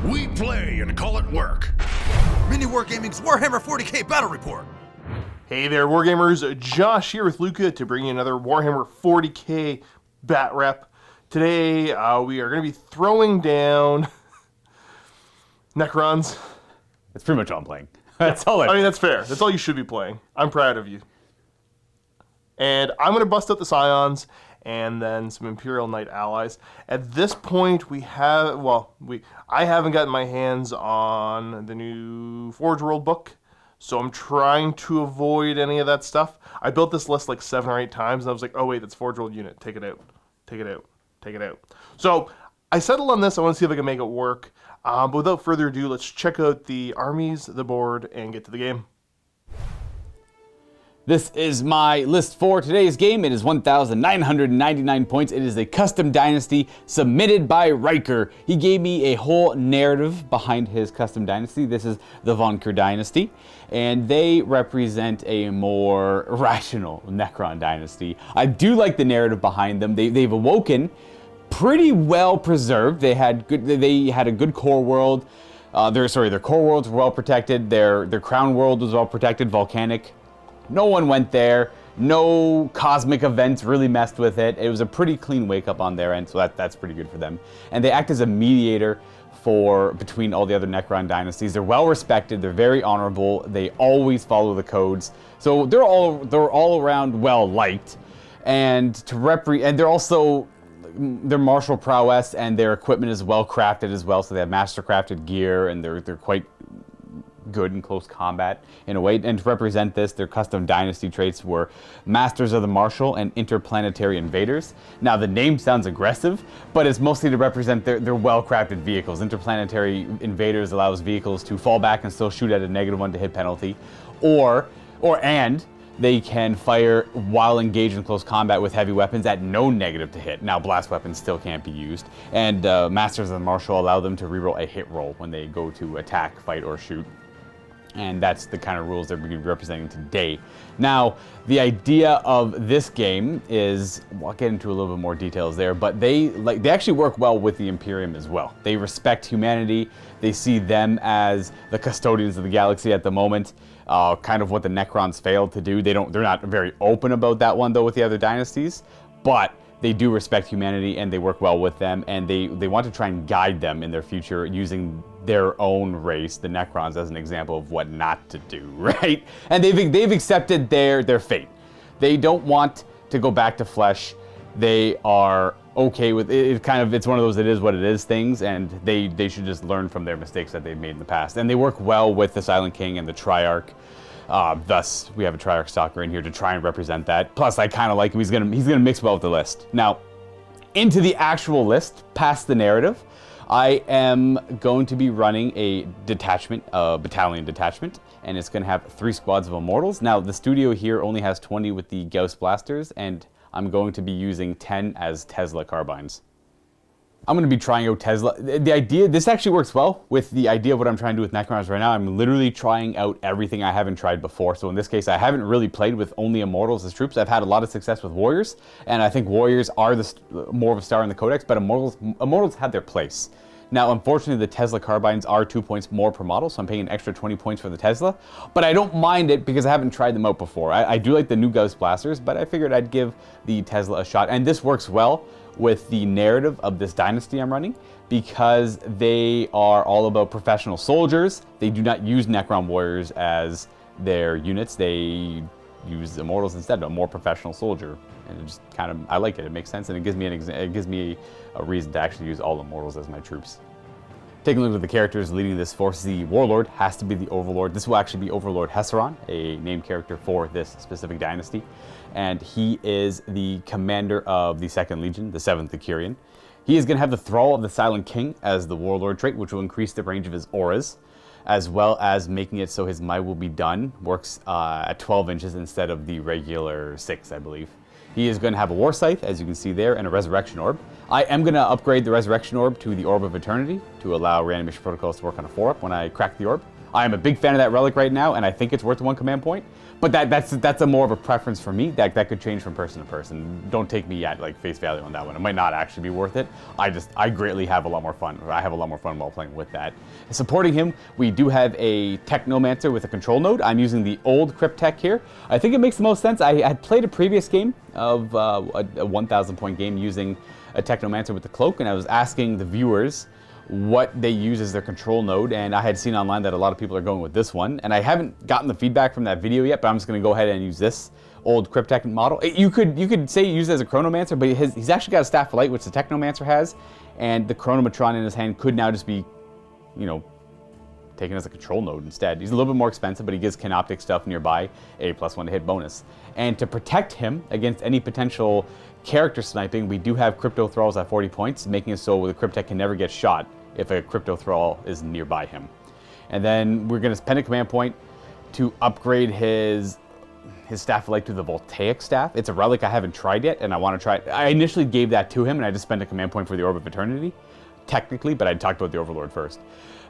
We play and call it work. MiniWarGaming's Warhammer 40k Battle Report. Hey there, Wargamers. Josh here with Luka to bring you another Warhammer 40k Bat Rep. Today, we are going to be throwing down Necrons. That's pretty much all I'm playing. That's all I mean, that's fair. That's all you should be playing. I'm proud of you. And I'm going to bust out the Scions and then some Imperial Knight allies. At this point, I haven't gotten my hands on the new Forge World book, so I'm trying to avoid any of that stuff. I built this list like 7 or 8 times, and I was like, oh wait, that's Forge World unit. Take it out. Take it out. Take it out. So I settled on this. I want to see if I can make it work. But without further ado, let's check out the armies, the board, and get to the game. This is my list for today's game. It is 1,999 points. It is a custom dynasty submitted by Ryker. He gave me a whole narrative behind his custom dynasty. This is the Vaughnkir Dynasty, and they represent a more rational Necron dynasty. I do like the narrative behind them. They've awoken pretty well preserved. They had a good core world. Their core worlds were well protected. Their crown world was well protected, volcanic. No one went there. No cosmic events really messed with it. It was a pretty clean wake up on their end, so that's pretty good for them. And they act as a mediator between all the other Necron dynasties. They're well respected. They're very honorable. They always follow the codes. So they're all around well liked. And they're also their martial prowess and their equipment is well crafted as well. So they have master crafted gear, and they're quite good in close combat in a way. And to represent this, their custom dynasty traits were Masters of the Martial and Interplanetary Invaders. Now the name sounds aggressive, but it's mostly to represent their well-crafted vehicles. Interplanetary Invaders allows vehicles to fall back and still shoot at a -1 to hit penalty, and they can fire while engaged in close combat with heavy weapons at no negative to hit. Now blast weapons still can't be used, and Masters of the Martial allow them to reroll a hit roll when they go to attack, fight, or shoot. And that's the kind of rules they're going to be representing today. Now, the idea of this game is, I'll get into a little bit more details there, but they actually work well with the Imperium as well. They respect humanity. They see them as the custodians of the galaxy at the moment, kind of what the Necrons failed to do. They're not very open about that one though with the other dynasties, but they do respect humanity and they work well with them, and they want to try and guide them in their future using their own race, the Necrons, as an example of what not to do, right? And they've accepted their fate. They don't want to go back to flesh. They are okay with it. It's one of those it is what it is things, and they should just learn from their mistakes that they've made in the past. And they work well with the Silent King and the Triarch. Thus, we have a Triarch Stalker in here to try and represent that. Plus, I kind of like him. He's gonna mix well with the list. Now, into the actual list, past the narrative, I am going to be running a battalion detachment, and it's going to have 3 squads of Immortals. Now, the studio here only has 20 with the Gauss blasters, and I'm going to be using 10 as Tesla carbines. I'm going to be trying out Tesla. The idea, this actually works well with the idea of what I'm trying to do with Necrons right now. I'm literally trying out everything I haven't tried before. So in this case, I haven't really played with only Immortals as troops. I've had a lot of success with Warriors, and I think Warriors are more of a star in the Codex, but Immortals have their place. Now, unfortunately, the Tesla carbines are 2 points more per model, so I'm paying an extra 20 points for the Tesla, but I don't mind it because I haven't tried them out before. I do like the new Gauss blasters, but I figured I'd give the Tesla a shot, and this works well with the narrative of this dynasty I'm running because they are all about professional soldiers. They do not use Necron warriors as their units. They use Immortals instead, a more professional soldier. And it just I like it. It makes sense, and it gives me a reason to actually use all Immortals as my troops. Taking a look at the characters leading this force, the Warlord has to be the Overlord. This will actually be Overlord Hesseron, a named character for this specific dynasty. And he is the commander of the 2nd Legion, the 7th Decurion. He is going to have the Thrall of the Silent King as the Warlord trait, which will increase the range of his auras, as well as making it so his Might Will Be Done works at 12 inches instead of the regular 6, I believe. He is going to have a War Scythe, as you can see there, and a Resurrection Orb. I am going to upgrade the Resurrection Orb to the Orb of Eternity to allow Reanimation Protocols to work on a 4-up when I crack the Orb. I am a big fan of that relic right now, and I think it's worth 1 command point. But that's a more of a preference for me. That could change from person to person. Don't take me at like face value on that one. It might not actually be worth it. I greatly have a lot more fun. I have a lot more fun while playing with that. Supporting him, we do have a Technomancer with a control node. I'm using the old Crypt Tech here. I think it makes the most sense. I had played a previous game of a 1,000 point game using a Technomancer with the cloak, and I was asking the viewers what they use as their control node, and I had seen online that a lot of people are going with this one, and I haven't gotten the feedback from that video yet, but I'm just going to go ahead and use this old Cryptech model. You could say use it as a Chronomancer, but he's actually got a Staff of Light, which the Technomancer has, and the Chronomatron in his hand could now just be, you know, taken as a control node instead. He's a little bit more expensive, but he gives Canoptic stuff nearby, a +1 to hit bonus. And to protect him against any potential character sniping, we do have Crypto Thralls at 40 points, making it so the Cryptech can never get shot if a Crypto Thrall is nearby him. And then we're going to spend a command point to upgrade his Staff of Light to the Voltaic Staff. It's a relic I haven't tried yet, and I want to try it. I initially gave that to him, and I just spent a command point for the Orb of Eternity, technically, but I talked about the Overlord first.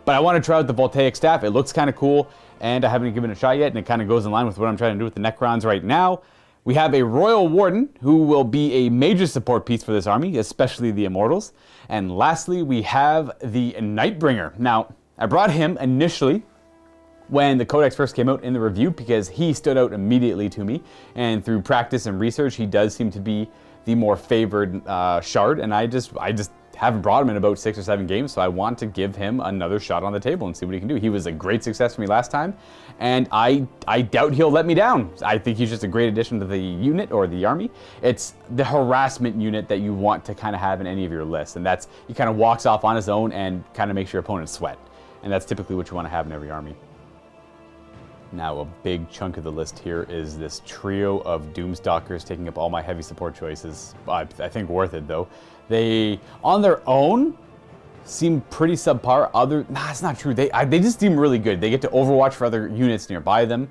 But I want to try out the Voltaic Staff. It looks kind of cool, and I haven't given it a shot yet, and it kind of goes in line with what I'm trying to do with the Necrons right now. We have a Royal Warden, who will be a major support piece for this army, especially the Immortals. And lastly, we have the Nightbringer. Now, I brought him initially when the Codex first came out in the review because he stood out immediately to me. And through practice and research, he does seem to be the more favored shard. And I just haven't brought him in about 6 or 7 games, so I want to give him another shot on the table and see what he can do. He was a great success for me last time, and I doubt he'll let me down. I think he's just a great addition to the unit or the army. It's the harassment unit that you want to kind of have in any of your lists, and that's, he kind of walks off on his own and kind of makes your opponent sweat, and that's typically what you want to have in every army. Now, a big chunk of the list here is this trio of Doomstalkers taking up all my heavy support choices. I think worth it, though. They, on their own, seem pretty subpar. It's not true. They just seem really good. They get to overwatch for other units nearby them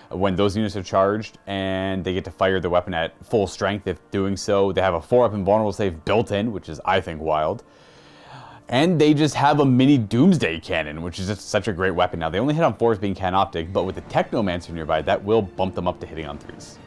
when those units are charged, and they get to fire the weapon at full strength if doing so. They have a 4-up invulnerable save built in, which is, I think, wild. And they just have a mini Doomsday Cannon, which is just such a great weapon. Now, they only hit on 4s being Canoptic, but with the Technomancer nearby, that will bump them up to hitting on 3s.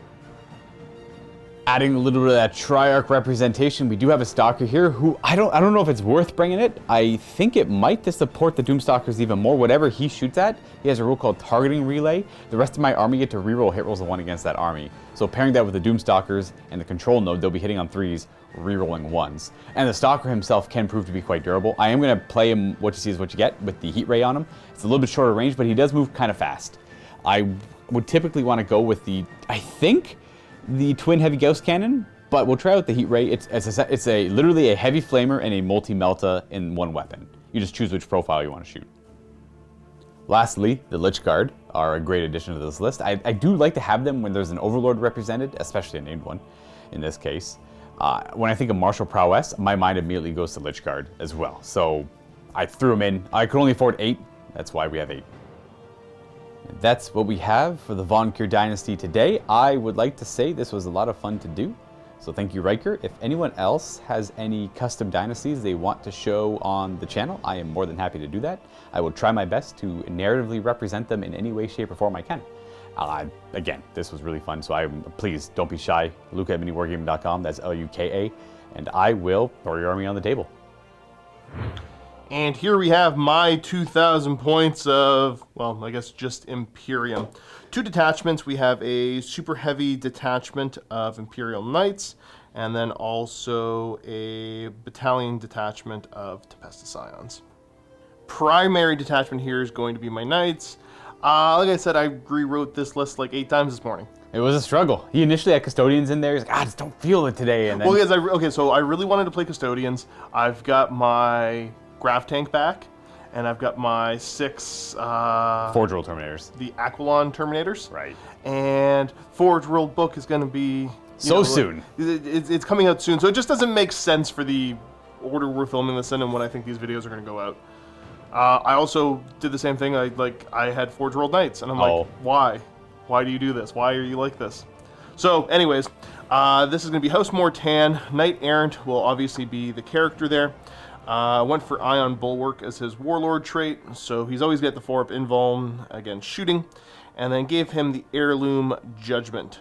Adding a little bit of that Triarch representation, we do have a Stalker here who, I don't know if it's worth bringing it. I think it might to support the Doomstalkers even more. Whatever he shoots at, he has a rule called Targeting Relay. The rest of my army get to reroll hit rolls of 1 against that army. So pairing that with the Doomstalkers and the control node, they'll be hitting on 3s, rerolling 1s. And the Stalker himself can prove to be quite durable. I am going to play him what you see is what you get with the Heat Ray on him. It's a little bit shorter range, but he does move kind of fast. I would typically want to go with the Twin Heavy Gauss Cannon, but we'll try out the Heat Ray. It's literally a Heavy Flamer and a Multi-Melta in one weapon. You just choose which profile you want to shoot. Lastly, the Lich Guard are a great addition to this list. I do like to have them when there's an Overlord represented, especially a named one in this case. When I think of martial prowess, my mind immediately goes to Lich Guard as well. So I threw them in. I could only afford 8. That's why we have 8. That's what we have for the Vaughnkir Dynasty today. I would like to say this was a lot of fun to do. So thank you, Ryker. If anyone else has any custom dynasties they want to show on the channel, I am more than happy to do that. I will try my best to narratively represent them in any way, shape, or form I can. Again, this was really fun, so please don't be shy. Luka at MiniWarGaming.com, that's Luka, and I will throw your army on the table. And here we have my 2,000 points of, well, I guess just Imperium. 2 detachments. We have a super heavy detachment of Imperial Knights, and then also a battalion detachment of Tempestus Scions. Primary detachment here is going to be my Knights. Like I said, I rewrote this list like 8 times this morning. It was a struggle. He initially had Custodians in there. He's like, I just don't feel it today. And then... Well, yes, so I really wanted to play Custodians. I've got my Graph Tank back, and I've got my 6 Forge World Terminators. The Aquilon Terminators. Right. And Forge World book is going to be soon. It's coming out soon, so it just doesn't make sense for the order we're filming this in and when I think these videos are going to go out. I also did the same thing. I had Forge World Knights, and I'm like, why? Why do you do this? Why are you like this? So, anyways, this is going to be House Mortan. Knight Errant will obviously be the character there. Went for Ion Bulwark as his Warlord trait, so he's always got the 4-up invuln against shooting, and then gave him the Heirloom Judgment.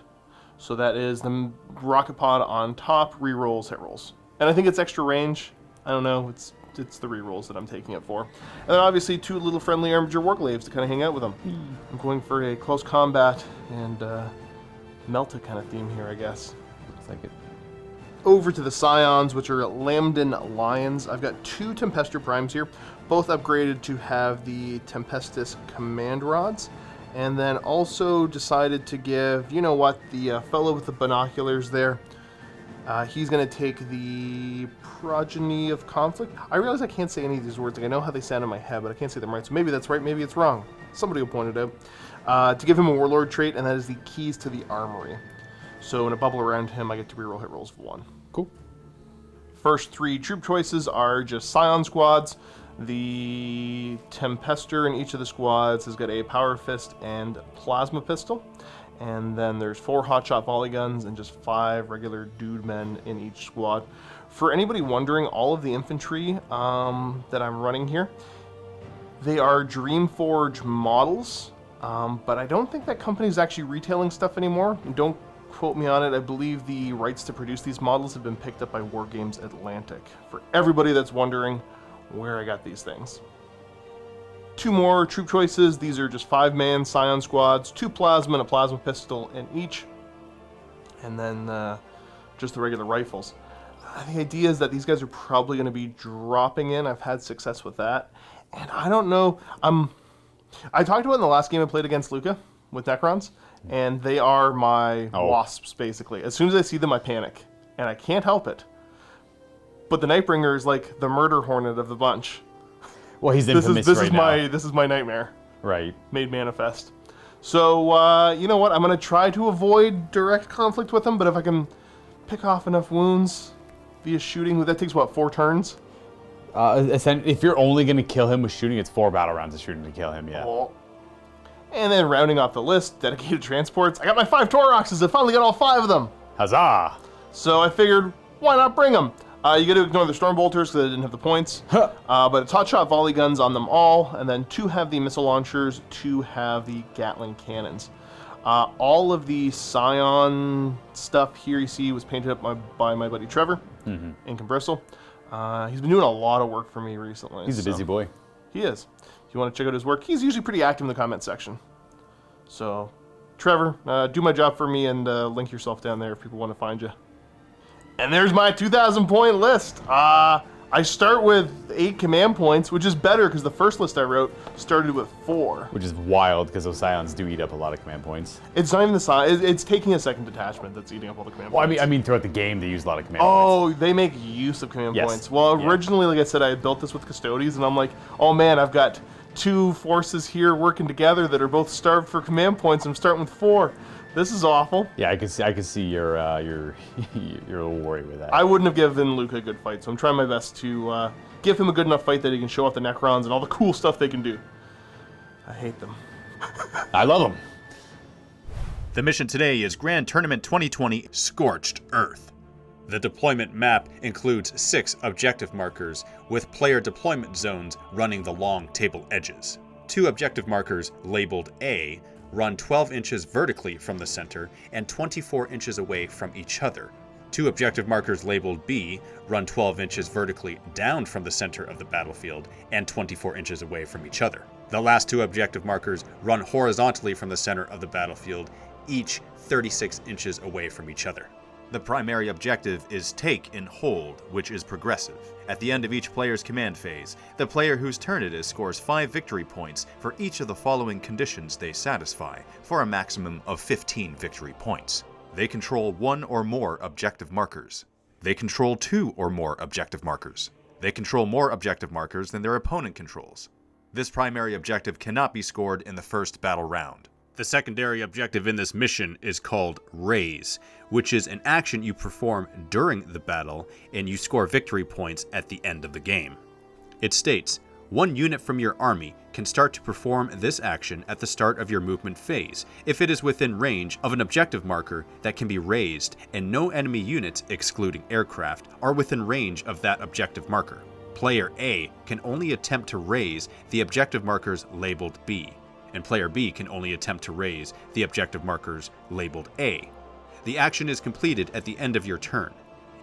So that is the rocket pod on top, rerolls, hit rolls. And I think it's extra range. I don't know, it's the rerolls that I'm taking it for. And then obviously 2 little friendly Armiger Warglaives to kind of hang out with them. I'm going for a close combat and Melta kind of theme here, I guess. Looks like it. Over to the Scions, which are Lambdan Lions. I've got 2 Tempestus Primes here, both upgraded to have the Tempestus Command Rods. And then also decided to give, you know what, the fellow with the binoculars there, he's going to take the Progeny of Conflict. I realize I can't say any of these words. Like, I know how they sound in my head, but I can't say them right. So maybe that's right, maybe it's wrong. Somebody will point it out. To give him a Warlord trait, and that is the Keys to the Armory. So in a bubble around him, I get to reroll hit rolls of 1. Cool. First 3 troop choices are just Scion squads. The Tempester in each of the squads has got a Power Fist and Plasma Pistol. And then there's 4 hotshot volley guns and just 5 regular dude men in each squad. For anybody wondering, all of the infantry that I'm running here, they are Dreamforge models, but I don't think that company's actually retailing stuff anymore. Don't quote me on it. I believe the rights to produce these models have been picked up by Wargames Atlantic. For everybody that's wondering where I got these things. 2 more troop choices. These are just 5-man Scion squads, 2 plasma and a plasma pistol in each, and then just the regular rifles. The idea is that these guys are probably going to be dropping in. I've had success with that, and I don't know. I talked about it in the last game I played against Luka with Necrons, and they are my wasps basically. As soon as I see them, I panic, and I can't help it. But the Nightbringer is like the murder hornet of the bunch. Well, he's infamous this right now. This is my nightmare. Right. Made manifest. So, you know what? I'm going to try to avoid direct conflict with him, but if I can pick off enough wounds via shooting, that takes, what, 4 turns? If you're only going to kill him with shooting, it's 4 battle rounds of shooting to kill him, yeah. Oh. And then rounding off the list, dedicated transports. I got my 5 Toroxes. I finally got all 5 of them. Huzzah! So I figured, why not bring them? You got to ignore the Storm Bolters because they didn't have the points. But it's hotshot volley guns on them all, and then 2 have the missile launchers, 2 have the Gatling cannons. All of the Scion stuff here you see was painted up by my buddy Trevor in Compressal. He's been doing a lot of work for me recently. He's a busy boy. He is. If you want to check out his work, he's usually pretty active in the comment section. So, Trevor, do my job for me and link yourself down there if people want to find you. And there's my 2,000 point list. I start with 8 command points, which is better because the first list I wrote started with 4. Which is wild because those Scions do eat up a lot of command points. It's not even the Scion. It's taking a second detachment that's eating up all the command points. I mean throughout the game they use a lot of command Oh, points. they make use of command Yes. points. Well, Yeah. originally, like I said, I built this with Custodies, and I'm like, oh man, I've got 2 forces here working together that are both starved for command points. I'm starting with 4. This is awful. Yeah, I could see your your little worry with that. I wouldn't have given Luka a good fight, so I'm trying my best to give him a good enough fight that he can show off the Necrons and all the cool stuff they can do. I hate them. I love them. The mission today is Grand Tournament 2020 Scorched Earth. The deployment map includes 6 objective markers with player deployment zones running the long table edges. 2 objective markers labeled A run 12 inches vertically from the center and 24 inches away from each other. 2 objective markers labeled B run 12 inches vertically down from the center of the battlefield and 24 inches away from each other. The last 2 objective markers run horizontally from the center of the battlefield, each 36 inches away from each other. The primary objective is Take and Hold, which is progressive. At the end of each player's command phase, the player whose turn it is scores 5 victory points for each of the following conditions they satisfy, for a maximum of 15 victory points. They control 1 or more objective markers. They control 2 or more objective markers. They control more objective markers than their opponent controls. This primary objective cannot be scored in the first battle round. The secondary objective in this mission is called Raise, which is an action you perform during the battle, and you score victory points at the end of the game. It states, 1 unit from your army can start to perform this action at the start of your movement phase, if it is within range of an objective marker that can be raised, and no enemy units, excluding aircraft, are within range of that objective marker. Player A can only attempt to raise the objective markers labeled B, and Player B can only attempt to raise the objective markers labeled A. The action is completed at the end of your turn.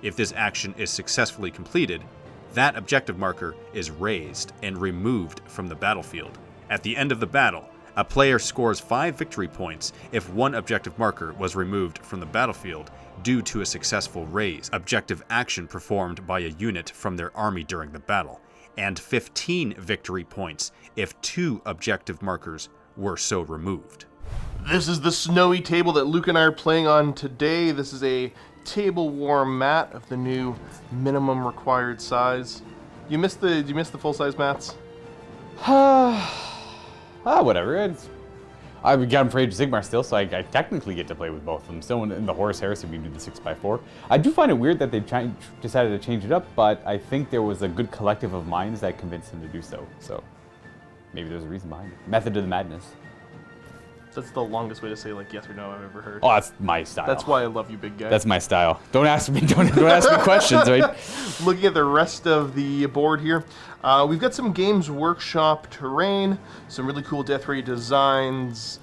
If this action is successfully completed, that objective marker is raised and removed from the battlefield. At the end of the battle, a player scores 5 victory points if one objective marker was removed from the battlefield due to a successful raise objective action performed by a unit from their army during the battle, and 15 victory points if 2 objective markers were so removed. This is the snowy table that Luke and I are playing on today. This is a table war mat of the new minimum required size. You missed the full size mats? Whatever. I've got them for Age of Sigmar still, so I technically get to play with both of them. Still in the Horus Heresy, we do the 6x4. I do find it weird that they've decided to change it up, but I think there was a good collective of minds that convinced them to do so. So maybe there's a reason behind it. Method of the madness. That's the longest way to say like yes or no I've ever heard. Oh, that's my style. That's why I love you, big guy. That's my style. Don't ask me. Don't ask me questions, right? Looking at the rest of the board here, we've got some Games Workshop terrain, some really cool Death Ray designs,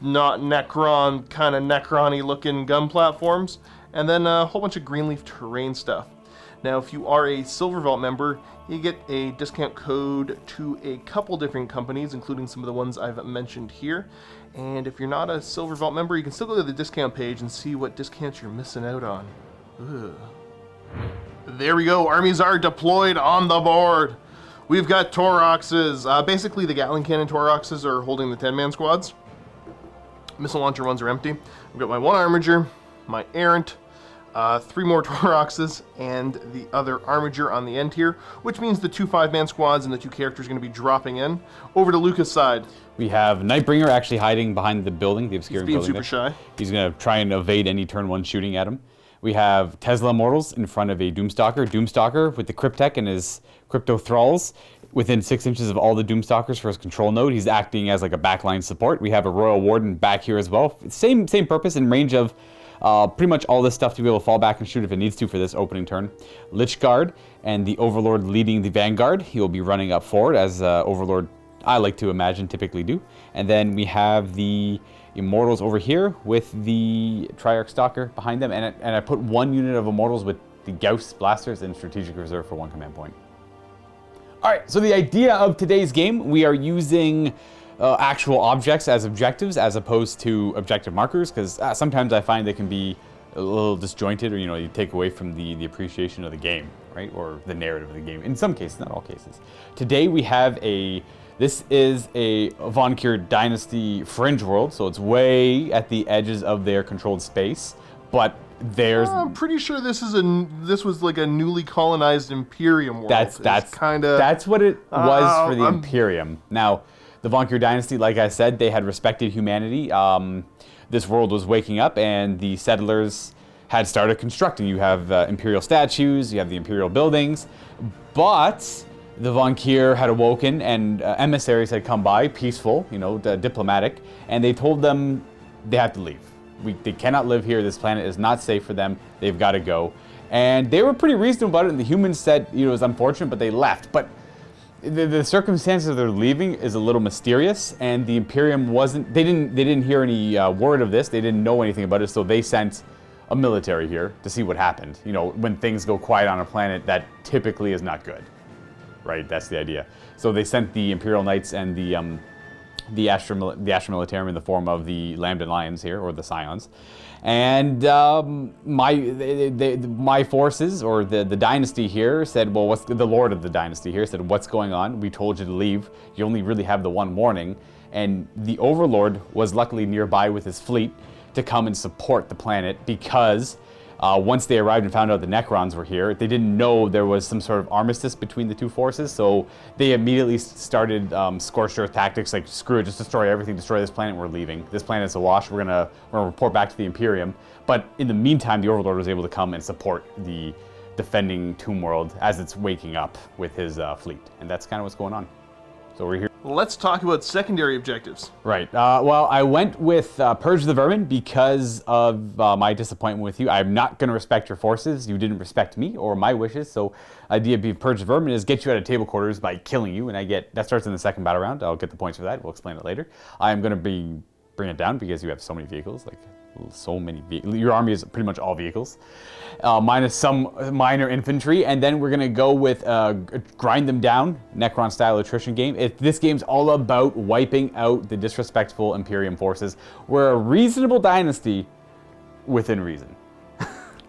not Necron, kind of Necron-y looking gun platforms, and then a whole bunch of Greenleaf terrain stuff. Now, if you are a Silver Vault member, you get a discount code to a couple different companies, including some of the ones I've mentioned here. And if you're not a Silver Vault member, you can still go to the discount page and see what discounts you're missing out on. Ugh. There we go. Armies are deployed on the board. We've got Tauroxes. Basically, the Gatling Cannon Tauroxes are holding the 10-man squads. Missile launcher ones are empty. I've got my 1 Armiger, my Errant, 3 more Tauroxes, and the other Armiger on the end here, which means the 2 5-man squads and the 2 characters are going to be dropping in. Over to Luka's side. We have Nightbringer actually hiding behind the building, the obscuring building. He's being super shy. He's going to try and evade any turn 1 shooting at him. We have Tesla Immortals in front of a Doomstalker. Doomstalker with the Cryptek and his Crypto Thralls within 6 inches of all the Doomstalkers for his control node. He's acting as like a backline support. We have a Royal Warden back here as well. Same purpose in range of pretty much all this stuff to be able to fall back and shoot if it needs to for this opening turn. Lich Guard and the Overlord leading the Vanguard. He will be running up forward as Overlord, I like to imagine, typically do. And then we have the Immortals over here with the Triarch Stalker behind them. And I put 1 unit of Immortals with the Gauss Blasters in Strategic Reserve for 1 command point. All right, so the idea of today's game, we are using actual objects as objectives as opposed to objective markers, because sometimes I find they can be a little disjointed, or you take away from the appreciation of the game, right? Or the narrative of the game. In some cases, not all cases. Today we have this is a Vaughnkir Dynasty fringe world, so it's way at the edges of their controlled space, but there's... I'm pretty sure this was like a newly colonized Imperium world. That's what it was for the Imperium. Now, the Vaughnkir Dynasty, like I said, they had respected humanity. This world was waking up, and the settlers had started constructing. You have Imperial statues, you have the Imperial buildings, but the Vaughnkir had awoken, and emissaries had come by, peaceful, diplomatic, and they told them they have to leave. They cannot live here. This planet is not safe for them. They've got to go. And they were pretty reasonable about it, and the humans said, it was unfortunate, but they left. But the circumstances of their leaving is a little mysterious, and the Imperium they didn't hear any word of this. They didn't know anything about it, so they sent a military here to see what happened. When things go quiet on a planet, that typically is not good, right? That's the idea. So they sent the Imperial Knights and the Astra Militarum in the form of the Lambdan Lions here, or the Scions. And my forces, or the dynasty here, said, well, the Lord of the dynasty here said, what's going on? We told you to leave. You only really have the 1 warning. And the Overlord was luckily nearby with his fleet to come and support the planet, because once they arrived and found out the Necrons were here, they didn't know there was some sort of armistice between the 2 forces, so they immediately started scorched earth tactics, like, screw it, just destroy everything, destroy this planet, we're leaving. This planet's awash, we're gonna report back to the Imperium. But in the meantime, the Overlord was able to come and support the defending Tomb World as it's waking up with his fleet, and that's kind of what's going on. So we're here. Let's talk about secondary objectives. Right. Well, I went with Purge the Vermin because of my disappointment with you. I'm not going to respect your forces. You didn't respect me or my wishes. So idea of Purge the Vermin is get you out of table quarters by killing you. And that starts in the second battle round. I'll get the points for that. We'll explain it later. I'm going to bring it down because you have so many vehicles. Your army is pretty much all vehicles, minus some minor infantry, and then we're gonna go with grind them down, Necron style attrition game. This game's all about wiping out the disrespectful Imperium forces. We're a reasonable dynasty within reason.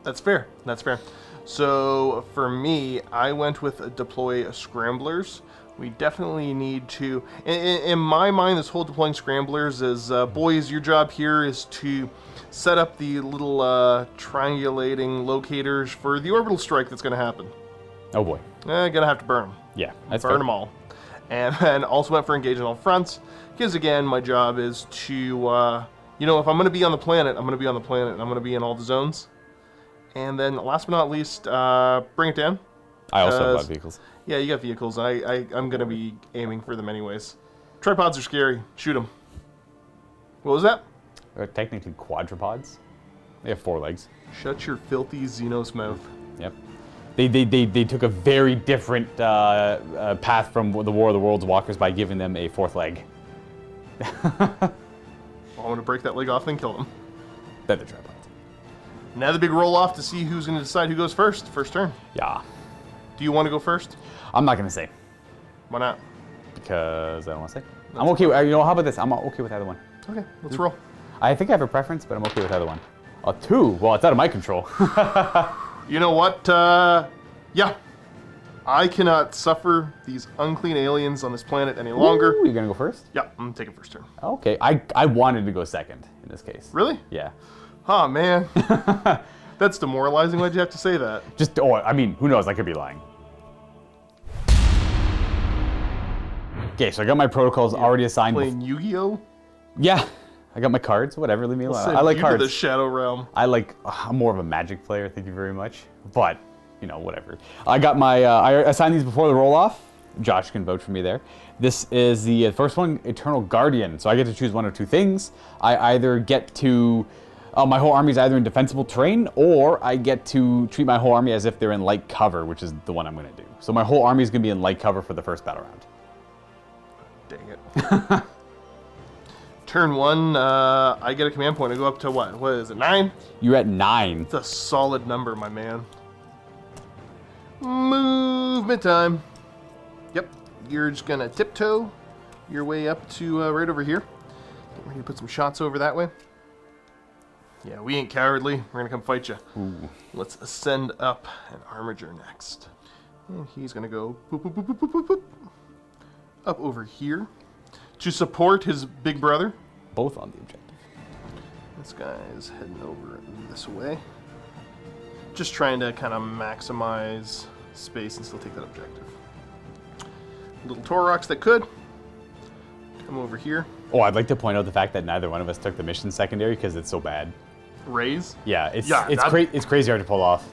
That's fair. That's fair. So for me, I went with deploy scramblers. We definitely need to, in my mind, this whole deploying scramblers is, boys, your job here is to set up the little triangulating locators for the orbital strike that's going to happen. Oh boy. Gonna have to burn them. Yeah, that's burn fair. them all. And also went for engage on all fronts, because again, my job is to, if I'm going to be on the planet, I'm going to be on the planet, and I'm going to be in all the zones. And then last but not least, bring it down. I also have a lot of vehicles. Yeah, you got vehicles. I'm going to be aiming for them anyways. Tripods are scary. Shoot them. What was that? They're technically quadrupods. They have 4 legs. Shut your filthy Xenos mouth. Yep. They took a very different path from the War of the Worlds walkers by giving them a 4th leg. I'm going to break that leg off and kill them. They're the tripods. Now the big roll off to see who's going to decide who goes first. First turn. Yeah. Do you want to go first? I'm not going to say. Why not? Because I don't want to say. I'm okay with, how about this? I'm okay with either one. Okay, let's roll. I think I have a preference, but I'm okay with either one. A 2? Well, it's out of my control. You know what? Yeah. I cannot suffer these unclean aliens on this planet any longer. Ooh, you're going to go first? Yeah, I'm taking first turn. Okay. I wanted to go second in this case. Really? Yeah. Oh, man. That's demoralizing. Why'd you have to say that? Who knows? I could be lying. Okay, so I got my protocols already assigned. Playing Yu-Gi-Oh? Yeah. I got my cards. Whatever, leave me alone. Send I like you cards. to the Shadow Realm. I'm more of a Magic player, thank you very much. But, whatever. I got my, I assigned these before the roll-off. Josh can vouch for me there. This is the first one, Eternal Guardian. So I get to choose one of 2 things. I either get to, my whole army is either in defensible terrain, or I get to treat my whole army as if they're in light cover, which is the one I'm going to do. So my whole army is going to be in light cover for the first battle round. Dang it. Turn 1, I get a command point. I go up to what? What is it, 9? You're at 9. It's a solid number, my man. Movement time. Yep, you're just gonna tiptoe your way up to right over here. Get ready to put some shots over that way. Yeah, we ain't cowardly. We're gonna come fight you. Ooh. Let's ascend up an armiger next. And he's gonna go boop, boop, boop, boop, boop, boop, boop, up over here to support his big brother. Both on the objective. This guy's heading over this way. Just trying to kind of maximize space and still take that objective. Little Torox that could come over here. Oh, I'd like to point out the fact that neither one of us took the mission secondary because it's so bad. Raise? Yeah, it's crazy hard to pull off.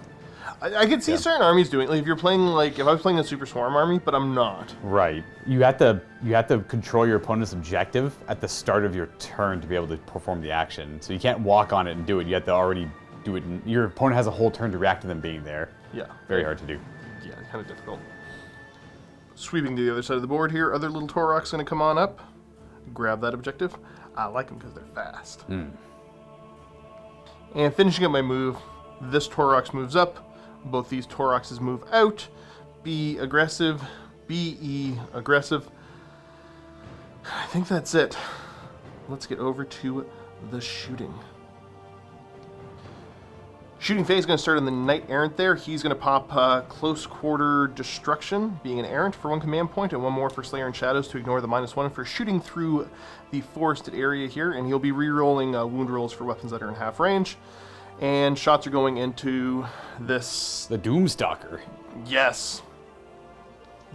I could see certain armies doing, like if you're playing, like if I was playing a Super Swarm army, but I'm not. Right. You have to control your opponent's objective at the start of your turn to be able to perform the action. So you can't walk on it and do it. You have to already do it. Your opponent has a whole turn to react to them being there. Yeah. Very hard to do. Yeah, kind of difficult. Sweeping to the other side of the board here, other little Torox going to come on up. Grab that objective. I like them because they're fast. And finishing up my move, this Torox moves up. Both these Toroxes move out. Be aggressive. Be aggressive. I think that's it. Let's get over to the shooting. Shooting phase is going to start on the Knight Errant there. He's going to pop Close Quarter Destruction, being an Errant for 1 command point, and 1 more for Slayer and Shadows to ignore the -1 for shooting through the forested area here. And he'll be re-rolling wound rolls for weapons that are in half range. And shots are going into this... The Doomstalker. Yes.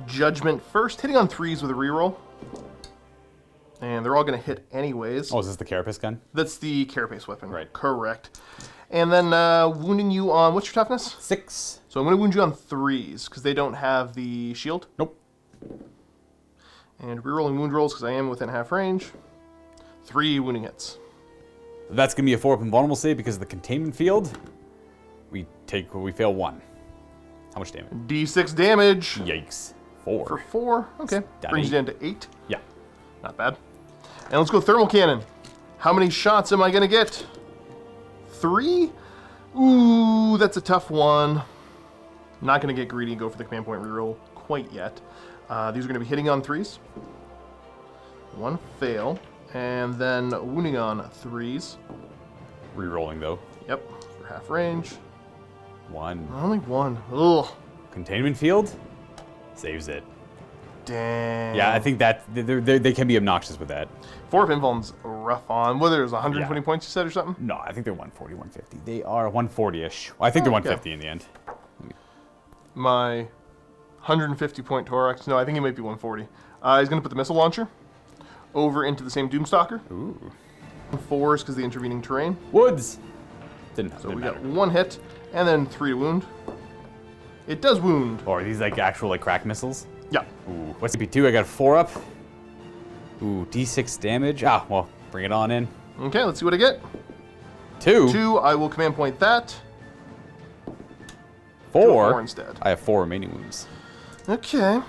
Judgment first, hitting on 3s with a reroll. And they're all going to hit anyways. Oh, is this the Carapace gun? That's the Carapace weapon. Right. Correct. And then wounding you on, what's your toughness? 6. So I'm going to wound you on 3s, because they don't have the shield. Nope. And rerolling wound rolls because I am within half range. 3 wounding hits. That's going to be a 4-up invulnerable save because of the containment field. We fail 1. How much damage? D6 damage. Yikes. 4. For 4. Okay. Down Brings 8. you down to 8. Yeah. Not bad. And let's go thermal cannon. How many shots am I going to get? 3? Ooh, that's a tough one. Not going to get greedy and go for the command point reroll quite yet. These are going to be hitting on 3s. 1 fail. And then wounding on 3s. Rerolling though. Yep, for half range. 1. Only 1. Ugh. Containment field saves it. Dang. Yeah, I think that they can be obnoxious with that. 4 pinfall's rough on. Whether it was 120 Yeah. points you said or something? No, I think they're 140, 150. They are 140-ish. Well, I think they're Okay. 150 in the end. My 150 point Torax. No, I think he might be 140. He's going to put the missile launcher over into the same Doomstalker. Ooh. 4s because the intervening terrain. Woods. Didn't So we matter. got 1 hit and then 3 to wound. It does wound. Or are these like actual like crack missiles? Yeah. Ooh. What's CP2? I got a 4-up. Ooh, D6 damage. Ah, well, bring it on in. Okay, let's see what I get. 2. 2, I will command point that. 4. 4 instead. I have 4 remaining wounds. Okay.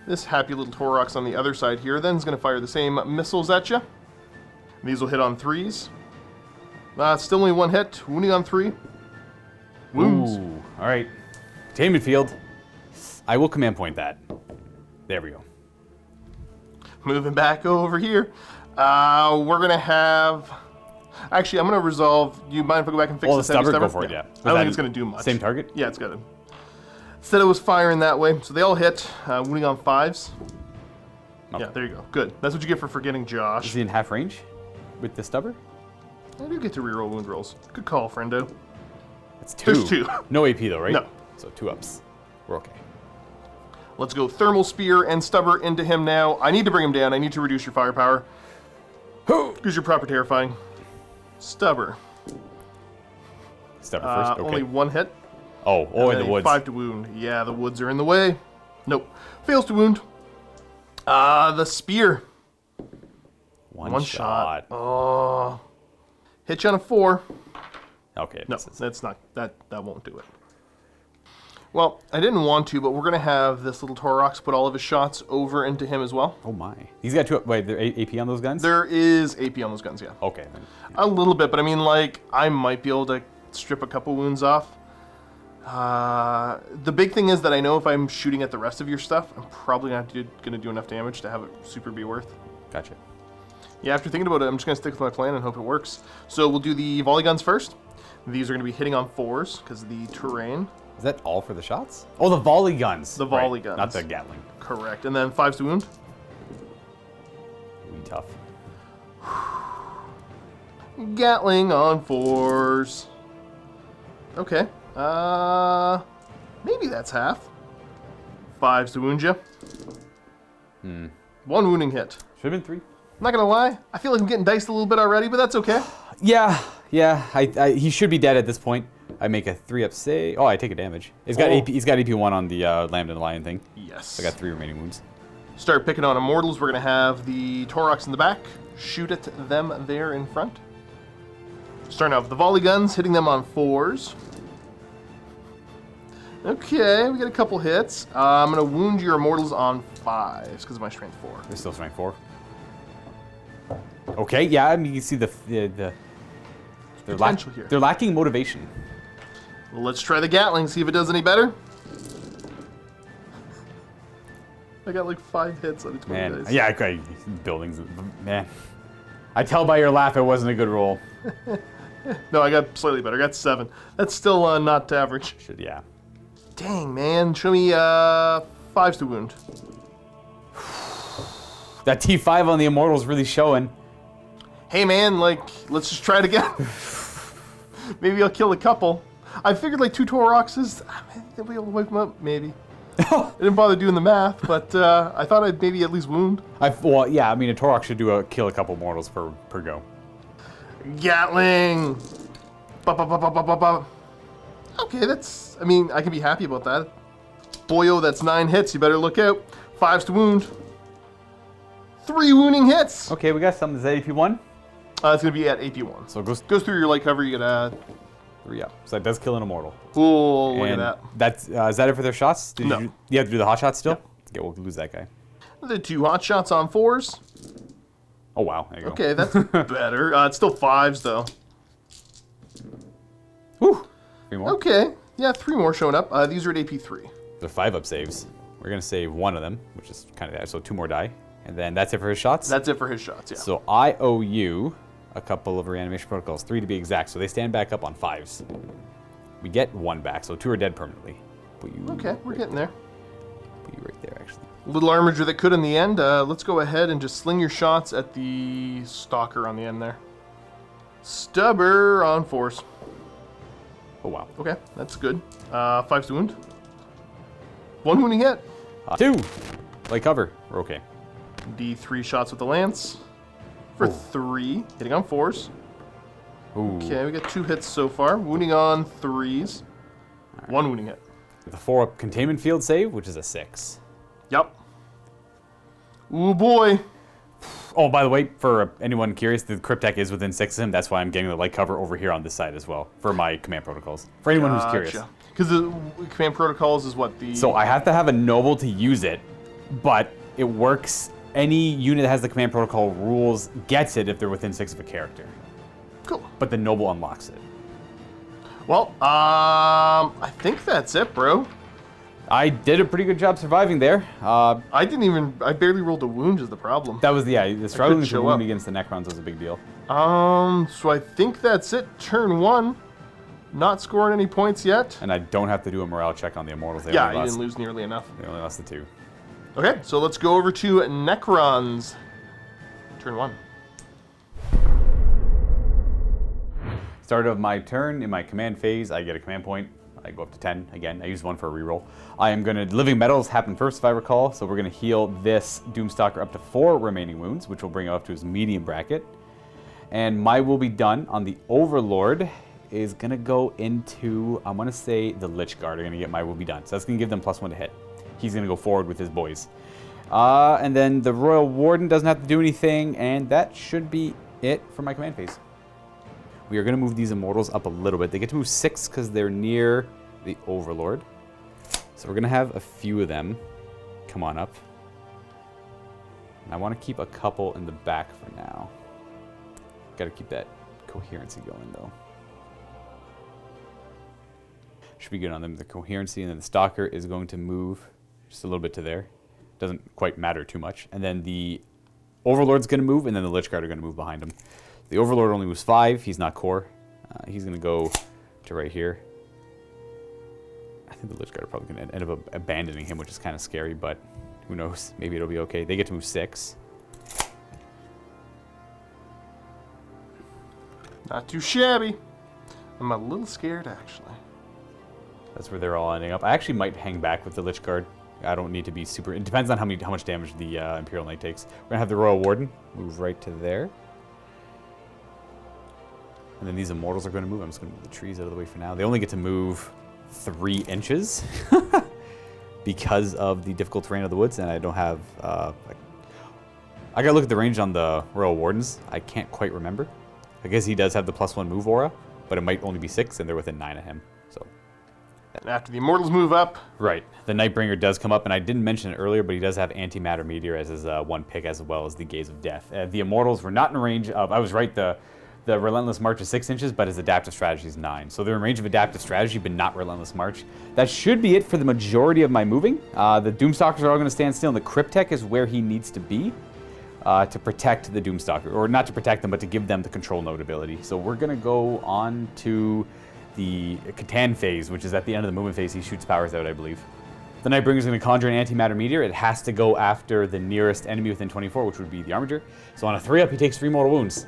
This happy little Torox on the other side here then is going to fire the same missiles at you. These will hit on 3s. Still only 1 hit. Wounding on 3. Wounds. Ooh. All right. Containment field. I will command point that. There we go. Moving back over here. We're going to have... Actually, I'm going to resolve... You mind if I go back and fix Oh, the the stubborn? semi-stubborn? Go for it, yeah. I don't think it's going to do much. Same target? Yeah, it's good. Instead it was firing that way. So they all hit. Wounding on 5s. Okay. Yeah, there you go. Good. That's what you get for forgetting Is Josh. he in half range with the stubber? I do get to reroll wound rolls. Good call, friendo. That's 2. There's 2. No AP though, right? No. So 2 ups. We're okay. Let's go Thermal Spear and Stubber into him now. I need to bring him down. I need to reduce your firepower. Because you're proper terrifying. Stubber. Stubber first. Okay. Only 1 hit. Oh, in the Then woods. 5 to wound. Yeah, the woods are in the way. Nope. Fails to wound. The spear. One shot. Oh. Hit you on a 4. Okay. No, misses. that's not. That won't do it. Well, I didn't want to, but we're going to have this little Torox put all of his shots over into him as well. Oh my. He's got 2. Wait, there AP on those guns? There is AP on those guns, yeah. Okay. Then. A little bit, but I mean, like, I might be able to strip a couple wounds off. The big thing is that I know if I'm shooting at the rest of your stuff, I'm probably not going to do enough damage to have it super be worth. Gotcha. Yeah, after thinking about it, I'm just going to stick with my plan and hope it works. So we'll do the volley guns first. These are going to be hitting on 4s because of the terrain. Is that all for the shots? Oh, the volley guns. The volley Right, guns. Not the Gatling. Correct. And then 5s to wound. Really tough. Gatling on 4s. Okay. Maybe that's half. 5s to wound you. 1 wounding hit. Should have been 3. I'm not gonna lie, I feel like I'm getting diced a little bit already, but that's okay. Yeah. He should be dead at this point. I make a 3-up save. Oh, I take a damage. He's got AP. He's got AP1 on the Lambdan Lion thing. Yes. I got 3 remaining wounds. Start picking on immortals. We're gonna have the Torox in the back. Shoot at them there in front. Starting off with the volley guns, hitting them on 4s. Okay, we get a couple hits. I'm gonna wound your immortals on 5s because of my strength 4. They're still strength 4. Okay, yeah, I mean, you can see they're Potential here. They're lacking motivation. Let's try the Gatling, see if it does any better. I got like 5 hits on each one of Man, these. yeah, okay, buildings, man. I tell by your laugh it wasn't a good roll. No, I got slightly better. I got 7. That's still not average. Yeah. Dang, man. Show me 5s to wound. That T5 on the Immortal's really showing. Hey, man, like, let's just try it again. Maybe I'll kill a couple. I figured like 2 Toroxes, they'll be able to wipe them up, maybe. I didn't bother doing the math, but I thought I'd maybe at least wound. Well, yeah, I mean, a Torok should kill a couple mortals per go. Gatling! Ba, ba, ba, ba, ba, ba, ba. Okay, I can be happy about that. Boyo, that's 9 hits, you better look out. 5s to wound. 3 wounding hits. Okay, we got some. Is that AP1? It's going to be at AP1. So it goes Goes through your light cover, you get 3 up. So that does kill an immortal. Cool, look at And that. That's, is that it for their shots? No. You have to do the hot shots still? Okay, we'll lose that guy. The 2 hot shots on 4s. Oh, wow. There you go. Okay, that's better. It's still 5s, though. Whew. 3 more. Okay, yeah, 3 more showing up. These are at AP3. They're 5-up saves. We're going to save 1 of them, which is kind of that. So 2 more die. And then that's it for his shots? That's it for his shots, yeah. So I owe you a couple of reanimation protocols, 3 to be exact. So they stand back up on 5s. We get 1 back, so 2 are dead permanently. Put you, Okay, we're getting there. Put you right there, actually. Little armager that could in the end. Let's go ahead and just sling your shots at the stalker on the end there. Stubber on 4s. Oh, wow. Okay, that's good. 5's to wound. 1 wounding hit. 2. Light cover. We're okay. D3 shots with the lance. For 3. Hitting on 4s. Ooh. Okay, we got 2 hits so far. Wounding on 3s. 1 wounding hit. With a 4-up containment field save, which is a 6. Yep. Ooh, boy. Oh, by the way, for anyone curious, the Cryptek is within 6 of him. That's why I'm getting the light cover over here on this side as well for my command protocols. For anyone who's curious. Because the command protocols is what the... So I have to have a noble to use it, but it works. Any unit that has the command protocol rules gets it if they're within 6 of a character. Cool. But the noble unlocks it. Well, I think that's it, bro. I did a pretty good job surviving there. I barely rolled a wound is the problem. That was, the struggling to show wound up. against the Necrons was a big deal. So I think that's it. Turn 1. Not scoring any points yet. And I don't have to do a morale check on the Immortals. They Yeah, only you lost, didn't lose nearly enough. They only lost the 2. Okay, so let's go over to Necrons. Turn 1. Start of my turn, in my command phase, I get a command point. I go up to 10. Again, I use 1 for a reroll. I am going to... Living Metals happen first, if I recall. So we're going to heal this Doomstalker up to 4 remaining wounds, which will bring him up to his medium bracket. And my will be done on the Overlord is going to go into, I want to say, the Lich Guard are going to get my will be done. So that's going to give them +1 to hit. He's going to go forward with his boys. And then the Royal Warden doesn't have to do anything, and that should be it for my command phase. We are going to move these Immortals up a little bit. They get to move 6 because they're near the Overlord. So we're going to have a few of them come on up. And I want to keep a couple in the back for now. Got to keep that coherency going, though. Should be good on them. The coherency, and then the Stalker is going to move just a little bit to there. Doesn't quite matter too much. And then the Overlord's going to move, and then the Lich Guard are going to move behind him. The Overlord only moves 5. He's not core. He's going to go to right here. I think the Lich Guard are probably going to end up abandoning him, which is kind of scary, but who knows? Maybe it'll be okay. They get to move 6. Not too shabby. I'm a little scared, actually. That's where they're all ending up. I actually might hang back with the Lich Guard. I don't need to be super... It depends on how much damage the Imperial Knight takes. We're going to have the Royal Warden move right to there. And then these Immortals are going to move. I'm just going to move the trees out of the way for now. They only get to move 3 inches because of the difficult terrain of the woods, and I don't have... I got to look at the range on the Royal Wardens. I can't quite remember. I guess he does have the +1 move aura, but it might only be 6, and they're within 9 of him. So... And after the Immortals move up... Right. The Nightbringer does come up, and I didn't mention it earlier, but he does have Antimatter Meteor as his 1 pick, as well as the Gaze of Death. The Immortals were not in range of... I was right, the Relentless March is 6 inches, but his Adaptive Strategy is 9. So they're in range of Adaptive Strategy, but not Relentless March. That should be it for the majority of my moving. The Doomstalkers are all going to stand still, and the Cryptek is where he needs to be to protect the Doomstalker. Or not to protect them, but to give them the control node ability. So we're going to go on to the Catan phase, which is at the end of the movement phase. He shoots powers out, I believe. The Nightbringer is going to conjure an Antimatter Meteor. It has to go after the nearest enemy within 24, which would be the Armiger. So on a 3-up, he takes 3 mortal wounds.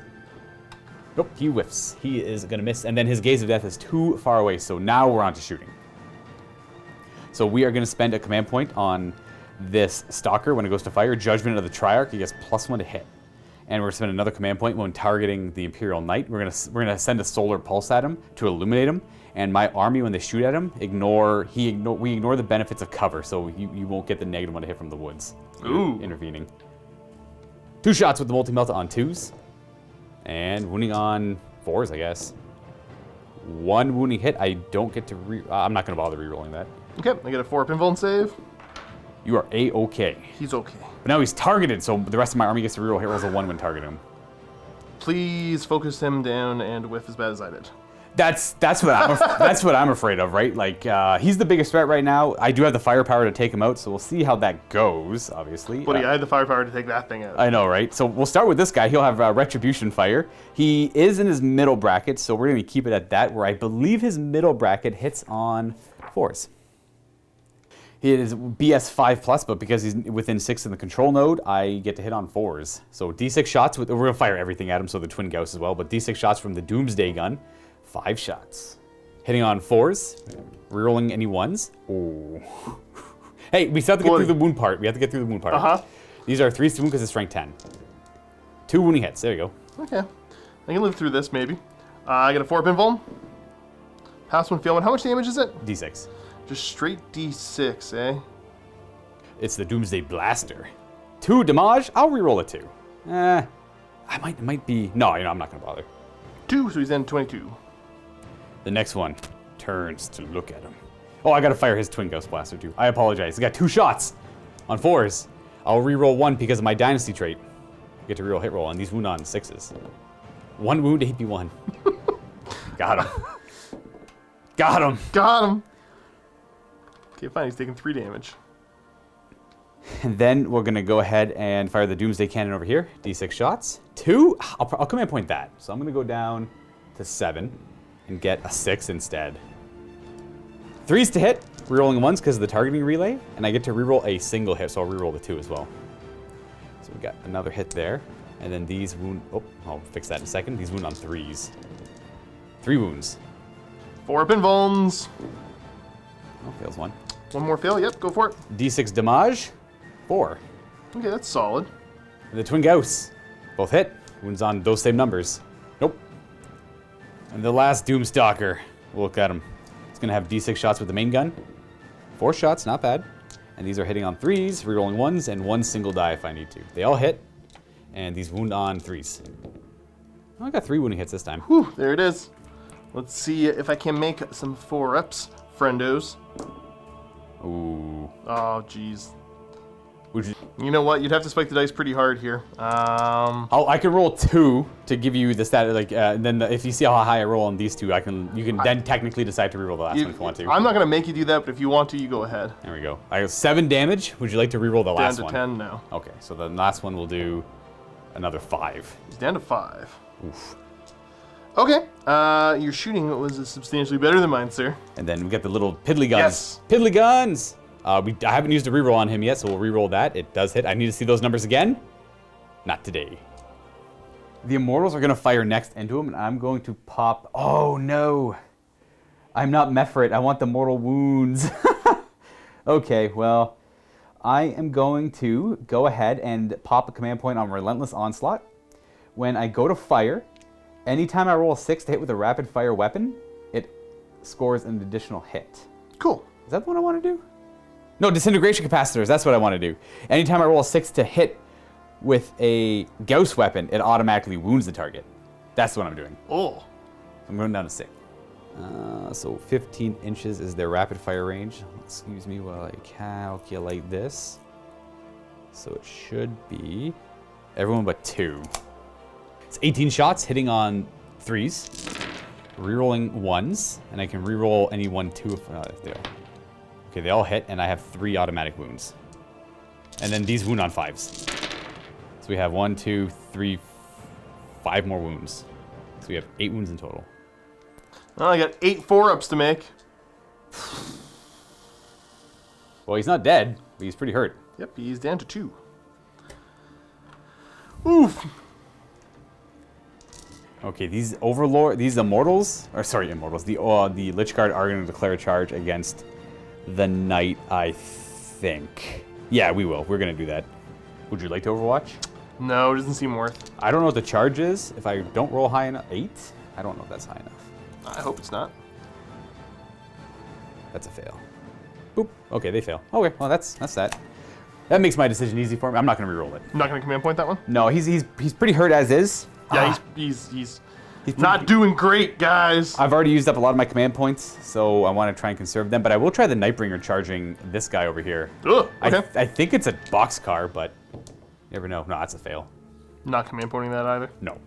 Nope, he whiffs. He is going to miss. And then his Gaze of Death is too far away, so now we're on to shooting. So we are going to spend a command point on this Stalker when it goes to fire. Judgment of the Triarch, he gets +1 to hit. And we're going to spend another command point when targeting the Imperial Knight. We're gonna send a solar pulse at him to illuminate him. And my army, when they shoot at him, we ignore the benefits of cover, so you won't get the -1 to hit from the woods. Ooh. Intervening. 2 shots with the multi-melt on 2s. And wounding on 4s, I guess. 1 wounding hit. I don't get to I'm not going to bother re-rolling that. Okay, I get a 4-up invuln save. You are A-okay. He's okay. But now he's targeted, so the rest of my army gets to reroll hit rolls of 1 when targeting him. Please focus him down and whiff as bad as I did. That's what I'm afraid of, right? Like he's the biggest threat right now. I do have the firepower to take him out, so we'll see how that goes. Obviously, Buddy, I had the firepower to take that thing out. I know, right? So we'll start with this guy. He'll have Retribution Fire. He is in his middle bracket, so we're going to keep it at that, where I believe his middle bracket hits on 4s. He is BS 5+, but because he's within 6 in the control node, I get to hit on 4s. So D6 shots, we're going to fire everything at him, so the Twin Gauss as well, but D6 shots from the Doomsday Gun, 5 shots. Hitting on 4s, rerolling any 1s. Oh. Hey, we still have to get through the wound part. Uh-huh. These are 3s to wound because it's strength 10. 2 wounding hits, there you go. Okay. I can live through this, maybe. I get a 4-up invuln. Pass 1, fail 1. How much damage is it? D6. Just straight D6, eh? It's the Doomsday Blaster. 2 damage, I'll reroll a 2. It might be... No, I'm not going to bother. 2, so he's in 22. The next one turns to look at him. Oh, I got to fire his Twin Ghost Blaster too. I apologize. He got 2 shots on 4s. I'll reroll 1 because of my Dynasty trait. I get to reroll hit roll on these wound on 6s. 1 wound, AP1. Got him. Got him. Got him. Okay, fine. He's taking 3 damage. And then we're going to go ahead and fire the Doomsday Cannon over here. D6 shots. 2. I'll command point that. So I'm going to go down to 7 and get a 6 instead. 3s to hit. Rerolling 1s because of the targeting relay. And I get to reroll a single hit, so I'll reroll the 2 as well. So we got another hit there. And then these wound... Oh, I'll fix that in a second. These wound on 3s. 3 wounds. 4-up invulns. Oh, fails 1. 1 more fail. Yep, go for it. D6 damage. 4. Okay, that's solid. And the Twin Gauss. Both hit. Wounds on those same numbers. Nope. And the last Doomstalker. We'll look at him. He's going to have D6 shots with the main gun. 4 shots, not bad. And these are hitting on 3s, rerolling 1s, and 1 single die if I need to. They all hit. And these wound on 3s. Oh, I got 3 wounding hits this time. Whew, there it is. Let's see if I can make some 4-ups, friendos. Ooh. Oh, jeez. Would you... You know what? You'd have to spike the dice pretty hard here. I can roll 2 to give you the stat. Like, and then if you see how high I roll on these 2, you can then technically decide to reroll the last one if you want to. I'm not gonna make you do that, but if you want to, you go ahead. There we go. I have 7 damage. Would you like to reroll the last Down one? to 10 now. Okay, so the last one will do another 5. He's down to 5. Oof. Okay. Your shooting was substantially better than mine, sir. And then we got the little piddly guns. Yes. Piddly guns! I haven't used a reroll on him yet, so we'll reroll that. It does hit. I need to see those numbers again. Not today. The Immortals are going to fire next into him, and I'm going to pop... Oh, no. I'm not Mephrit. I want the mortal wounds. Okay, well, I am going to go ahead and pop a command point on Relentless Onslaught. When I go to fire, anytime I roll a 6 to hit with a rapid fire weapon, it scores an additional hit. Cool. Is that the one I want to do? No, Disintegration Capacitors. That's what I want to do. Anytime I roll a 6 to hit with a Gauss weapon, it automatically wounds the target. That's what I'm doing. Oh. I'm going down to 6. So 15 inches is their rapid fire range. Excuse me while I calculate this. So it should be everyone but 2. It's 18 shots hitting on 3s, rerolling 1s, and I can reroll any 1, 2 if they all. Okay, they all hit, and I have 3 automatic wounds. And then these wound on 5s. So we have 1, 2, 3, 5 more wounds. So we have 8 wounds in total. Well, I got 8 4-ups to make. Well, he's not dead, but he's pretty hurt. Yep, he's down to 2. Oof. Okay, these Immortals, the Lich Guard are going to declare a charge against the Knight, I think. Yeah, we will. We're going to do that. Would you like to Overwatch? No, it doesn't seem worth. I don't know what the charge is. If I don't roll high enough, 8? I don't know if that's high enough. I hope it's not. That's a fail. Boop. Okay, they fail. Okay, well that's that. That makes my decision easy for me. I'm not going to reroll it. I'm not going to command point that one? No, he's pretty hurt as is. Yeah, he's not doing great, guys. I've already used up a lot of my command points, so I want to try and conserve them. But I will try the Nightbringer charging this guy over here. Ugh, okay. I think it's a boxcar, but you never know. No, that's a fail. Not command pointing that either. No.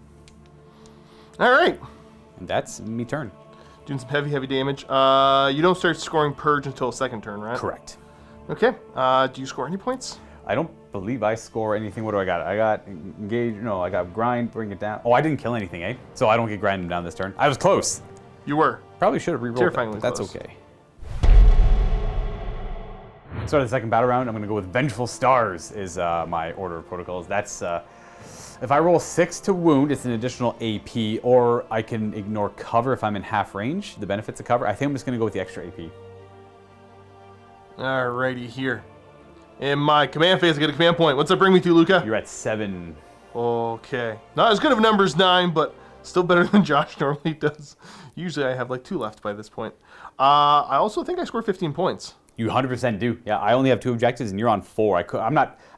All right. And that's me turn. Doing some heavy damage. You don't start scoring Purge until second turn, right? Correct. Okay. Do you score any points? I don't believe I score anything. What do I got? I got engage. No, I got grind, bring it down. Oh, I didn't kill anything, eh? So I don't get grinding down this turn. I was close. You were. Probably should have rerolled. Terrifyingly That's close. okay. Start of the second battle round. I'm going to go with Vengeful Stars is my order of protocols. That's if I roll 6 to wound, it's an additional AP, or I can ignore cover if I'm in half range. The benefits of cover. I think I'm just going to go with the extra AP. Alrighty, here. In my command phase, I get a command point. What's that bring me to, Luka? You're at 7. Okay. Not as good of a number as 9, but still better than Josh normally does. Usually I have like 2 left by this point. I also think I scored 15 points. You 100% do. Yeah, I only have 2 objectives, and you're on 4.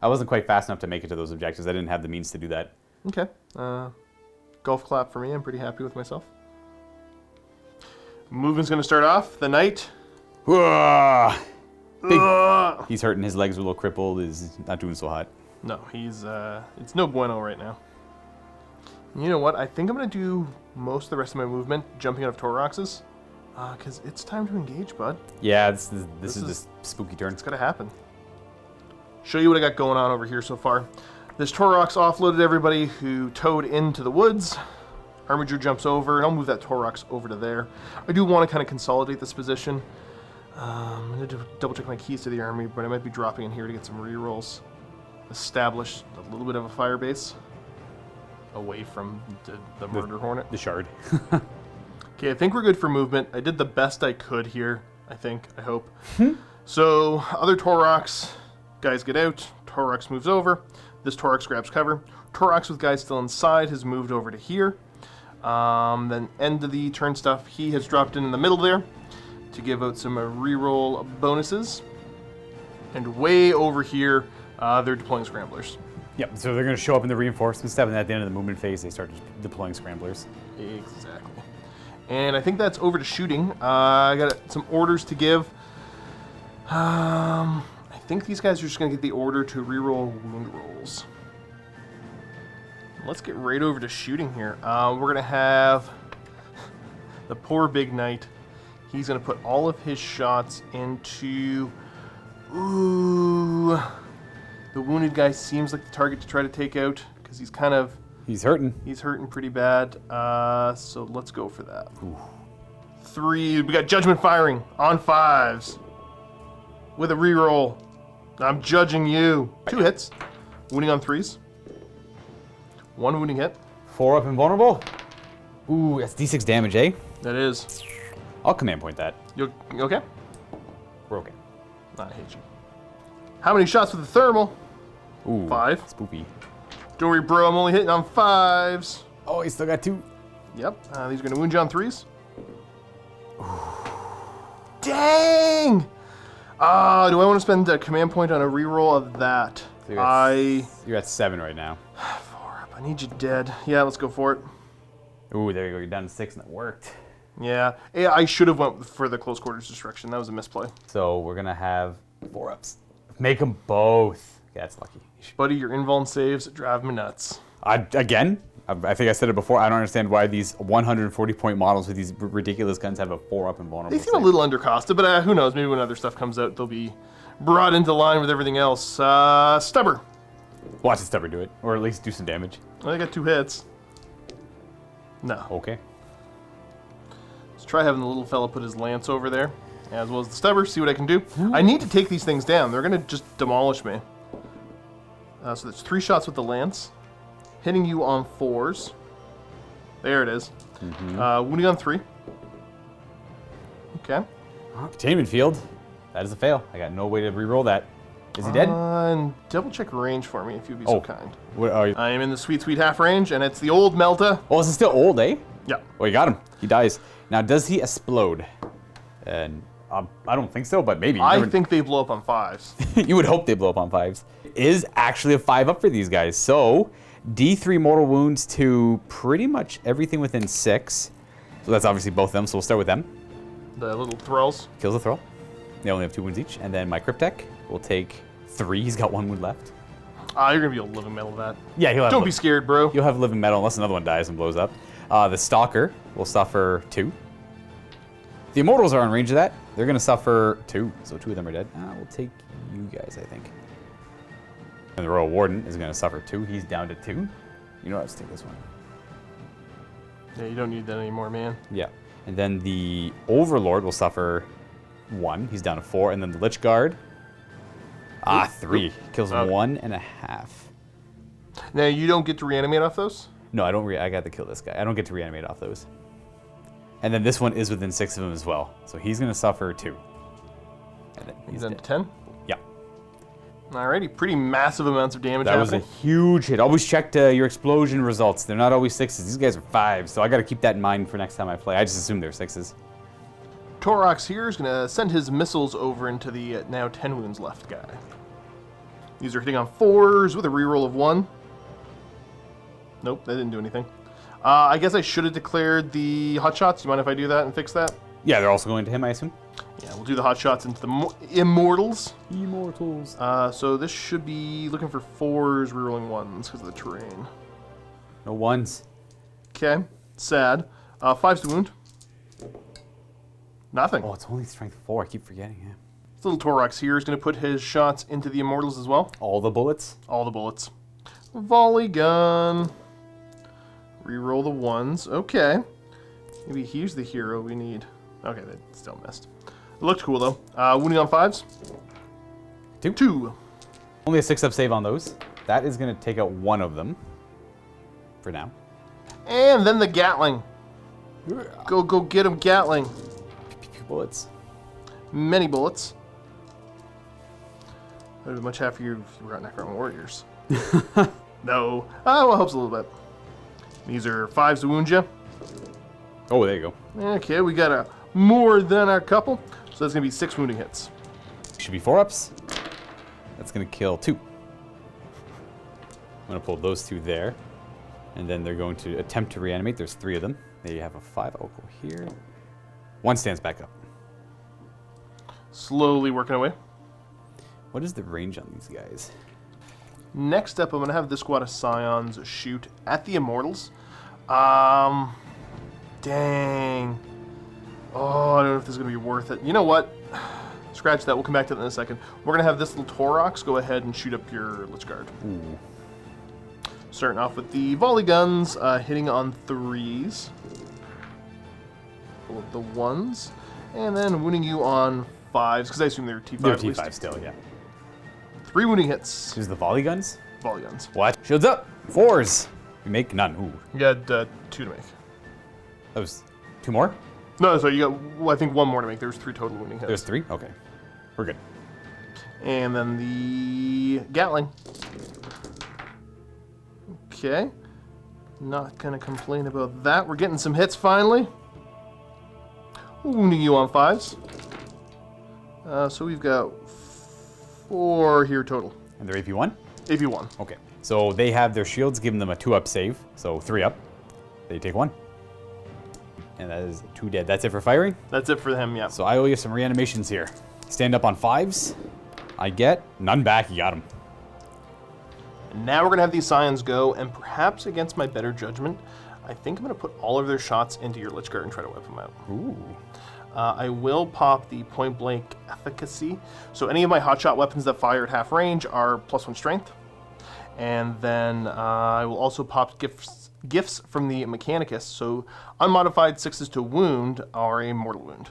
I wasn't quite fast enough to make it to those objectives. I didn't have the means to do that. Okay. Golf clap for me. I'm pretty happy with myself. Movement's going to start off. The Knight. He's hurting. His legs are a little crippled. He's not doing so hot. No, it's no bueno right now. You know what? I think I'm going to do most of the rest of my movement jumping out of Toroxes. Because it's time to engage, bud. Yeah, this is this spooky turn. It's got to happen. Show you what I got going on over here so far. This Torox offloaded everybody who towed into the woods. Armiger jumps over, and I'll move that Torox over to there. I do want to kind of consolidate this position. I'm going to double check my keys to the army, but I might be dropping in here to get some rerolls. Establish a little bit of a fire base away from the Murder Hornet. The Shard. Okay, I think we're good for movement. I did the best I could here, I hope. So, other Torox, guys get out. Torox moves over. This Torox grabs cover. Torox with guys still inside has moved over to here. Then end of the turn stuff, he has dropped in the middle there to give out some reroll bonuses. And way over here, they're deploying Scramblers. Yep, so they're going to show up in the reinforcement step, and at the end of the movement phase, they start deploying Scramblers. Exactly. And I think that's over to shooting. I got some orders to give. I think these guys are just going to get the order to reroll wound rolls. Let's get right over to shooting here. We're going to have the poor Big Knight. He's going to put all of his shots into... Ooh. The wounded guy seems like the target to try to take out because he's kind of... He's hurting. He's hurting pretty bad. So let's go for that. Ooh. 3. We got Judgment firing on 5s. With a reroll. I'm judging you. 2 hits. Wounding on 3s. 1 wounding hit. 4 up invulnerable. Ooh, that's D6 damage, eh? That is. I'll command point that. You okay? We're okay. I hate you. How many shots with the thermal? Ooh, 5. Spoopy. Don't worry, bro. I'm only hitting on 5s. Oh, he's still got 2. Yep. These are going to wound you on 3s. Dang! Do I want to spend a command point on a reroll of that? So you're at 7 right now. 4 up. I need you dead. Yeah, let's go for it. Ooh, there you go. You're down to 6, and it worked. Yeah. I should have went for the close quarters destruction. That was a misplay. So we're going to have 4 ups. Make them both. Okay, that's lucky. Buddy, your invuln saves drive me nuts. I think I said it before. I don't understand why these 140-point models with these ridiculous guns have a 4-up invulnerable. They seem a little undercosted, but who knows? Maybe when other stuff comes out, they'll be brought into line with everything else. Stubber. Watch the Stubber do it, or at least do some damage. I got 2 hits. No. Okay. Let's try having the little fella put his lance over there, as well as the Stubber, see what I can do. I need to take these things down. They're going to just demolish me. So there's 3 shots with the lance. Hitting you on 4s. There it is. Wounding on 3. Okay. Containment field. That is a fail. I got no way to re-roll that. Is he dead? And double check range for me if you'd be so kind. What are you? I am in the sweet, sweet half range, and it's the old Melta. Oh, is it still old, eh? Yeah. Oh, you got him. He dies. Now, does he explode? And I don't think so, but maybe. I think they blow up on 5s. You would hope they blow up on 5s. Is actually a 5 up for these guys. So D3 mortal wounds to pretty much everything within 6. So that's obviously both of them. So we'll start with them. The little thralls. Kills a thrall. They only have 2 wounds each. And then my Cryptek will take 3. He's got 1 wound left. You're gonna be able to living metal that. Yeah, he'll have. Don't be scared, bro. You'll have living metal unless another one dies and blows up. The Stalker will suffer 2. The Immortals are in range of that. They're gonna suffer 2, so 2 of them are dead. We'll take you guys, I think. And the Royal Warden is gonna suffer 2. He's down to 2. You know what? Let's take this one. Yeah, you don't need that anymore, man. Yeah. And then the Overlord will suffer 1. He's down to 4. And then the Lich Guard. 3. Kills 1.5. Now, you don't get to reanimate off those? No, I don't. I got to kill this guy. I don't get to reanimate off those. And then this one is within 6 of them as well. So he's going to suffer 2. And then he's then dead. to 10? Yeah. Alrighty, pretty massive amounts of damage That was a happening. huge hit. Always check your explosion results. They're not always 6s. These guys are 5s. So I got to keep that in mind for next time I play. I just assumed they're 6s. Torox here is going to send his missiles over into the now 10 wounds left guy. These are hitting on 4s with a reroll of 1. Nope, that didn't do anything. I guess I should have declared the hot shots. You mind if I do that and fix that? Yeah, they're also going to him, I assume. Yeah, we'll do the hot shots into the Immortals. Immortals. So this should be looking for 4s, rerolling 1s because of the terrain. No 1s. Okay, sad. 5s to wound. Nothing. Oh, it's only strength 4. I keep forgetting. Yeah. This little Torox here is going to put his shots into the Immortals as well. All the bullets. All the bullets. Volley gun. Reroll the 1s. Okay. Maybe he's the hero we need. Okay, they still missed. It looked cool though. Wounding on 5s. 2. Only a 6-up save on those. That is going to take out 1 of them. For now. And then the Gatling. Go get him, Gatling. Bullets. Many bullets. I'd be much happier if you were on Necron Warriors. No. Well, helps a little bit. These are 5s to wound you. Oh, there you go. Okay, we got a more than a couple. So that's going to be 6 wounding hits. Should be 4-ups. That's going to kill 2. I'm going to pull those 2 there. And then they're going to attempt to reanimate. There's 3 of them. There you have a 5. I'll go here. 1 stands back up. Slowly working away. What is the range on these guys? Next up, I'm going to have this squad of Scions shoot at the Immortals. Dang. Oh, I don't know if this is going to be worth it. You know what? Scratch that. We'll come back to that in a second. We're going to have this little Torox go ahead and shoot up your Lich Guard. Ooh. Starting off with the volley guns, hitting on 3s. Pull up the 1s. And then wounding you on 5s, because I assume they're T5 They're at least. T5 still, yeah. 3 wounding hits. Here's the volley guns. Volley guns. What? Shields up. 4s. We make none. Ooh. You got 2 to make. That was 2 more? No, sorry, you got, well, I think 1 more to make. There's 3 total wounding hits. There's 3? Okay. We're good. And then the Gatling. Okay. Not going to complain about that. We're getting some hits finally. Wounding you on 5s. So we've got 4 here total. And they're AP1? AP1. Okay. So they have their shields giving them a 2-up save. So 3 up. They take 1. And that is 2 dead. That's it for firing? That's it for him, yeah. So I owe you some reanimations here. Stand up on 5s. I get none back. You got him. And now we're going to have these Scions go, and perhaps against my better judgment, I think I'm going to put all of their shots into your Lich Guard and try to wipe them out. Ooh. I will pop the point blank efficacy. So any of my hotshot weapons that fire at half range are +1 strength. And then I will also pop gifts from the Mechanicus. So unmodified 6s to wound are a mortal wound.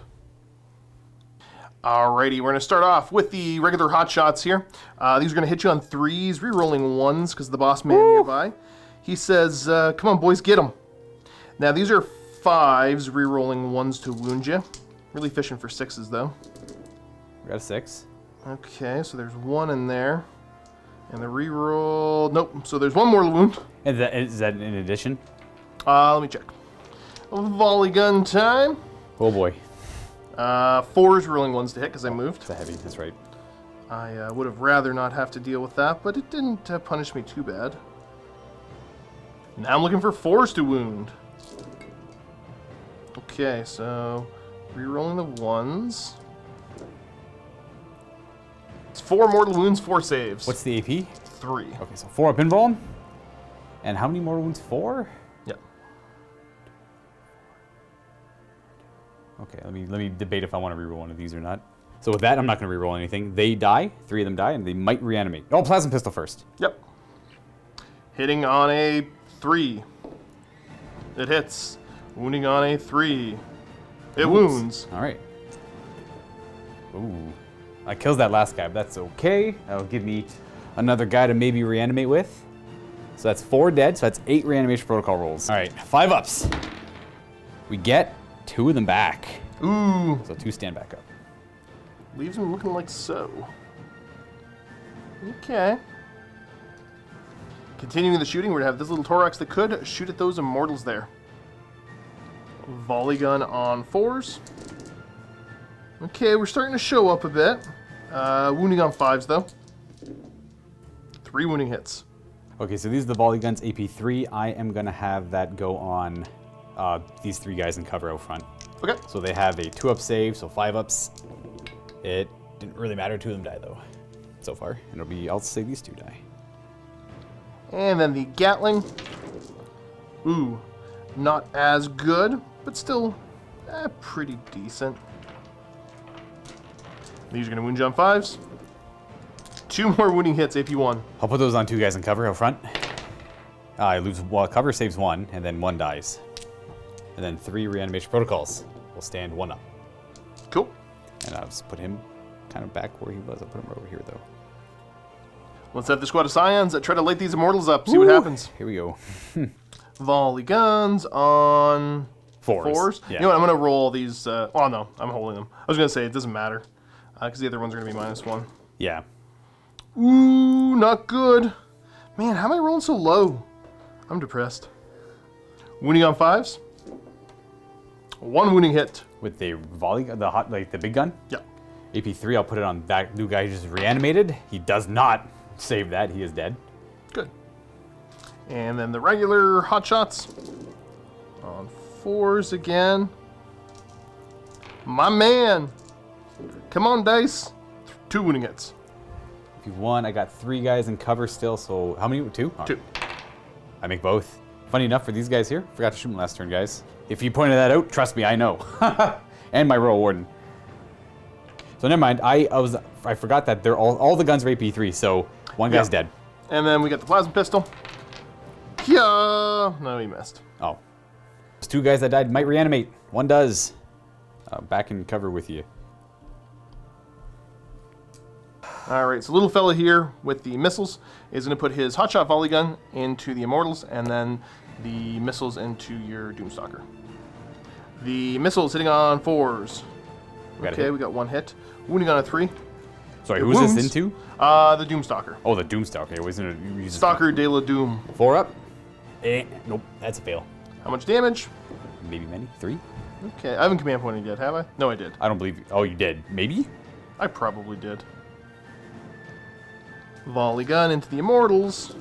Alrighty, we're going to start off with the regular hotshots here. These are going to hit you on 3s, re-rolling 1s because the boss man nearby. He says, come on boys, get them. Now these are 5s, re-rolling 1s to wound you. Really fishing for 6s though. We got a 6. Okay, so there's 1 in there. And the re-roll, nope, so there's 1 more wound. And is that in addition? Let me check. Volley gun time. Oh boy. 4s rolling 1s to hit because I moved. It's a heavy, that's right. I would have rather not have to deal with that, but it didn't punish me too bad. Now I'm looking for 4s to wound. Okay, so re-rolling the 1s. It's 4 mortal wounds, 4 saves. What's the AP? 3. Okay, so 4 up invuln. And how many mortal wounds? 4? Yeah. Okay, let me debate if I want to reroll one of these or not. So with that, I'm not going to reroll anything. They die, 3 of them die, and they might reanimate. Oh, plasma pistol first. Yep. Hitting on a 3. It hits. Wounding on a 3. It wounds. All right. Ooh. I kills that last guy, but that's okay. That'll give me another guy to maybe reanimate with. So that's 4 dead, so that's 8 reanimation protocol rolls. All right, 5 ups. We get 2 of them back. Ooh. So 2 stand back up. Leaves him looking like so. Okay. Continuing the shooting, we're going to have this little Thorax that could shoot at those immortals there. Volley gun on 4s. Okay, we're starting to show up a bit. Wounding on 5s, though. 3 wounding hits. Okay, so these are the volley guns, AP 3. I am going to have that go on these 3 guys in cover out front. Okay. So they have a 2-up save, so 5 ups. It didn't really matter. 2 of them die, though, so far. It'll be, I'll say these 2 die. And then the Gatling. Ooh, not as good, but still pretty decent. These are going to wound you on 5s. 2 more wounding hits, AP 1. I'll put those on 2 guys in cover out front. I lose, well, cover saves 1, and then 1 dies. And then 3 reanimation protocols will stand 1 up. Cool. And I'll just put him kind of back where he was. I'll put him over here, though. Let's have the squad of Scions that try to light these immortals up, see what happens. Here we go. Volley guns on 4s. Yeah. You know what, I'm going to roll these. Oh, no, I'm holding them. I was going to say it doesn't matter because the other ones are going to be -1. Yeah. Ooh, not good. Man, how am I rolling so low? I'm depressed. Wounding on 5s. 1 wounding hit. With the volley, the hot, like the big gun. Yeah. AP 3, I'll put it on that new guy who just reanimated. He does not save that. He is dead. Good. And then the regular hot shots on 4s again. My man. Come on, dice. 2 wounding hits. AP 1, I got 3 guys in cover still. So how many? 2? Oh. 2. I make both. Funny enough for these guys here, forgot to shoot them last turn, guys. If you pointed that out, trust me, I know. And my Royal Warden. So never mind. I forgot that they're all the guns are AP 3. So 1 guy's dead. And then we got the plasma pistol. Yeah. No, he missed. Oh, there's 2 guys that died. Might reanimate. 1 does. Back in cover with you. All right, so little fella here with the missiles is going to put his hotshot volley gun into the immortals and then the missiles into your Doomstalker. The missiles hitting on 4s. Okay, we got 1 hit. Wounding on a 3. Sorry, It who's wounds. this into? The Doomstalker. Oh, the Doomstalker. It wasn't a Stalker de la Doom. 4 up. Nope, that's a fail. How much damage? Maybe many. 3. Okay, I haven't command pointed yet, have I? No, I did. I don't believe. Oh, you did. Maybe. I probably did. Volley gun into the immortals.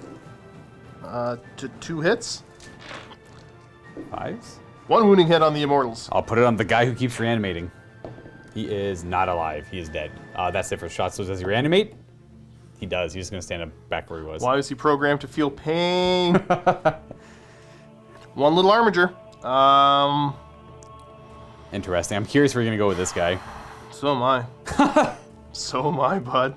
To 2 hits. 5s. 1 wounding hit on the immortals. I'll put it on the guy who keeps reanimating. He is not alive. He is dead. That's it for shots. So does he reanimate? He does. He's just going to stand up back where he was. Why is he programmed to feel pain? 1 little armiger. Interesting. I'm curious where you're going to go with this guy. So am I. So am I, bud.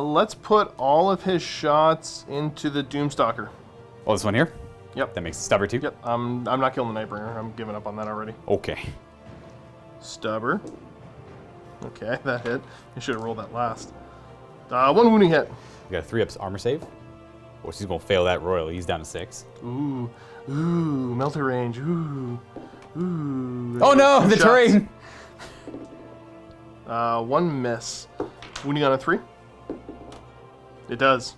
Let's put all of his shots into the Doomstalker. Oh, this one here? Yep. That makes Stubber too? Yep. I'm not killing the Nightbringer. I'm giving up on that already. Okay. Stubber. Okay, that hit. I should have rolled that last. 1 wounding hit. You got a 3 ups armor save. Well, she's going to fail that royally. He's down to 6. Ooh. Melter range. Ooh. Oh no, the Shots. terrain! 1 miss. Wounding on a 3. It does.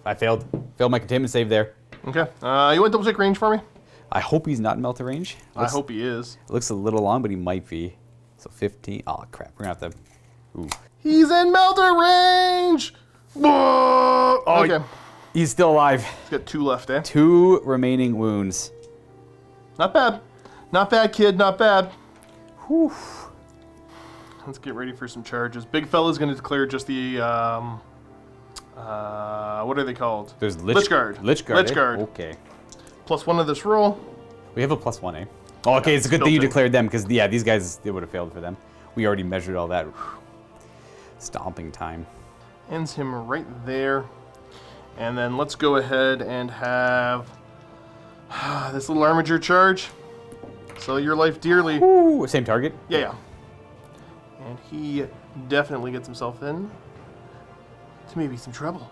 I failed. Failed my containment save there. Okay. You want double check range for me? I hope he's not in melter range. I hope he is. It looks a little long, but he might be. So 15. Oh, crap. We're going to have to... Ooh. He's in melter range! Whoa! Oh, Okay. He's still alive. He's got 2 left, eh? 2 remaining wounds. Not bad. Not bad, kid. Not bad. Whew. Let's get ready for some charges. Big fella's going to declare just the, what are they called? There's Lich Guard. Lich Guard. Lich Guard. Okay. +1 of this roll. We have a +1, eh? Oh, okay. It's a good thing you built in. declared them because, yeah, these guys, it would have failed for them. We already measured all that. Stomping time. Ends him right there. And then let's go ahead and have this little armature charge. Sell your life dearly. Ooh, same target? Yeah. And he definitely gets himself in to maybe some trouble.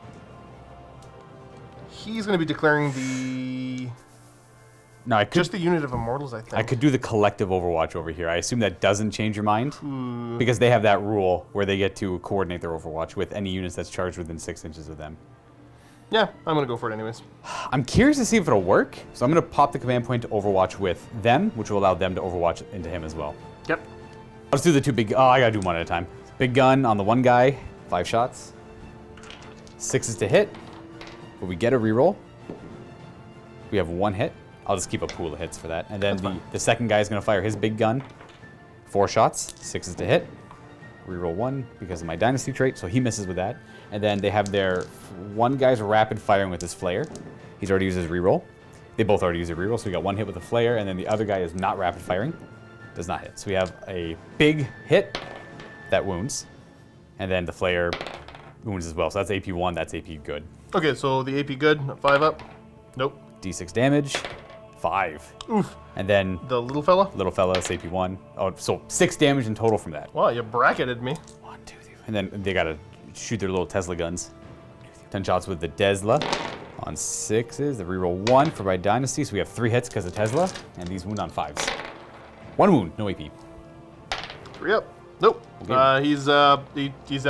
He's going to be declaring the... No, I could just the unit of immortals, I think. I could do the collective Overwatch over here. I assume that doesn't change your mind? Because they have that rule where they get to coordinate their Overwatch with any units that's charged within 6 inches of them. Yeah, I'm going to go for it anyways. I'm curious to see if it'll work, so I'm going to pop the command point to Overwatch with them, which will allow them to Overwatch into him as well. Yep. Let's do the 2 big... Oh, I got to do 1 at a time. Big gun on the 1 guy, 5 shots. 6 is to hit, but we get a reroll. We have 1 hit. I'll just keep a pool of hits for that. And then the second guy is going to fire his big gun. 4 shots, 6 is to hit. Reroll 1 because of my dynasty trait, so he misses with that. And then they have their 1 guy's rapid firing with his flare. He's already used his reroll. They both already used a reroll, so we got 1 hit with the flare, and then the other guy is not rapid firing. Does not hit. So we have a big hit that wounds, and then the flare wounds as well. So that's AP 1, that's AP good. Okay, so the AP good, 5 up. Nope. D6 damage, 5. Oof. And then The little fella? little fella, it's AP 1. Oh, so 6 damage in total from that. Wow, you bracketed me. 1, 2, 3. And then they gotta shoot their little Tesla guns. 10 shots with the Tesla. On 6s, the reroll 1 for my dynasty, so we have 3 hits because of Tesla, and these wound on 5s. 1 wound, no AP. 3 up. Nope. Okay. He's down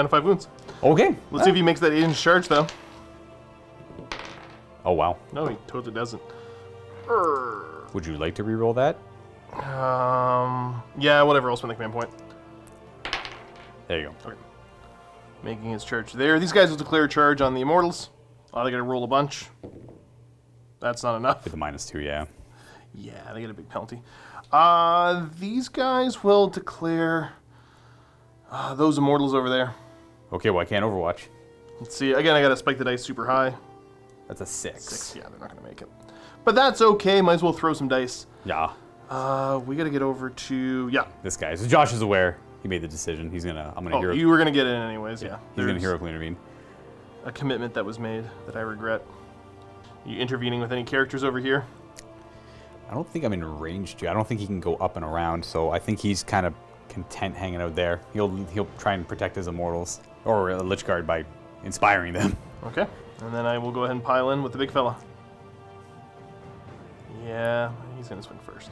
to 5 wounds. Okay. Let's see if he makes that 8-inch charge, though. Oh, wow. No, he totally doesn't. Would you like to reroll that? Yeah, whatever. I'll spend the command point. There you go. Okay. Making his charge there. These guys will declare a charge on the immortals. Oh, they gotta roll a bunch. That's not enough. With the -2, yeah. Yeah, they get a big penalty. These guys will declare those immortals over there. Okay, well, I can't Overwatch. Let's see. Again, I gotta spike the dice super high. That's a 6. 6. Yeah, they're not gonna make it. But that's okay. Might as well throw some dice. Yeah. We gotta get over to This guy. So Josh is aware. He made the decision. He's gonna. I'm gonna Oh, hero. you were gonna get in anyways. Yeah. He's gonna There's heroically intervene. a commitment that was made that I regret. You intervening with any characters over here? I don't think I'm in range to. I don't think he can go up and around. So I think he's kind of content hanging out there. He'll try and protect his immortals or a Lich Guard by inspiring them. Okay. And then I will go ahead and pile in with the big fella. Yeah, he's gonna swing first.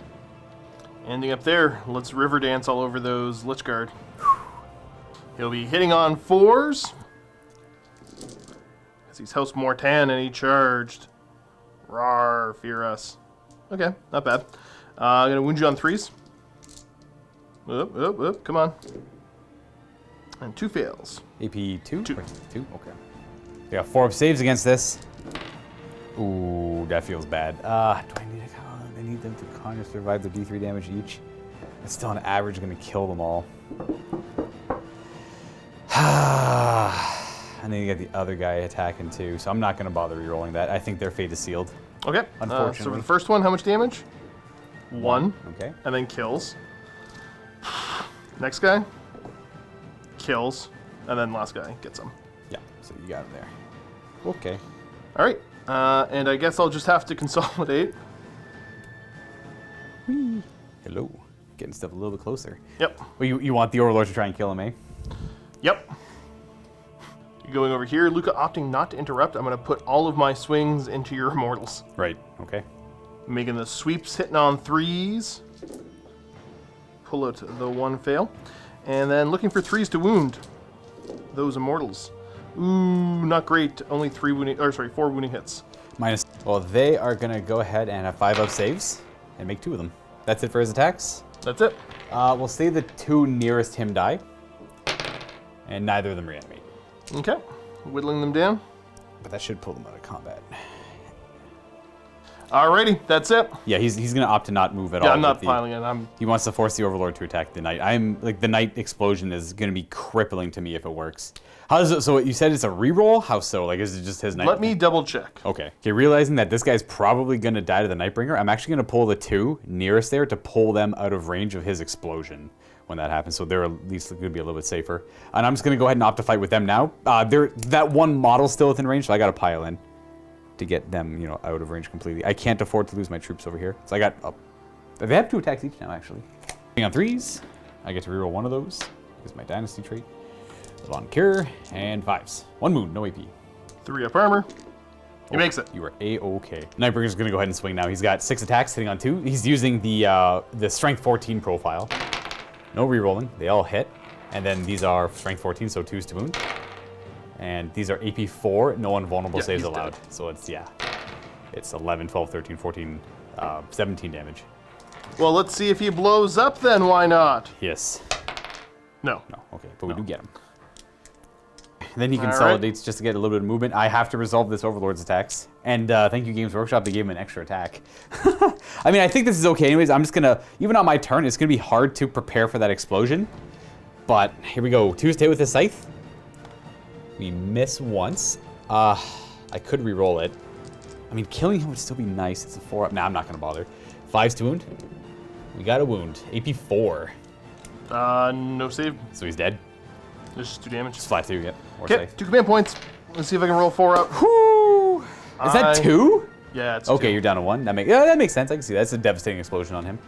Ending up there, let's river dance all over those Lich Guard. He'll be hitting on 4s. Because he's House Mortan and he charged. Rawr, fear us. Okay, not bad. I'm gonna wound you on 3s. Up, come on. And 2 fails. AP 2? 2. 2? Okay. We got 4 saves against this. Ooh, that feels bad. Do I need a con? I need them to con or survive the D3 damage each. It's still on average going to kill them all. And then you got the other guy attacking too, so I'm not going to bother rerolling that. I think their fate is sealed. Okay, Unfortunately. so for the first one, how much damage? 1. Okay. And then kills. Next guy. Kills. And then last guy gets him. Yeah, so you got him there. Okay. All right. And I guess I'll just have to consolidate. Whee. Hello. Getting stuff a little bit closer. Yep. Well, you want the Overlord to try and kill him, eh? Yep. You're going over here. Luka opting not to interrupt. I'm going to put all of my swings into your immortals. Right. Okay. Making the sweeps, hitting on 3s. Pull out the 1 fail. And then looking for 3s to wound those immortals. Ooh, not great. Only 4 wounding hits. Well, they are going to go ahead and have 5 up saves and make 2 of them. That's it for his attacks. That's it. We'll say the 2 nearest him die, and neither of them reanimate. Okay. Whittling them down. But that should pull them out of combat. Alrighty, that's it. Yeah, he's gonna opt to not move at all. Yeah, I'm not piling in. He wants to force the Overlord to attack the Knight. The Knight explosion is gonna be crippling to me if it works. How does it? So you said it's a reroll? How so? Like, is it just his Knight? Let me double check. Okay. Realizing that this guy's probably gonna die to the Nightbringer, I'm actually gonna pull the 2 nearest there to pull them out of range of his explosion when that happens. So they're at least gonna be a little bit safer. And I'm just gonna go ahead and opt to fight with them now. That one model's still within range, so I gotta pile in to get them, out of range completely. I can't afford to lose my troops over here. So I got they have 2 attacks each now, actually. On 3s, I get to reroll 1 of those. It's my Dynasty trait. Vaughnkir, and 5s. 1 wound, no AP. 3 up armor. He makes it. You are A-okay. Nightbringer's gonna go ahead and swing now. He's got 6 attacks, hitting on 2. He's using the strength 14 profile. No rerolling, they all hit. And then these are strength 14, so 2s to wound. And these are AP 4, no invulnerable saves allowed. Dead. So it's 11, 12, 13, 14, 17 damage. Well, let's see if he blows up then, why not? Yes. No. No, okay, but we do get him. And then he consolidates just to get a little bit of movement. I have to resolve this Overlord's attacks. And thank you, Games Workshop, they gave him an extra attack. I mean, I think this is okay anyways. I'm just gonna, even on my turn, it's gonna be hard to prepare for that explosion. But here we go. 2s to hit with his Scythe. We miss once. I could re-roll it. I mean, killing him would still be nice. It's a 4 up. Nah, I'm not gonna bother. 5s to wound. We got a wound. AP 4. No save. So he's dead. Just 2 damage. Just fly through, yeah. Okay, 2 command points. Let's see if I can roll 4 up. Whoo! Is that 2? Yeah, it's okay, 2. You're down to 1. That makes sense. I can see that. That's a devastating explosion on him.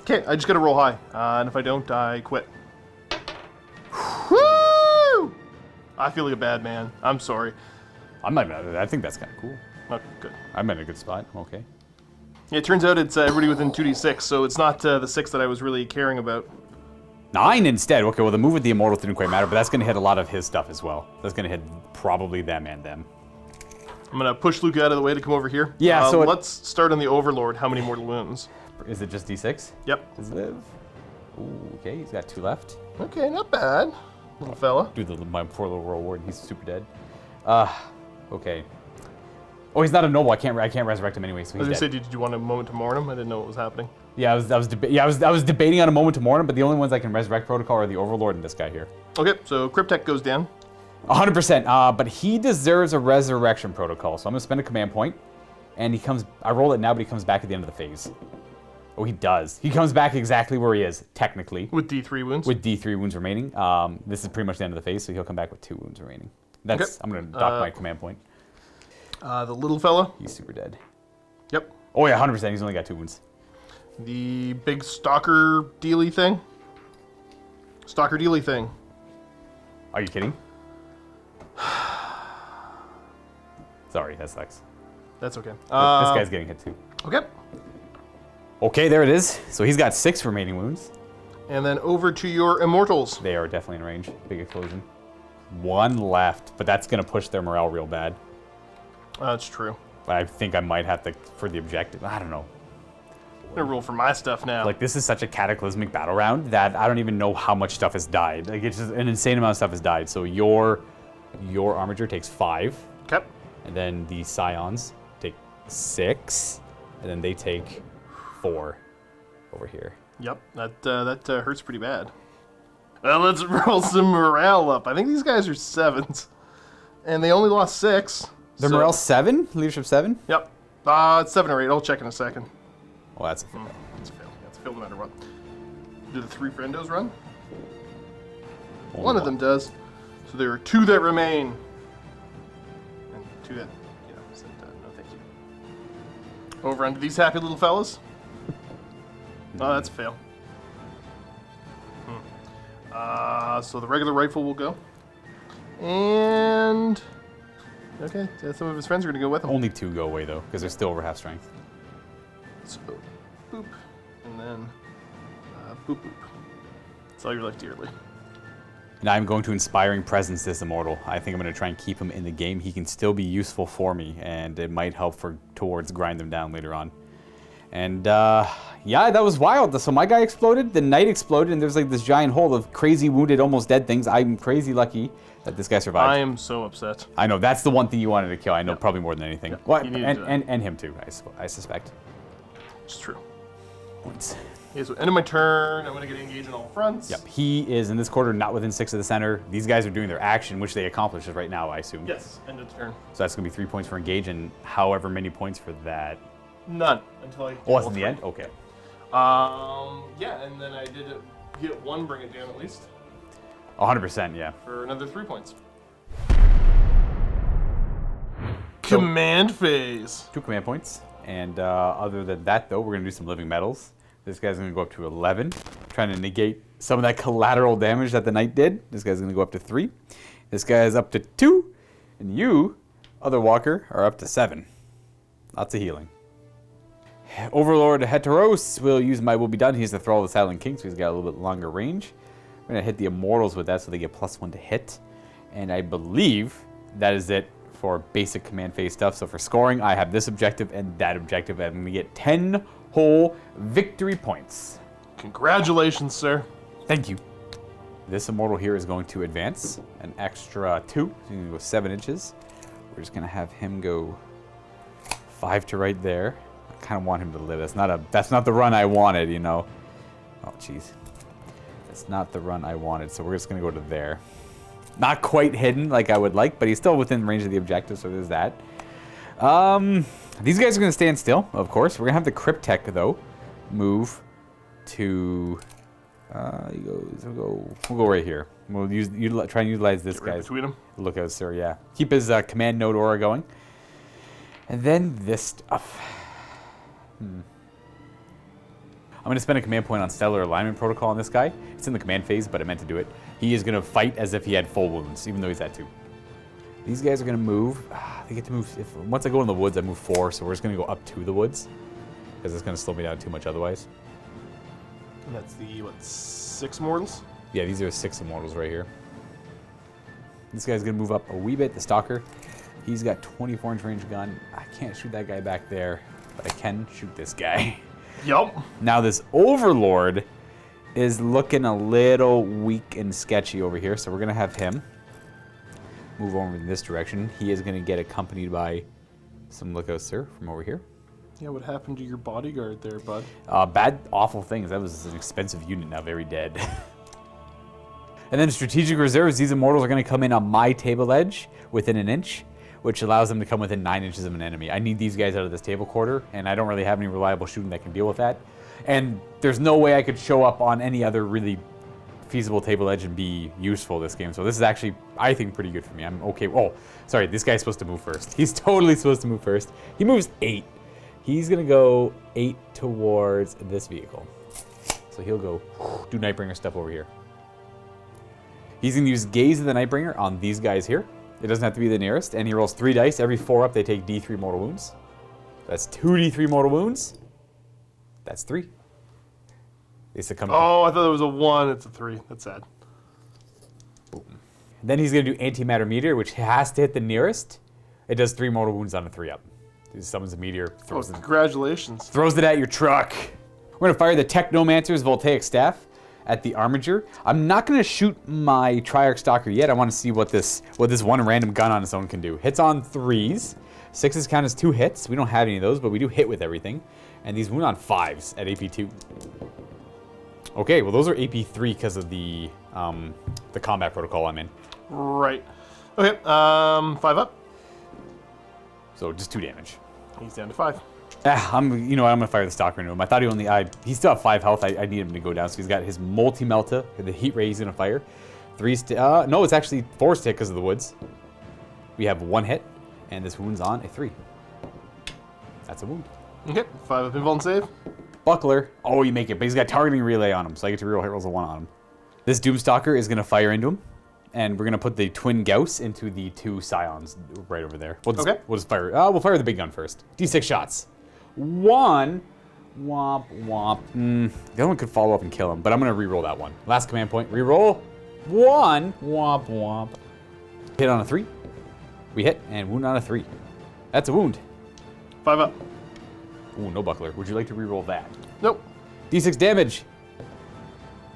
Okay, I just gotta roll high. And if I don't, I quit. Woo! I feel like a bad man. I'm sorry. I'm not mad at it. I think that's kind of cool. Okay, good. I'm in a good spot. Okay. Yeah, it turns out it's everybody within 2d6, so it's not the 6 that I was really caring about. 9 instead. Okay, well, the move with the Immortal didn't quite matter, but that's going to hit a lot of his stuff as well. That's going to hit probably them and them. I'm going to push Luka out of the way to come over here. Yeah, so let's start on the Overlord. How many mortal wounds? Is it just d6? Yep. Does he live? Ooh, okay, he's got 2 left. Okay, not bad, little fella. Dude, my poor little Royal Ward, he's super dead. Okay. Oh, he's not a noble. I can't resurrect him anyway, so he's I was dead. gonna say, did you want a moment to mourn him? I didn't know what was happening. Yeah, I was debating on a moment to mourn him, but the only ones I can resurrect protocol are the Overlord and this guy here. Okay, so Cryptek goes down. 100%. But he deserves a resurrection protocol, so I'm gonna spend a command point, and he comes. I roll it now, but he comes back at the end of the phase. Oh, he does. He comes back exactly where he is, technically. With D3 wounds. With D3 wounds remaining. This is pretty much the end of the phase, so he'll come back with 2 wounds remaining. That's. Okay. I'm gonna dock my command point. The little fella. He's super dead. Yep. Oh yeah, 100%. He's only got 2 wounds. The big stalker dealy thing. Stalker dealy thing. Are you kidding? Sorry, that sucks. That's okay. This guy's getting hit too. Okay. Okay, there it is. So he's got 6 remaining wounds. And then over to your immortals. They are definitely in range. Big explosion. 1 left, but that's gonna push their morale real bad. That's true. But I think I might have to, for the objective, I don't know. I'm gonna roll for my stuff now. Like, this is such a cataclysmic battle round that I don't even know how much stuff has died. Like, it's just an insane amount of stuff has died. So your armature takes 5. Okay. And then the Scions take 6. And then they take 4 over here. Yep, that hurts pretty bad. Let's roll some morale up. I think these guys are 7s. And they only lost 6. Their morale 7? Leadership 7? Yep. It's 7 or 8. I'll check in a second. Well, that's a fail. That's a fail. That's a fail no matter what. Do the 3 friendos run? Only One of them does. So there are 2 that remain. And 2 that, said no thank you. Over onto these happy little fellas. Oh, that's a fail. So the regular rifle will go. And... Okay, so some of his friends are going to go with him. Only 2 go away, though, because they're still over half strength. So, boop. And then, boop, boop. Sell your life dearly. And I'm going to Inspiring Presence this Immortal. I think I'm going to try and keep him in the game. He can still be useful for me, and it might help towards grind them down later on. And yeah, that was wild. So my guy exploded, the knight exploded, and there's like this giant hole of crazy wounded, almost dead things. I'm crazy lucky that this guy survived. I am so upset. I know, that's the one thing you wanted to kill. I know, probably more than anything. Yep. Well, You needed to. and him too, I suspect. It's true. Points. Okay, so end of my turn. I'm going to get engaged on all fronts. Yep, he is in this quarter, not within 6 of the center. These guys are doing their action, which they accomplished right now, I assume. Yes, end of turn. So that's going to be 3 points for engage, and however many points for that. None until I. Oh, it's in the end? Okay. Yeah, and then I did get 1, bring it down at least 100%, yeah. for another 3 points. Command phase. 2 command points. And other than that, though, we're going to do some living metals. This guy's going to go up to 11, trying to negate some of that collateral damage that the knight did. This guy's going to go up to 3. This guy is up to 2. And you, other walker, are up to 7. Lots of healing. Overlord Heteros will use my will be done. He has to throw all the Silent King, so he's got a little bit longer range. I'm going to hit the Immortals with that so they get +1 to hit. And I believe that is it for basic command phase stuff. So for scoring, I have this objective and that objective, and I'm going to get 10 whole victory points. Congratulations, sir. Thank you. This Immortal here is going to advance an extra 2. So he's going to go 7 inches. We're just going to have him go 5 to right there. I kind of want him to live. That's not the run I wanted, you know. Oh, jeez. That's not the run I wanted, so we're just going to go to there. Not quite hidden like I would like, but he's still within range of the objective, so there's that. These guys are going to stand still, of course. We're going to have the Cryptek, though, move to... we'll go right here. We'll try and utilize this Right guy's... between them. Look out, sir, yeah. Keep his command node aura going. And then this stuff. I'm going to spend a command point on Stellar Alignment Protocol on this guy. It's in the command phase, but I meant to do it. He is going to fight as if he had full wounds, even though he's at 2. These guys are going to move. They get to move. Once I go in the woods, I move 4, so we're just going to go up to the woods, because it's going to slow me down too much otherwise. And that's the, 6 mortals? Yeah, these are 6 Immortals right here. This guy's going to move up a wee bit, the Stalker. He's got 24-inch range gun. I can't shoot that guy back there, but I can shoot this guy. Yup. Now this Overlord is looking a little weak and sketchy over here, so we're going to have him move over in this direction. He is going to get accompanied by some Luka, sir, from over here. Yeah, what happened to your bodyguard there, bud? Bad, awful things. That was an expensive unit, now very dead. And then strategic reserves. These Immortals are going to come in on my table edge within an inch, which allows them to come within 9 inches of an enemy. I need these guys out of this table quarter, and I don't really have any reliable shooting that can deal with that. And there's no way I could show up on any other really feasible table edge and be useful this game. So this is actually, I think, pretty good for me. I'm okay. Oh, sorry, this guy's supposed to move first. He's totally supposed to move first. He moves 8. He's going to go 8 towards this vehicle. So he'll go do Nightbringer stuff over here. He's going to use Gaze of the Nightbringer on these guys here. It doesn't have to be the nearest, and he rolls 3 dice. Every 4 up, they take D3 mortal wounds. That's 2 D3 mortal wounds. That's 3. They succumb. Oh, I thought it was a 1. It's a 3. That's sad. Boom. Then he's going to do Antimatter Meteor, which has to hit the nearest. It does 3 mortal wounds on a 3 up. He summons a meteor, throws Congratulations. throws it at your truck. We're going to fire the Technomancer's Voltaic Staff at the Armiger. I'm not going to shoot my Triarch Stalker yet. I want to see what this one random gun on its own can do. Hits on 3s. 6s count as 2 hits. We don't have any of those, but we do hit with everything. And these wound on 5s at AP 2. Okay, well those are AP 3 because of the combat protocol I'm in. Right. Okay, 5 up. So just 2 damage. He's down to 5. I'm gonna fire the Stalker into him. I thought he still have 5 health. I need him to go down. So he's got his multi-melta, the heat ray he's gonna fire. 3 no, it's actually 4 stick because of the woods. We have 1 hit, and this wound's on a 3. That's a wound. Okay, 5 up invuln save. Buckler. Oh, you make it, but he's got targeting relay on him, so I get to reroll hit rolls of 1 on him. This Doomstalker is gonna fire into him, and we're gonna put the twin Gauss into the 2 Scions right over there. We'll just fire. We'll fire the big gun first. D6 shots. 1. Womp womp. The other one could follow up and kill him, but I'm gonna reroll that one. Last command point. Reroll. 1. Womp womp. Hit on a 3. We hit and wound on a 3. That's a wound. 5 up. Ooh, no buckler. Would you like to reroll that? Nope. D6 damage.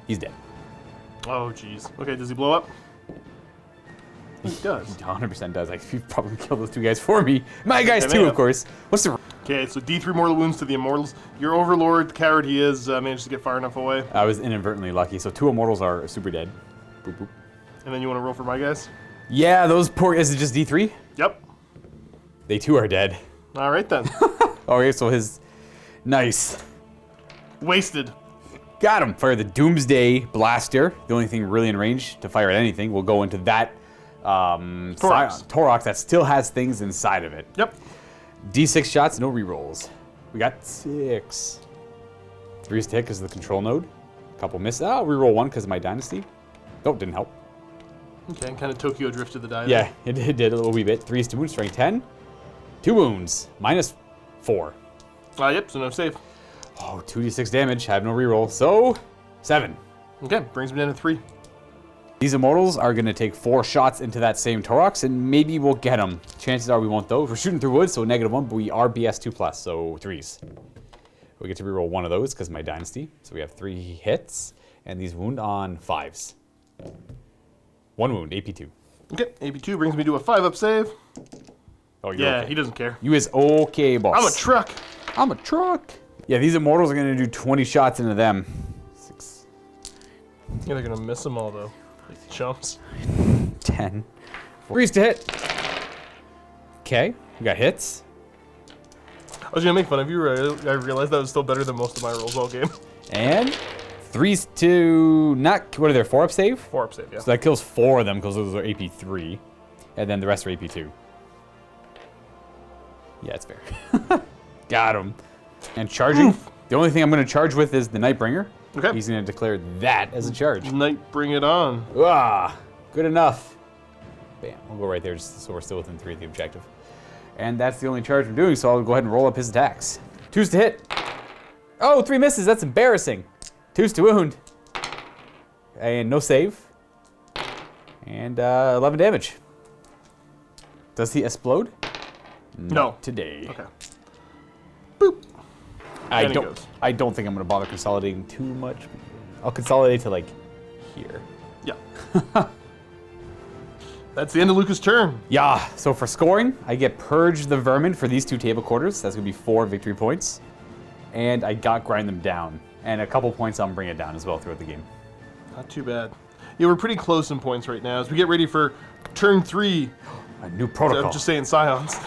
He's dead. Oh, jeez. Okay, does he blow up? He does. He 100% does. He probably killed those 2 guys for me. My guys Okay, too, man. of course. What's the... Okay, so D3 mortal wounds to the immortals. Your overlord, the coward he is, managed to get far enough away. I was inadvertently lucky. So 2 immortals are super dead. Boop, boop. And then you want to roll for my guys? Yeah, those poor... Is it just D3? Yep. They too are dead. All right, then. Okay, so his... Nice. Wasted. Got him. Fire the Doomsday Blaster. The only thing really in range to fire at anything will go into that Torox that still has things inside of it. Yep. D6 shots, no rerolls. We got 6. 3's to hit because of the control node. Couple miss. I'll reroll 1 because of my dynasty. Nope, didn't help. Okay, kind of Tokyo drifted the die. Yeah, it did a little wee bit. 3's to wound, strength 10. 2 wounds, minus 4. Yep, so no save. Oh, 2d6 damage, have no reroll. So, 7. Okay, brings me down to 3. These immortals are going to take 4 shots into that same Torox, and maybe we'll get them. Chances are we won't, though. We're shooting through wood, so -1, but we are BS 2+, so 3s. We get to reroll 1 of those because of my dynasty. So we have 3 hits, and these wound on 5s. 1 wound, AP2. Okay, AP2 brings me to a 5-up save. Oh, you're Yeah, okay. he doesn't care. You is okay, boss. I'm a truck. I'm a truck. Yeah, these immortals are going to do 20 shots into them. 6, Yeah, they're going to miss them all, though. Like chumps. 10. 3's to hit. Okay, we got hits. I was going to make fun of you. I realized that was still better than most of my rolls all game. And 3's to not, what are there, 4-up save? 4-up save, yeah. So that kills 4 of them because those are AP3. And then the rest are AP2. Yeah, it's fair. Got him. And charging. Oof. The only thing I'm going to charge with is the Nightbringer. Okay. He's going to declare that as a charge. Knight, bring it on. Ah, good enough. Bam. We'll go right there just so we're still within 3 of the objective. And that's the only charge I'm doing, so I'll go ahead and roll up his attacks. 2's to hit. Oh, 3 misses. That's embarrassing. 2's to wound. And no save. And 11 damage. Does he explode? No. Today. Okay. Boop. I And he don't. goes. I don't think I'm gonna bother consolidating too much. I'll consolidate to like here. Yeah. That's the end of Luka's turn. Yeah. So for scoring, I get Purge the Vermin for these 2 table quarters. That's gonna be 4 victory points, and I got Grind them down, and a couple points on Bring it down as well throughout the game. Not too bad. Yeah, we're pretty close in points right now as we get ready for turn 3. A new protocol. I'm just saying Scions.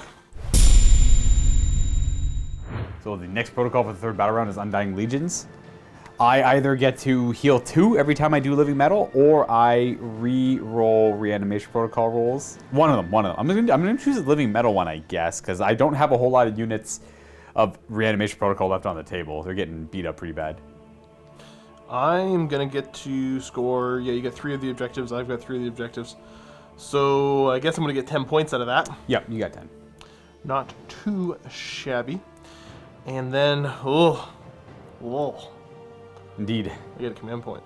So the next protocol for the 3rd battle round is Undying Legions. I either get to heal 2 every time I do Living Metal, or I re-roll Reanimation Protocol rolls. One of them. I'm gonna choose the Living Metal one, I guess, because I don't have a whole lot of units of Reanimation Protocol left on the table. They're getting beat up pretty bad. I'm going to get to score... Yeah, you get 3 of the objectives. I've got 3 of the objectives. So I guess I'm going to get 10 points out of that. Yep, you got 10. Not too shabby. And then... Oh. Indeed. I get a command point.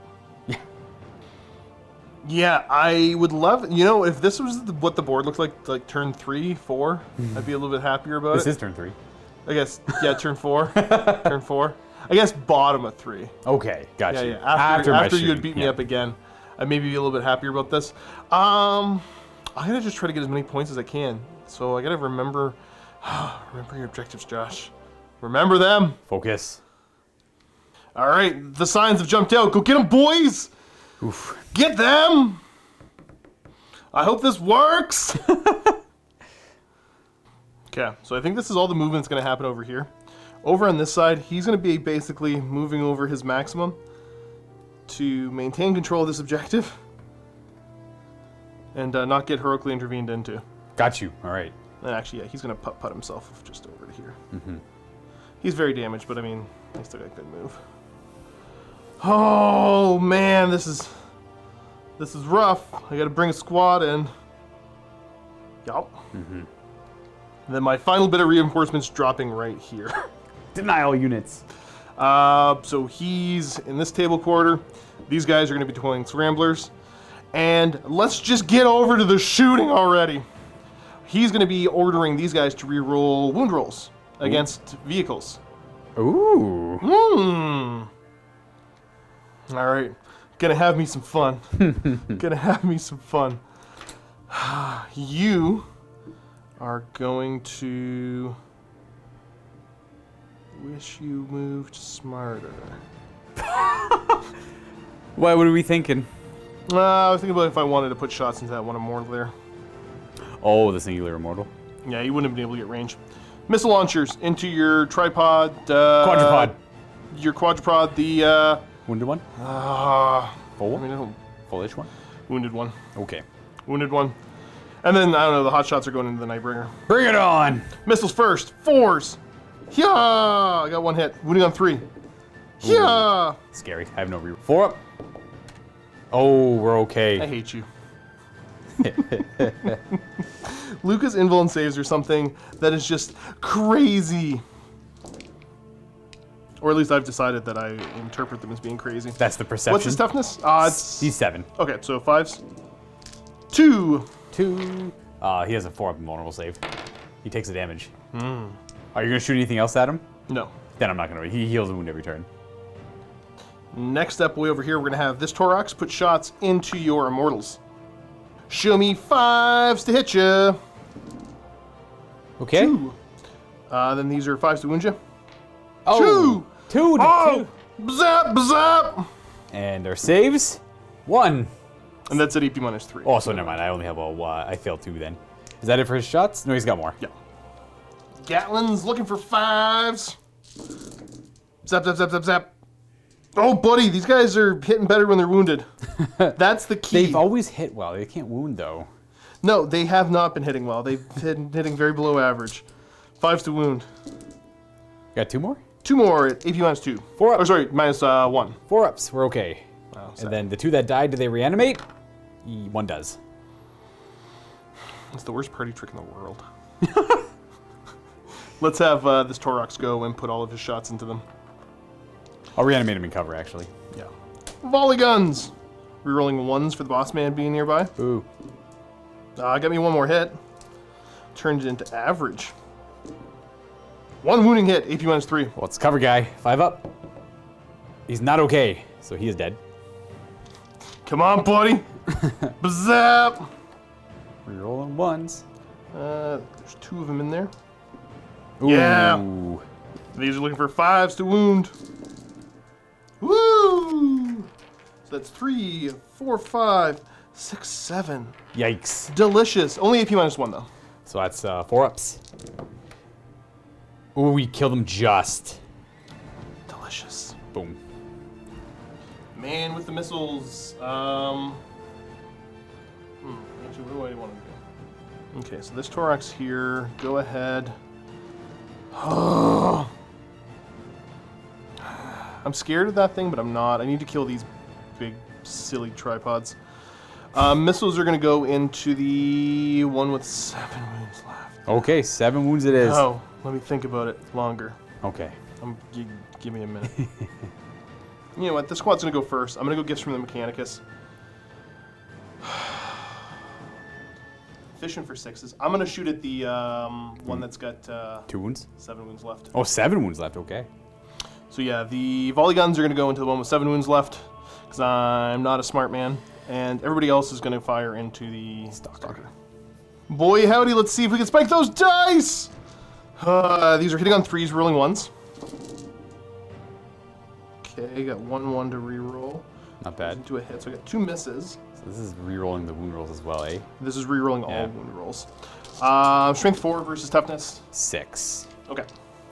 Yeah, I would love... You know, if this was what the board looked like turn 3, 4, I'd be a little bit happier about This it. is turn 3. I guess, yeah, turn 4. Turn 4. I guess bottom of 3. Okay, gotcha. Yeah, yeah. After you had shooting, beat me yeah. up again, I maybe be a little bit happier about this. I'm gonna just try to get as many points as I can. So I gotta remember your objectives, Josh. Remember them. Focus. All right, the signs have jumped out. Go get them, boys. Oof. Get them. I hope this works. Okay, so I think this is all the movement that's gonna happen over here. Over on this side, he's going to be basically moving over his maximum to maintain control of this objective and not get heroically intervened into. Got you. All right. And actually, yeah, he's going to putt himself just over to here. He's very damaged, but I mean, I still got a good move. Oh man, this is rough. I got to bring a squad in. Yup. And then my final bit of reinforcements dropping right here. Deny all units. So he's in this table quarter. These guys are going to be deploying scramblers. And let's just get over to the shooting already. He's going to be ordering these guys to reroll wound rolls against vehicles. Ooh. All right. Gonna have me some fun. Gonna have me some fun. You are going to wish you moved smarter. What are we thinking? I was thinking about if I wanted to put shots into that one immortal there. Oh, the singular immortal. Yeah, you wouldn't have been able to get range. Missile launchers into your tripod. Quadrupod. Your quadrupod, the... Wounded one? Full? I mean, Fullish one? wounded one. Okay. Wounded one. And then, I don't know, the hot shots are going into the Nightbringer. Bring it on! Missiles first. 4s. Yeah, I got one hit. Wounding on 3. Yeah. Scary. I have no reroll. 4 up. Oh, we're I okay. hate you. Luka's invuln saves are something that is just crazy. Or at least I've decided that I interpret them as being crazy. That's the perception. What's his toughness? He's 7. Okay, so 5s. 2. 2. He has a 4 up invulnerable save. He takes the damage. Are you gonna shoot anything else at him? No. Then I'm not gonna. He heals a wound every turn. Next up, way over here, we're gonna have this Torox put shots into your immortals. Show me 5s to hit you. Okay. 2. Then these are 5s to wound you. Oh. 2 to Oh! 2. Zap, zap! And our saves. 1. And that's at EP minus 3. Oh, so never mind. I only have a. I failed 2 then. Is that it for his shots? No, he's got more. Yeah. Gatlin's looking for 5s. Zap, zap, zap, zap, zap. Oh, buddy, these guys are hitting better when they're wounded. That's the key. They've always hit well. They can't wound though. No, they have not been hitting well. They've been hitting very below average. 5s to wound. Got 2 more? 2 more at AP minus 2. 4 up. Oh, sorry, minus 1. 4 ups. We're okay. Wow, And then the 2 that died, do they reanimate? 1 does. It's the worst party trick in the world. Let's have this Torox go and put all of his shots into them. I'll reanimate him in cover, actually. Yeah. Volley guns! Rerolling 1s for the boss man being nearby. Ooh. Got me 1 more hit. Turned it into average. 1 wounding hit, AP minus 3. Well, it's cover guy. 5 up. He's not okay, so he is dead. Come on, buddy! Zap! Rerolling 1s. There's 2 of them in there. Ooh. Yeah. These are looking for 5s to wound. Woo! So that's 3, 4, 5, 6, 7. Yikes. Delicious. Only AP minus 1 though. So that's 4 ups. Ooh, we killed him just. Delicious. Boom. Man with the missiles. Actually, what do I want to do? Okay, so this Torox here. Go ahead. I'm scared of that thing, but I'm not. I need to kill these big, silly tripods. Missiles are going to go into the one with 7 wounds left. Okay, 7 wounds it is. Oh, let me think about it longer. Okay. Give me a minute. You know what? The squad's going to go first. I'm going to go gifts from the Mechanicus. Fishing for 6s. I'm going to shoot at the one that's got 2 wounds? 7 wounds left. Oh, 7 wounds left. Okay. So yeah, the volley guns are going to go into the one with 7 wounds left, because I'm not a smart man, and everybody else is going to fire into the Stalker. Boy howdy, let's see if we can spike those dice! These are hitting on 3s, rolling 1s. Okay, got 1 to reroll. Not bad. Into a hit, so I got 2 misses. So this is re-rolling the wound rolls as well, eh? This is rerolling all Yeah. wound rolls. Strength 4 versus toughness. 6. Okay.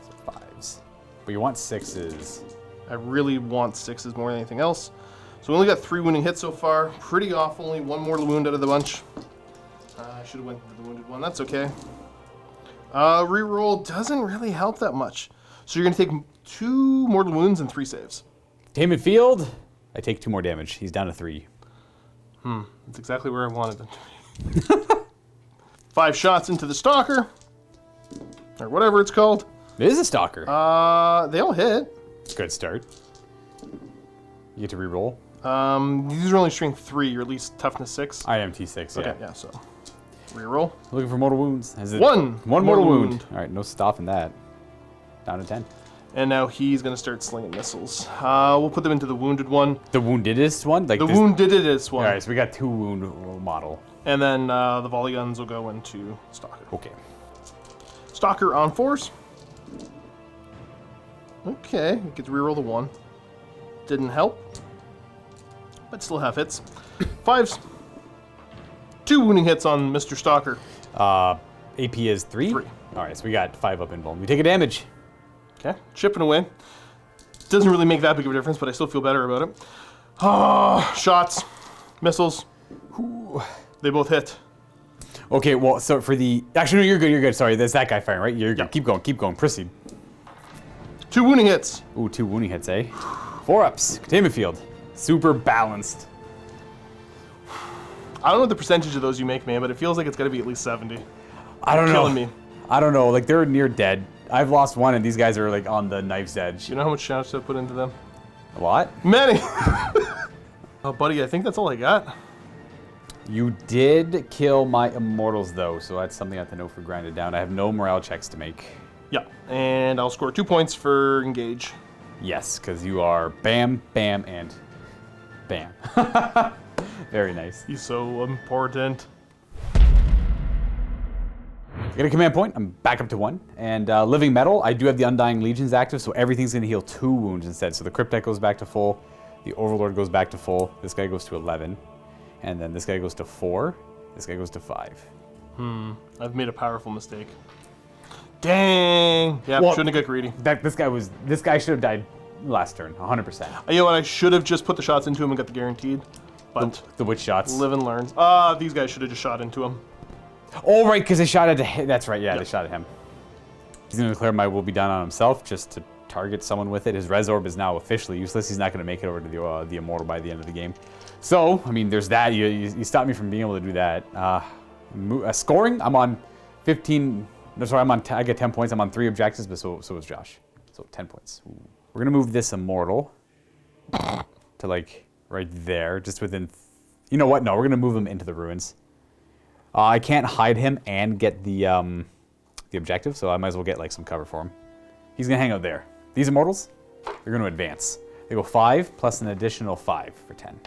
So 5s. But you want 6s. I really want 6s more than anything else. So we only got 3 wounding hits so far. Pretty off, only 1 mortal wound out of the bunch. I should have went with the wounded one, that's okay. Reroll doesn't really help that much. So you're going to take 2 mortal wounds and 3 saves. Tame Field. I take 2 more damage. He's down to 3. That's exactly where I wanted them to be. 5 shots into the Stalker. Or whatever it's called. It is a Stalker. They all hit. Good start. You get to re-roll. These are only strength 3, or at least toughness 6. I am T6, yeah. Okay, yeah, so reroll. Looking for mortal wounds. Is it 1 One mortal wound. wound. All right, no stopping that. Down to 10. And now he's going to start slinging missiles. We'll put them into the wounded one. The woundedest one? Like The woundedest one. All right, so we got 2 wound model. And then the volley guns will go into Stalker. Okay. Stalker on 4s. Okay, get to reroll the 1. Didn't help. But still have hits. 5s. 2 wounding hits on Mr. Stalker. AP is 3? 3. All right, so we got 5 up in bone. We take a damage. Okay, chipping away. Doesn't really make that big of a difference, but I still feel better about it. Ah, shots, missiles. Ooh, they both hit. Okay, well, so for the... Actually, no, you're good. Sorry, there's that guy firing, right? You're good. Keep going. Proceed. 2 wounding hits. Ooh, 2 wounding hits, eh? 4 ups. Containment field. Super balanced. I don't know what the percentage of those you make, man, but it feels like it's got to be at least 70. I don't know. Killing me. I don't know. Like, they're near dead. I've lost 1, and these guys are, like, on the knife's edge. You know how much shots I put into them? A lot? Many! Oh, buddy, I think that's all I got. You did kill my immortals, though, so that's something I have to know for grinded down. I have no morale checks to make. Yeah, and I'll score 2 points for engage. Yes, because you are bam, bam, and bam. Very nice. He's so important. Get a command point. I'm back up to 1. And Living Metal, I do have the Undying Legions active, so everything's going to heal 2 wounds instead. So the Cryptek goes back to full. The Overlord goes back to full. This guy goes to 11. And then this guy goes to 4. This guy goes to 5. I've made a powerful mistake. Dang! Yeah, Well, shouldn't have got greedy. This guy should have died last turn, 100%. You know what? I should have just put the shots into him and got the guaranteed. But The witch shots. live and learn. These guys should have just shot into him. Oh, right, because they shot at him. That's right, yeah, they shot at him. He's going to declare my will be done on himself just to target someone with it. His Res Orb is now officially useless. He's not going to make it over to the Immortal by the end of the game. So, I mean, there's that. You stopped me from being able to do that. Scoring, I'm on 15... No, sorry, I get 10 points. I'm on 3 objectives, but so is Josh. So 10 points. Ooh. We're going to move this Immortal to, like, right there, just within... You know what? No, we're going to move him into the ruins. I can't hide him and get the objective, so I might as well get, like, some cover for him. He's going to hang out there. These Immortals, they're going to advance. They go 5 plus an additional 5 for 10.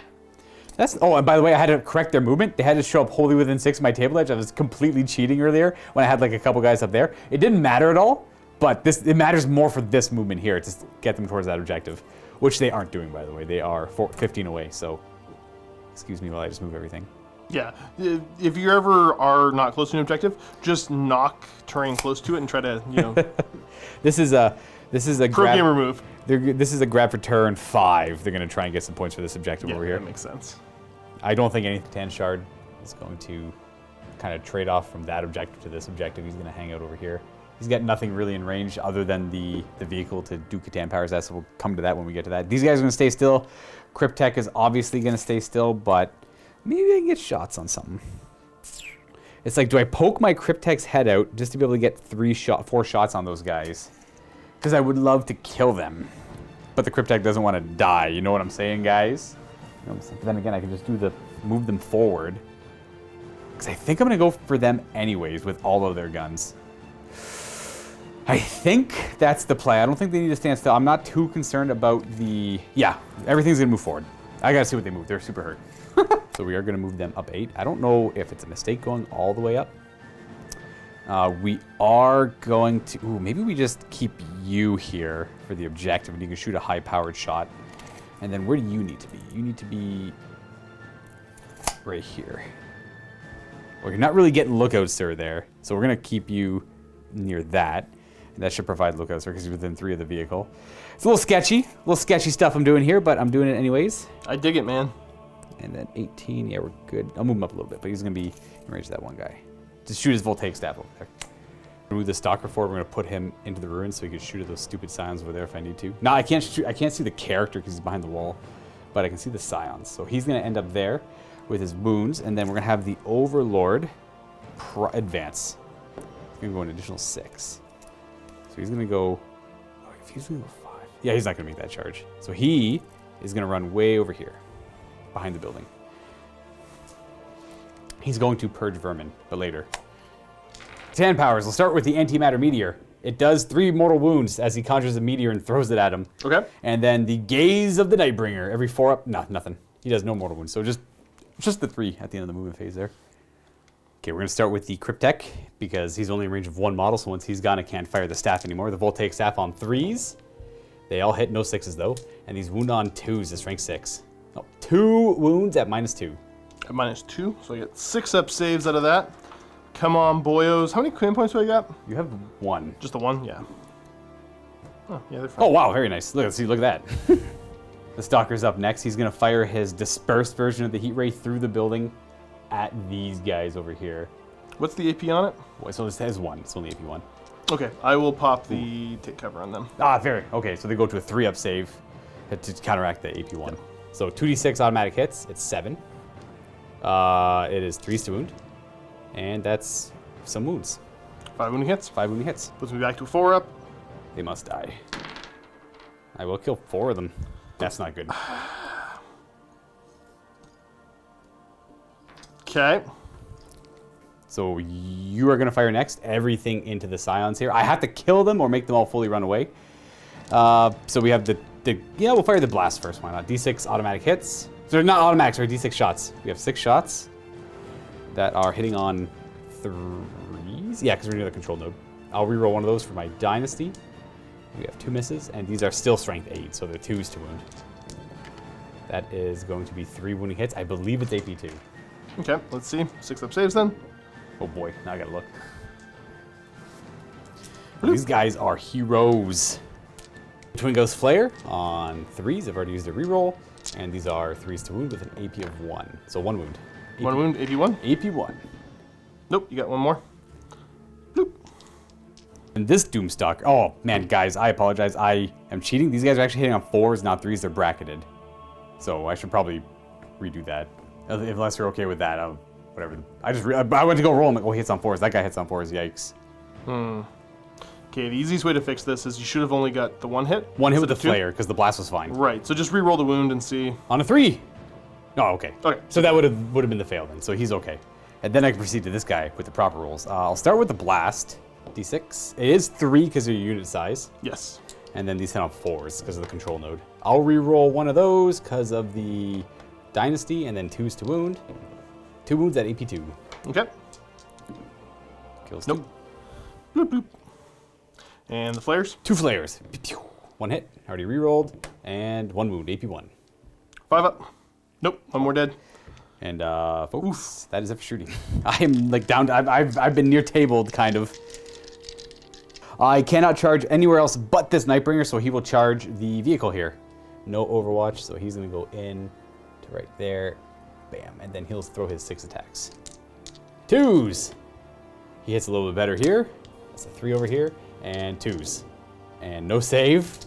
Oh, and by the way, I had to correct their movement. They had to show up wholly within 6 of my table edge. I was completely cheating earlier when I had like a couple guys up there. It didn't matter at all, but it matters more for this movement here to get them towards that objective, which they aren't doing, by the way. They are 15 away, so excuse me while I just move everything. Yeah, if you ever are not close to an objective, just knock terrain close to it and try to, you know... This is a Pro gamer move. This is a grab for turn 5. They're going to try and get some points for this objective over here. That makes sense. I don't think any Tan Shard is going to kind of trade off from that objective to this objective. He's going to hang out over here. He's got nothing really in range other than the vehicle to do Catan powers. So we'll come to that when we get to that. These guys are going to stay still. Cryptek is obviously going to stay still, but maybe I can get shots on something. It's like, do I poke my Cryptek's head out just to be able to get 4 shots on those guys? Because I would love to kill them. But the Cryptek doesn't want to die. You know what I'm saying, guys? But then again, I can just move them forward. Because I think I'm going to go for them anyways with all of their guns. I think that's the play. I don't think they need to stand still. I'm not too concerned about the... Yeah, everything's going to move forward. I got to see what they move. They're super hurt. So we are going to move them up 8. I don't know if it's a mistake going all the way up. We are going to... Ooh, maybe we just keep you here for the objective and you can shoot a high-powered shot. And then where do you need to be? You need to be right here. Well, you're not really getting lookouts, sir, there. So we're going to keep you near that. And that should provide lookouts, sir, because he's within 3 of the vehicle. It's a little sketchy stuff I'm doing here, but I'm doing it anyways. I dig it, man. And then 18, yeah, we're good. I'll move him up a little bit, but he's going to be in range of that one guy. Just shoot his voltaic staff over there. Move the stalker forward. We're going to put him into the ruins so he can shoot at those stupid scions over there if I need to. No, I can't shoot. I can't see the character because he's behind the wall, but I can see the scions. So he's going to end up there with his wounds, and then we're going to have the Overlord advance. He's going to go an additional 6. So he's going to go... Oh, if he's going to go 5... Yeah, he's not going to make that charge. So he is going to run way over here, behind the building. He's going to purge vermin, but later. 10 powers. We'll start with the antimatter meteor. It does 3 mortal wounds as he conjures a meteor and throws it at him. Okay. And then the Gaze of the Nightbringer. Every 4 up. No, nothing. He does no mortal wounds. So just the 3 at the end of the movement phase there. Okay, we're going to start with the Cryptek because he's only in range of 1 model. So once he's gone, I can't fire the staff anymore. The Voltaic staff on 3s. They all hit, no 6s though. And these wound on 2s is rank 6. Oh, 2 wounds at -2. At -2, so I get 6 up saves out of that. Come on, boyos. How many command points do I got? You have 1. Just the 1? Yeah. Oh, yeah, they're fine. Oh, wow, very nice. Look at that. The Stalker's up next. He's going to fire his dispersed version of the Heat Ray through the building at these guys over here. What's the AP on it? Wait, so this has 1. It's only AP 1. Okay, I will pop the take cover on them. Ah, very. Okay, so they go to a 3-up save to counteract the AP 1. Yep. So 2d6 automatic hits. It's 7. It is 3s to wound. And that's some wounds. 5 wounding hits. 5 wounding hits. Puts me back to a 4-up. They must die. I will kill 4 of them. That's not good. Okay. So you are going to fire next. Everything into the Scions here. I have to kill them or make them all fully run away. So we have we'll fire the blast first. Why not? D6 automatic hits. So they're not automatic, sorry, D6 shots. We have 6 shots that are hitting on 3s. Yeah, because we're near the control node. I'll reroll one of those for my Dynasty. We have 2 misses, and these are still strength 8, so they're 2s to wound. That is going to be 3 wounding hits. I believe it's AP 2. Okay, let's see. 6-up saves then. Oh boy, now I gotta look. These guys are heroes. Twin Ghost Flare on 3s. I've already used a reroll. And these are 3s to wound with an AP of 1. So 1 wound. 1 wound, AP 1? AP 1. Nope, you got 1 more. Bloop. And this Doomstalker. Oh, man, guys, I apologize. I am cheating. These guys are actually hitting on 4s, not 3s. They're bracketed. So I should probably redo that. Unless you're okay with that. Whatever. I went to go roll. I'm like, oh, he hits on 4s. That guy hits on 4s. Yikes. Okay, the easiest way to fix this is you should have only got the 1 hit. 1 hit with the flare, because the blast was fine. Right, so just re-roll the wound and see. On a 3. Oh, okay. Okay. So that would have been the fail then, so he's okay. And then I can proceed to this guy with the proper rolls. I'll start with the blast. D6. It is 3 because of your unit size. Yes. And then these hit on 4s because of the control node. I'll re-roll one of those because of the Dynasty, and then 2s to wound. 2 wounds at AP 2. Okay. Kills Nope. 2. Bloop, bloop. And the flares? 2 flares. 1 hit. Already re-rolled. And 1 wound. AP 1. 5 up. Nope. 1 more dead. And folks, that is it for shooting. I am like down. I've been near tabled kind of. I cannot charge anywhere else but this Nightbringer, so he will charge the vehicle here. No Overwatch, so he's gonna go in to right there. Bam, and then he'll throw his 6 attacks. 2s. He hits a little bit better here. That's a 3 over here. And 2s. And no save.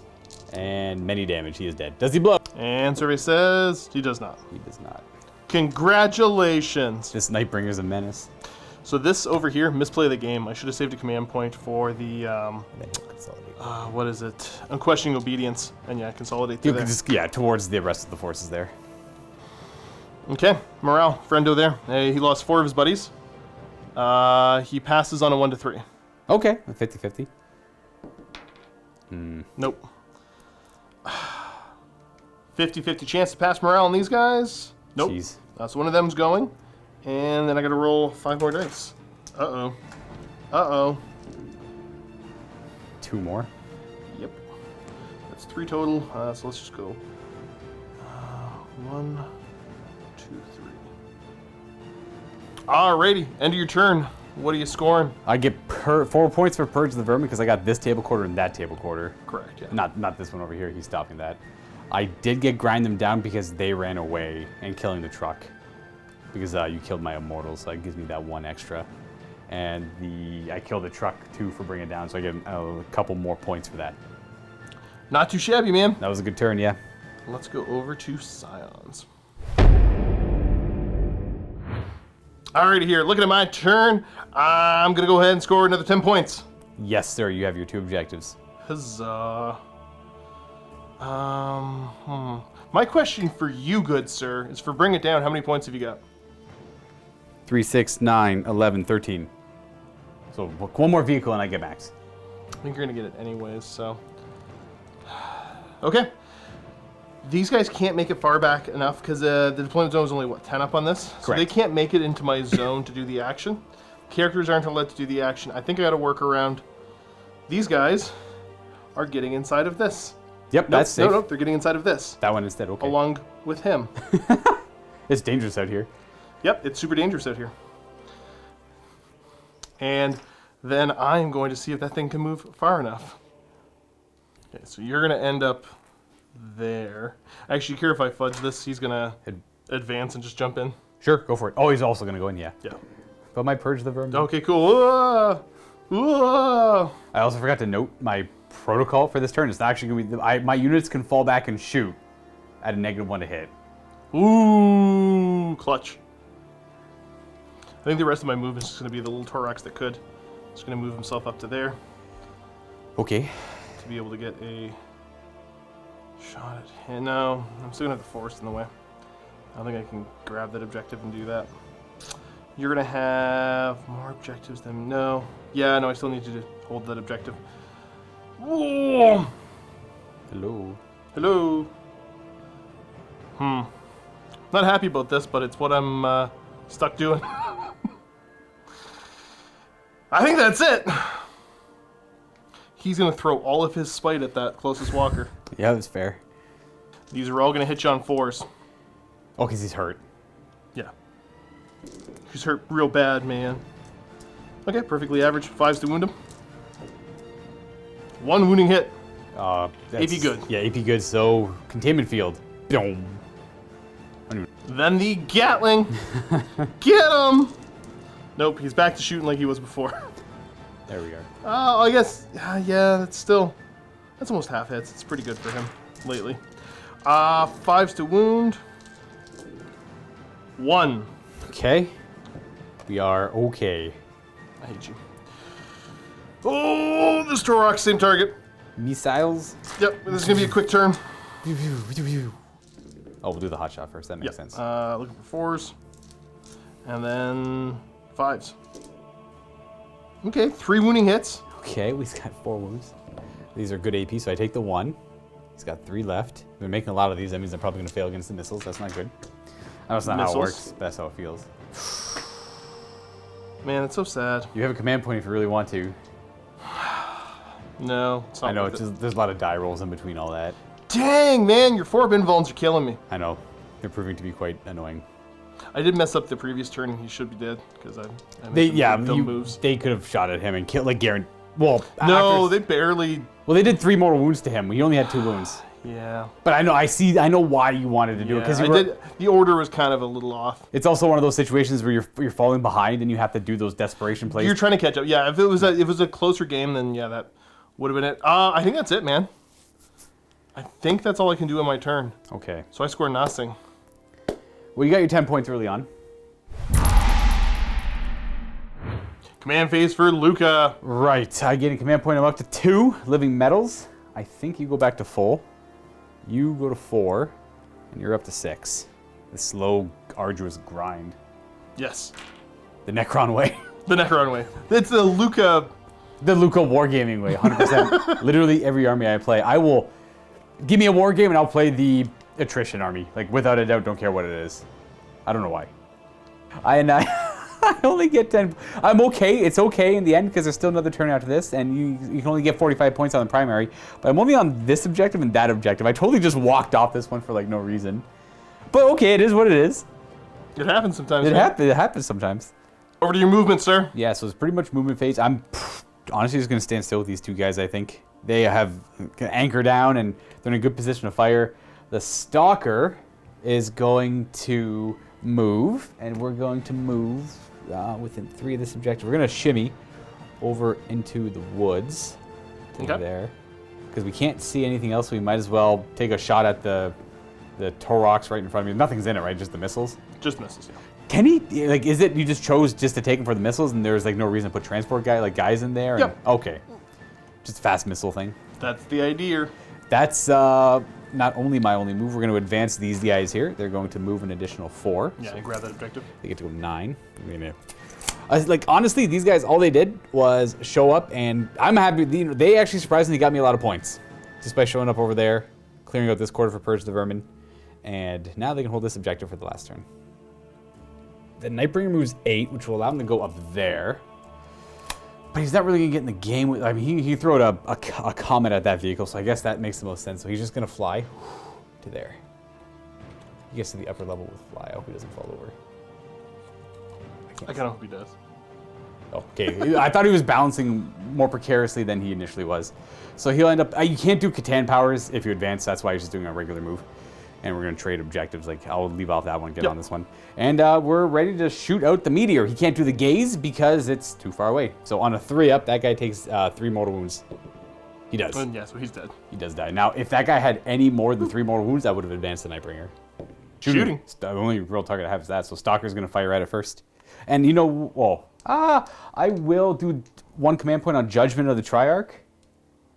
And many damage. He is dead. Does he blow? And survey says he does not. He does not. Congratulations. This Nightbringer's a menace. So this over here, misplay of the game. I should have saved a command point for the, And then he'll consolidate. what is it? Unquestioning obedience. And yeah, consolidate through You there. could just, yeah, towards the rest of the forces there. Okay, morale, friendo there. He lost 4 of his buddies. He passes on a 1 to 3. Okay, a 50-50. Nope. 50-50 chance to pass morale on these guys. Nope. Jeez. So one of them's going. And then I gotta roll 5 more dice. Uh-oh. Uh-oh. 2 more. Yep. That's 3 total. So let's just go. 1, 2, 3. Alrighty, end of your turn. What are you scoring? I get 4 points for Purge the Vermin because I got this table quarter and that table quarter. Correct, yeah. Not this one over here. He's stopping that. I did get Grind Them Down because they ran away and killing the truck. Because you killed my Immortals, so that gives me that 1 extra. And I killed the truck too for bringing it down, so I get a couple more points for that. Not too shabby, man. That was a good turn, yeah. Let's go over to Scions. Alrighty here, looking at my turn, I'm gonna go ahead and score another 10 points. Yes, sir, you have your 2 objectives. Huzzah. My question for you, good sir, is for bring it down, how many points have you got? 3, 6, 9, 11, 13. So 1 more vehicle and I get max. think you're going to get it anyways, so. Okay. These guys can't make it far back enough because the deployment zone is only, what, 10 up on this? Correct. So they can't make it into my zone to do the action. Characters aren't allowed to do the action. I think I got to work around. These guys are getting inside of this. Yep, that's safe. No, they're getting inside of this. That one instead, okay. Along with him. It's dangerous out here. Yep, it's super dangerous out here. And then I'm going to see if that thing can move far enough. Okay, so you're going to end up there. Actually, care if I fudge this, he's going to advance and just jump in. Sure, go for it. Oh, he's also going to go in, yeah. Yeah. But my purge the vermin. Okay, cool. I also forgot to note my protocol for this turn. It's not actually going to be... my units can fall back and shoot at a -1 to hit. Ooh, clutch. I think the rest of my movement is just going to be the little Torox that could. Just going to move himself up to there. Okay. To be able to get a shot at him. No, I'm still going to have the forest in the way. I don't think I can grab that objective and do that. You're going to have more objectives than... No. Yeah, no, I still need you to hold that objective. Whoa! Hello. Hello. Not happy about this, but it's what I'm stuck doing. I think that's it. He's going to throw all of his spite at that closest walker. Yeah, that's fair. These are all going to hit you on 4s. Oh, because he's hurt. Yeah. He's hurt real bad, man. Okay, perfectly average. 5s to wound him. 1 wounding hit. That's, AP good. Yeah, AP good. So, containment field. Boom. Then the Gatling. Get him! Nope, he's back to shooting like he was before. There we are. Oh, I guess, yeah, that's almost half hits. It's pretty good for him lately. 5s to wound. 1. Okay. We are okay. I hate you. Oh, this Torox, same target. Missiles. Yep, this is going to be a quick turn. Oh, we'll do the hot shot first. That makes sense. Looking for 4s. And then 5s. Okay, 3 wounding hits. Okay, we've got 4 wounds. These are good AP, so I take the 1. He's got 3 left. We've been making a lot of these. That means I'm probably going to fail against the missiles. That's not good. That's not how it works. But that's how it feels. Man, it's so sad. You have a command point if you really want to. No, it's not. I know, worth it. there's a lot of die rolls in between all that. Dang, man, your 4 bin vulns are killing me. I know. They're proving to be quite annoying. I did mess up the previous turn, and he should be dead because I made some dumb moves. They could have shot at him and killed, like, Garen. Well, no, they barely. Well, they did 3 more wounds to him. He only had 2 wounds. Yeah. But I know why you wanted to do it because the order was kind of a little off. It's also one of those situations where you're falling behind and you have to do those desperation plays. You're trying to catch up. Yeah, if it was a closer game, then yeah, that would have been it. I think that's it, man. I think that's all I can do in my turn. Okay. So I score nothing. Well, you got your 10 points early on. Command phase for Luka. Right. I get a command point. I'm up to 2 living metals. I think you go back to full. You go to 4, and you're up to 6. The slow, arduous grind. Yes. The Necron way. The Necron way. It's the Luka. The Luka wargaming way, 100%. Literally every army I play, I will give me a war game and I'll play the attrition army. Like, without a doubt, don't care what it is. I don't know why. I only get 10. I'm okay. It's okay in the end because there's still another turn after this, and you can only get 45 points on the primary. But I'm only on this objective and that objective. I totally just walked off this one for like no reason. But okay, it is what it is. It happens sometimes. It happens sometimes. Over to your movement, sir. Yeah, so it's pretty much movement phase. I'm honestly just going to stand still with these 2 guys, I think. They have anchor down, and they're in a good position to fire. The Stalker is going to move, and we're going to move within 3 of this objective. We're going to shimmy over into the woods. Okay. There. Because we can't see anything else, so we might as well take a shot at the Torox right in front of me. Nothing's in it, right? Just the missiles? Just missiles, yeah. Can he, like, is it you just chose just to take him for the missiles and there's, like, no reason to put transport guys in there? Yep. And, okay. Just a fast missile thing. That's the idea. That's not only my only move, we're going to advance these guys here. They're going to move an additional 4. Yeah, so and grab that objective. they get to go 9. Like, honestly, these guys, all they did was show up, and I'm happy. They actually surprisingly got me a lot of points just by showing up over there, clearing out this quarter for Purge the Vermin, and now they can hold this objective for the last turn. The Nightbringer moves 8, which will allow him to go up there. But he's not really going to get in the game. I mean, he threw out a comet at that vehicle, so I guess that makes the most sense. So he's just going to fly to there. He gets to the upper level with fly. I hope he doesn't fall over. I kind of hope he does. Okay, I thought he was balancing more precariously than he initially was. So he'll end up... you can't do Catan powers if you advance. That's why he's just doing a regular move. And we're going to trade objectives. Like, I'll leave off that one, get on this one. And we're ready to shoot out the meteor. He can't do the gaze because it's too far away. So on a 3-up, that guy takes 3 mortal wounds. He does. Yeah, so he's dead. He does die. Now, if that guy had any more than 3 mortal wounds, I would have advanced the Nightbringer. Shooting. The only real target I have is that. So Stalker's going to fire at it first. And you know, well, I will do 1 command point on Judgment of the Triarch.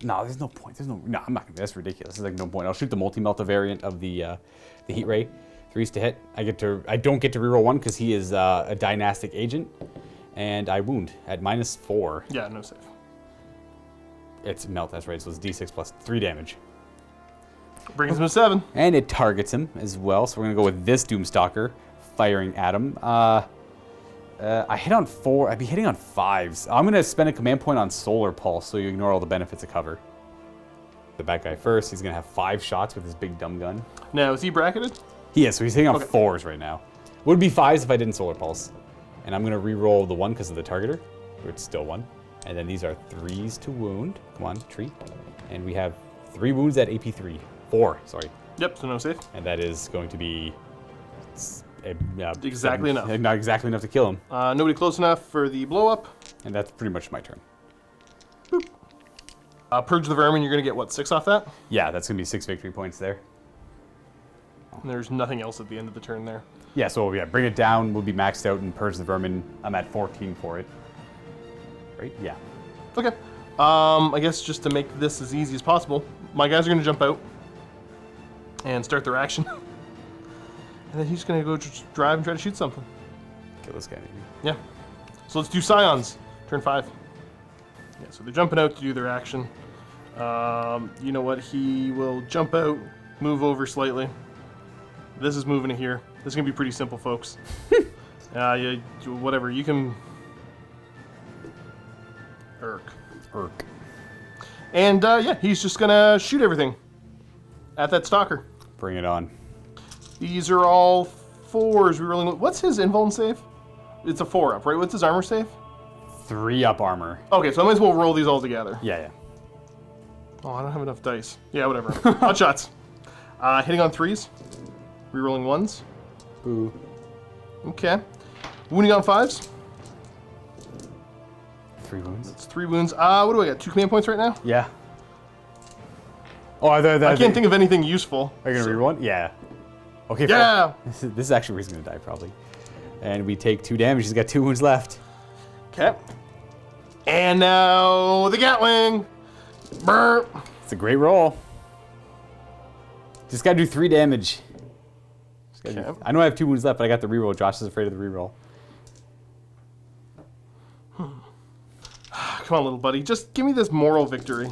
No, there's no point. No, I'm not gonna. That's ridiculous. There's like no point. I'll shoot the multi-melta variant of the heat ray. 3s to hit. I don't get to reroll 1 because he is a dynastic agent, and I wound at -4. Yeah, no save. It's melt. That's right. So it's D6 plus 3 damage, Brings him to 7. and it targets him as well. So we're gonna go with this Doomstalker firing at him. I hit on 4. I'd be hitting on 5s. I'm going to spend a command point on Solar Pulse so you ignore all the benefits of cover. The bad guy first. He's going to have 5 shots with his big dumb gun. Now, is he bracketed? He is, so he's hitting on 4s right now. Would be 5s if I didn't Solar Pulse. And I'm going to re-roll the 1 because of the targeter. It's still 1. And then these are 3s to wound. Come on, treat. And we have 3 wounds at AP 3. 4, sorry. Yep, so no save. And that is going to be... Exactly enough. Not exactly enough to kill him. Nobody close enough for the blow up. And that's pretty much my turn. Boop. Purge the Vermin, you're going to get, what, 6 off that? Yeah, that's going to be 6 victory points there. And there's nothing else at the end of the turn there. Yeah, so yeah, bring it down. We'll be maxed out and Purge the Vermin. I'm at 14 for it. Right? Yeah. Okay. I guess just to make this as easy as possible, my guys are going to jump out and start their action. And then he's going to go just drive and try to shoot something. Kill this guy, maybe. Yeah. So let's do Scions. Turn 5. Yeah, so they're jumping out to do their action. You know what? He will jump out, move over slightly. This is moving to here. This is going to be pretty simple, folks. Yeah, whatever. You can... Irk. And, yeah, he's just going to shoot everything at that stalker. Bring it on. These are all 4s. We're rolling. What's his invuln save? It's a 4-up, right? What's his armor save? 3-up armor. Okay, so I might as well roll these all together. Yeah. Oh, I don't have enough dice. Yeah, whatever. Hot shots. Hitting on 3s. Rerolling 1s. Boo. Okay. Wounding on 5s. 3 wounds. That's 3 wounds. What do I got? 2 command points right now? Yeah. Oh, I can't think of anything useful. Are you going to reroll one? Yeah. Okay, yeah! This is actually where he's going to die, probably. And we take 2 damage. He's got 2 wounds left. Okay. And now the Gatling. Burp. It's a great roll. Just got to do 3 damage. Okay. I know I have 2 wounds left, but I got the reroll. Josh is afraid of the reroll. Come on, little buddy. Just give me this moral victory.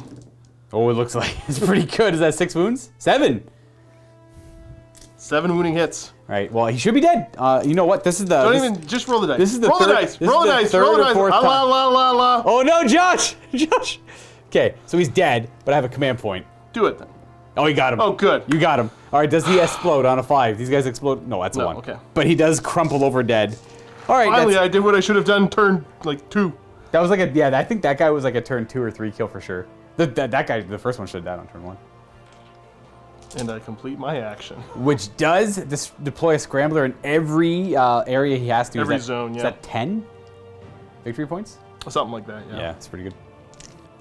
Oh, it looks like it's pretty good. Is that 6 wounds? 7. 7 wounding hits. All right. Well, he should be dead. You know what? This is the. Don't even. Just roll the dice. This is the roll third, the dice. Roll the dice. Roll the dice. La la la la. Oh no, Josh! Josh. Okay, so he's dead, but I have a command point. Do it then. Oh, you got him. Oh, good. You got him. All right. Does he explode on a 5? These guys explode. No, that's a 1. Okay. But he does crumple over dead. All right. Finally, I did what I should have done. Turn like 2. That was like a. Yeah, I think that guy was like a turn 2 or 3 kill for sure. That guy, the first one should have died on turn 1. And I complete my action. Which does deploy a scrambler in every area he has to. Every zone, yeah. Is that 10 victory points? Something like that, yeah. Yeah, it's pretty good.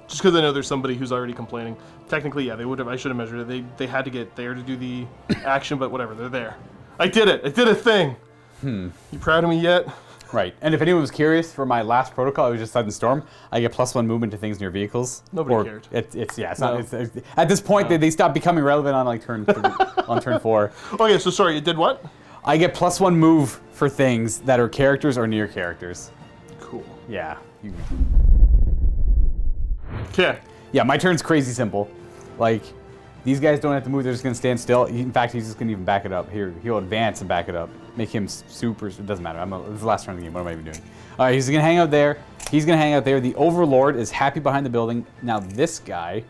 Just because I know there's somebody who's already complaining. Technically, yeah, they would have. I should have measured it. They had to get there to do the action, but whatever, they're there. I did it. I did a thing. You proud of me yet? Right. And if anyone was curious, for my last protocol, it was just Sudden Storm. I get +1 movement to things near vehicles. Nobody cared. It's not. At this point, they stop becoming relevant on like turn on turn 4. Okay, so sorry, you did what? I get +1 move for things that are characters or near characters. Cool. Yeah. Okay. Yeah, my turn's crazy simple. Like, these guys don't have to move, they're just gonna stand still. In fact, he's just gonna even back it up. Here, he'll advance and back it up. Make him super, it doesn't matter. This is the last turn of the game, what am I even doing? All right, he's gonna hang out there. He's gonna hang out there. The Overlord is happy behind the building. Now this guy,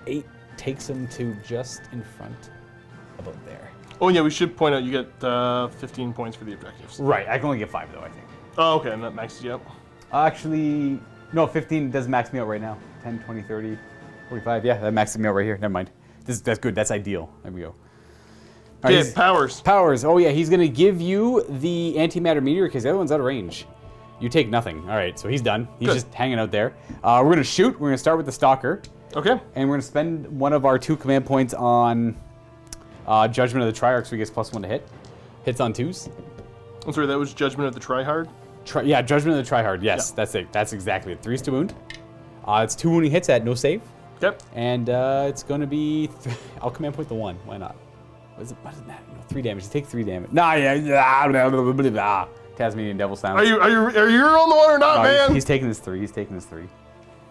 8 takes him to just in front, about there. Oh yeah, we should point out you get 15 points for the objectives. Right, I can only get 5 though, I think. Oh, okay, and that maxes you up. Actually, no, 15 does max me out right now. 10, 20, 30, 45, yeah, that maxes me out right here. Never mind. That's good, that's ideal. There we go. All Okay, right, powers. Powers, oh yeah, he's gonna give you the antimatter meteor because the other one's out of range. You take nothing. All right, so he's done. He's just hanging out there. We're gonna shoot, we're gonna start with the Stalker. Okay. And we're gonna spend one of our 2 command points on Judgment of the Triarch, so he gets +1 to hit. Hits on 2s. I'm sorry, that was Judgment of the Tryhard? Yeah, Judgment of the Tryhard, yes, that's it. That's exactly it. 3s to wound. It's 2 wounding hits at no save. Yep. And it's gonna be, I'll command point the 1, why not? What is that? No, 3 damage, you take 3 damage. Nah, yeah, Tasmanian Devil Sound. Are you on the one or not, man? He's taking his 3,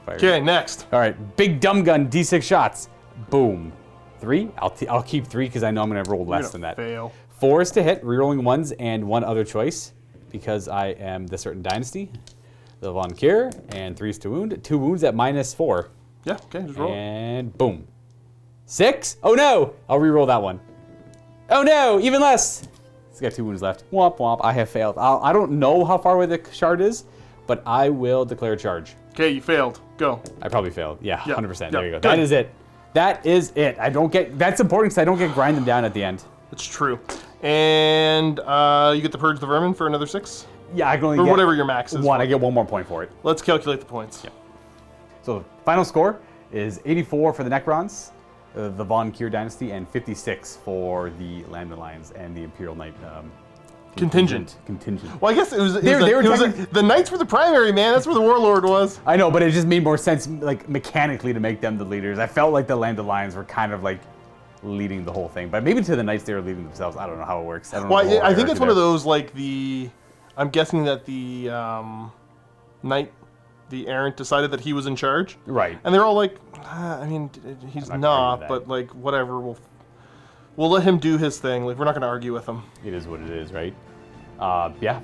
Fire. Okay, next. All right, big dumb gun, D6 shots. Boom. 3, I'll keep 3 because I know I'm gonna roll less than that. Fail. 4 is to hit, rerolling 1s and 1 other choice because I am the certain dynasty. The Vaughnkir, and 3s to wound. 2 wounds at -4. Yeah, okay, just roll. And boom. 6? Oh no! I'll re-roll that one. Oh no, even less! He's got 2 wounds left. Womp womp, I have failed. I don't know how far away the shard is, but I will declare a charge. Okay, you failed. Go. I probably failed. Yeah, 100%. There you go. Good. That is it. That is it. I don't get, that's important because I don't get grind them down at the end. It's true. And you get the Purge the Vermin for another 6? Yeah, I can only Or get whatever your max is. 1. I get 1 more point for it. Let's calculate the points. Yeah. So final score is 84 for the Necrons, the Vaughnkir Dynasty, and 56 for the Lambdan Lions and the Imperial Knight Contingent. Well, I guess it was were the Knights were the primary, man. That's where the Warlord was. I know, but it just made more sense, like, mechanically to make them the leaders. I felt like the Lambdan Lions were kind of like leading the whole thing, but maybe to the Knights they were leading themselves. I don't know how it works. I don't know. Well, I think it's one of those, like, I'm guessing that the Knight, the errant, decided that he was in charge. Right. And they're all like, I mean, he's not, but like, whatever. We'll let him do his thing. Like, we're not going to argue with him. It is what it is, right? Yeah.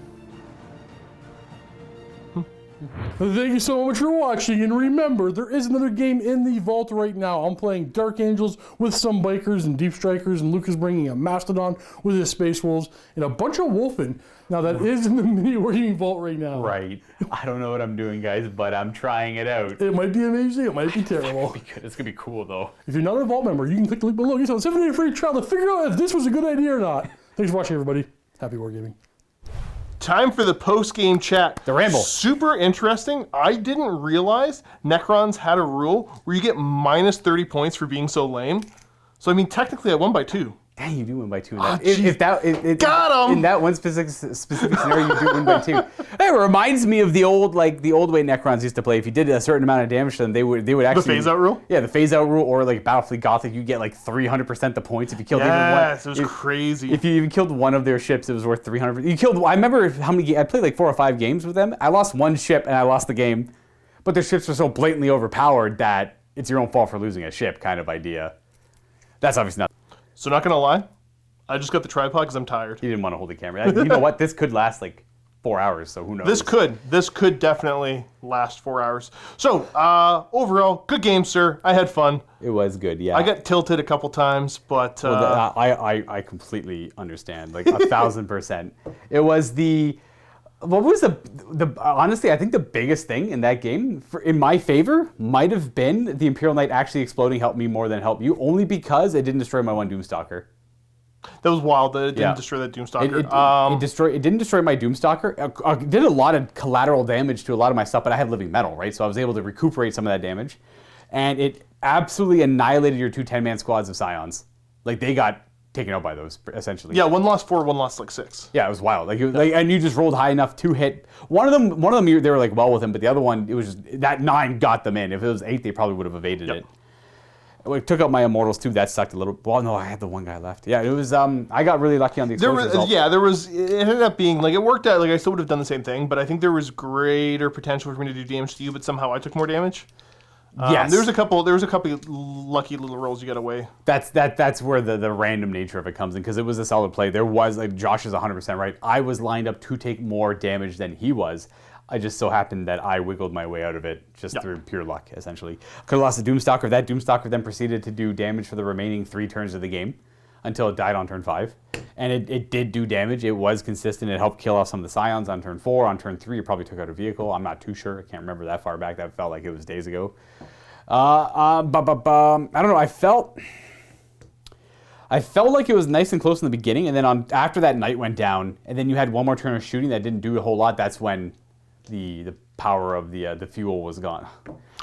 Thank you so much for watching, and remember, there is another game in the vault right now. I'm playing Dark Angels with some Bikers and Deep Strikers, and Luka's bringing a Mastodon with his Space Wolves and a bunch of Wolfen. Now that is in the MiniWarGaming vault right now. Right. I don't know what I'm doing, guys, but I'm trying it out. It might be amazing, it might be terrible. It's gonna be cool, though. If you're not a vault member, you can click the link below. Get a 7-day free trial to figure out if this was a good idea or not. Thanks for watching, everybody. Happy wargaming. Time for the post-game chat. The ramble. Super interesting. I didn't realize Necrons had a rule where you get minus 30 points for being so lame. So, I mean, technically I won by 2. Dang, you do win by 2. Oh, Got him! In that one specific scenario, you do win by 2. It reminds me of the old way Necrons used to play. If you did a certain amount of damage to them, they would actually... The phase-out rule? Yeah, the phase-out rule, or like Battlefleet Gothic, you get like 300% the points if you killed even one. Yes, it was crazy. If you even killed one of their ships, it was worth 300. You killed... I remember how many... I played like 4 or 5 games with them. I lost 1 ship and I lost the game. But their ships were so blatantly overpowered that it's your own fault for losing a ship kind of idea. That's obviously not... So not gonna lie, I just got the tripod because I'm tired. He didn't want to hold the camera. You know what? This could last like 4 hours, so who knows? This could definitely last 4 hours. So overall, good game, sir. I had fun. It was good, yeah. I got tilted a couple times, but well, I completely understand, like 1,000%. It was the... What was the honestly, I think the biggest thing in that game, in my favor, might have been the Imperial Knight actually exploding helped me more than helped you, only because it didn't destroy my one Doomstalker. That was wild that it didn't destroy that Doomstalker. It didn't destroy my Doomstalker. It did a lot of collateral damage to a lot of my stuff, but I had living metal, right? So I was able to recuperate some of that damage. And it absolutely annihilated your 2 10-man squads of Scions. Like, they got taken out by those, essentially. Yeah, one lost 4, one lost like 6. Yeah, it was wild. And you just rolled high enough to hit. One of them, they were like well with him, but the other one, it was just, that 9 got them in. If it was 8, they probably would have evaded it. It took out my immortals too. That sucked a little. Well, no, I had the one guy left. Yeah, it was. I got really lucky on the explosion result. It ended up being like it worked out. Like I still would have done the same thing, but I think there was greater potential for me to do damage to you. But somehow I took more damage. Yes, there was a couple lucky little rolls you got away. That's where the random nature of it comes in, because it was a solid play. There was, like, Josh is 100% right. I was lined up to take more damage than he was. I just so happened that I wiggled my way out of it just through pure luck, essentially. Could have lost the Doomstalker. That Doomstalker then proceeded to do damage for the remaining 3 turns of the game until it died on turn 5. And it did do damage. It was consistent. It helped kill off some of the Scions on turn 4. On turn 3, it probably took out a vehicle. I'm not too sure. I can't remember that far back. That felt like it was days ago. I don't know. I felt like it was nice and close in the beginning, and then after that night went down, and then you had one more turn of shooting that didn't do a whole lot. That's when the power of the fuel was gone.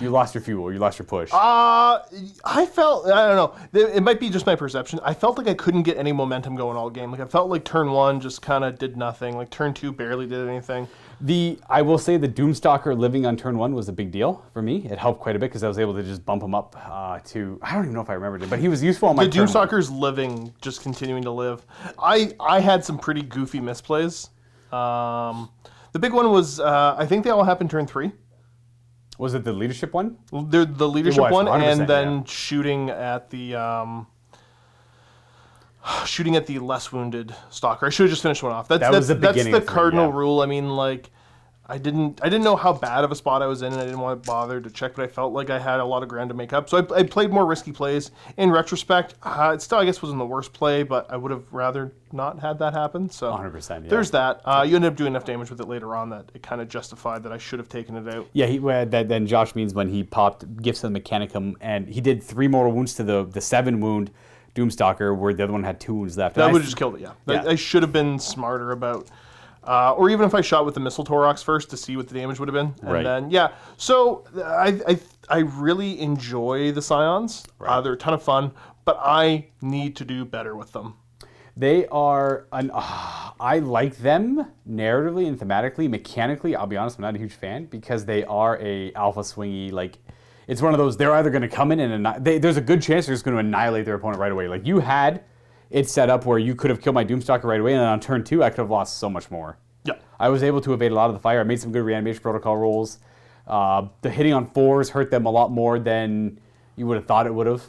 You lost your fuel. You lost your push. I don't know. It might be just my perception. I felt like I couldn't get any momentum going all game. Like I felt like turn 1 just kind of did nothing. Like turn 2 barely did anything. I will say the Doomstalker living on turn 1 was a big deal for me. It helped quite a bit because I was able to just bump him up to, I don't even know if I remembered it, but he was useful on my turn 1. The Doomstalker's living, just continuing to live. I had some pretty goofy misplays. The big one was, I think they all happened turn 3. Was it the leadership one? The leadership one, and then yeah. shooting at the less wounded stalker. I should have just finished one off. That's the cardinal rule. I mean, like, I didn't know how bad of a spot I was in, and I didn't want to bother to check, but I felt like I had a lot of ground to make up. So I played more risky plays. In retrospect, it still, I guess, wasn't the worst play, but I would have rather not had that happen. So 100%, yeah. There's that. You ended up doing enough damage with it later on that it kind of justified that I should have taken it out. Yeah, then Josh means when he popped Gifts of the Mechanicum, and he did 3 mortal wounds to the 7 wound Doomstalker, where the other one had 2 wounds left. That would have just killed it, yeah. I should have been smarter about... or even if I shot with the Missile Torox first to see what the damage would have been. And then, yeah. So I really enjoy the Scions. Right. They're a ton of fun, but I need to do better with them. They are... I like them narratively and thematically. Mechanically, I'll be honest, I'm not a huge fan, because they are a alpha swingy, like... It's one of those, they're either going to come in and... there's a good chance they're just going to annihilate their opponent right away. Like, you had... It's set up where you could have killed my Doomstalker right away, and then on turn 2, I could have lost so much more. Yeah. I was able to evade a lot of the fire. I made some good reanimation protocol rolls. The hitting on 4s hurt them a lot more than you would have thought it would have.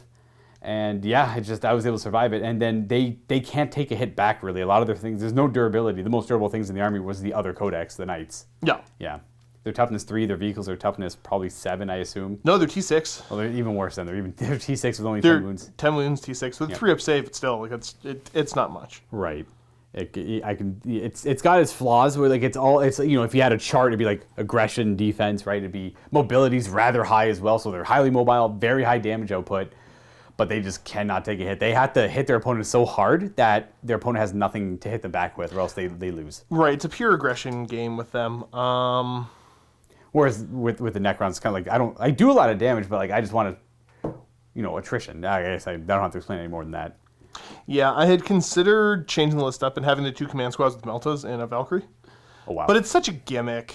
And yeah, I was able to survive it. And then they can't take a hit back, really. A lot of their things, there's no durability. The most durable things in the army was the other codex, the Knights. Yeah. Yeah. Their toughness 3, their vehicles are toughness probably 7, I assume. No, they're T6. Well, they're even worse than they're T6 with only 10 wounds. 10 wounds, T6. With 3 up save, it's still, like, it's not much. Right. It's got its flaws where, like, it's you know, if you had a chart, it'd be like aggression, defense, right? It'd be mobility's rather high as well, so they're highly mobile, very high damage output, but they just cannot take a hit. They have to hit their opponent so hard that their opponent has nothing to hit them back with, or else they lose. Right. It's a pure aggression game with them. Whereas with the Necrons, it's kind of like I do a lot of damage, but like I just want to, you know, attrition. I guess I don't have to explain any more than that. Yeah, I had considered changing the list up and having the 2 command squads with Meltas and a Valkyrie. Oh wow! But it's such a gimmick.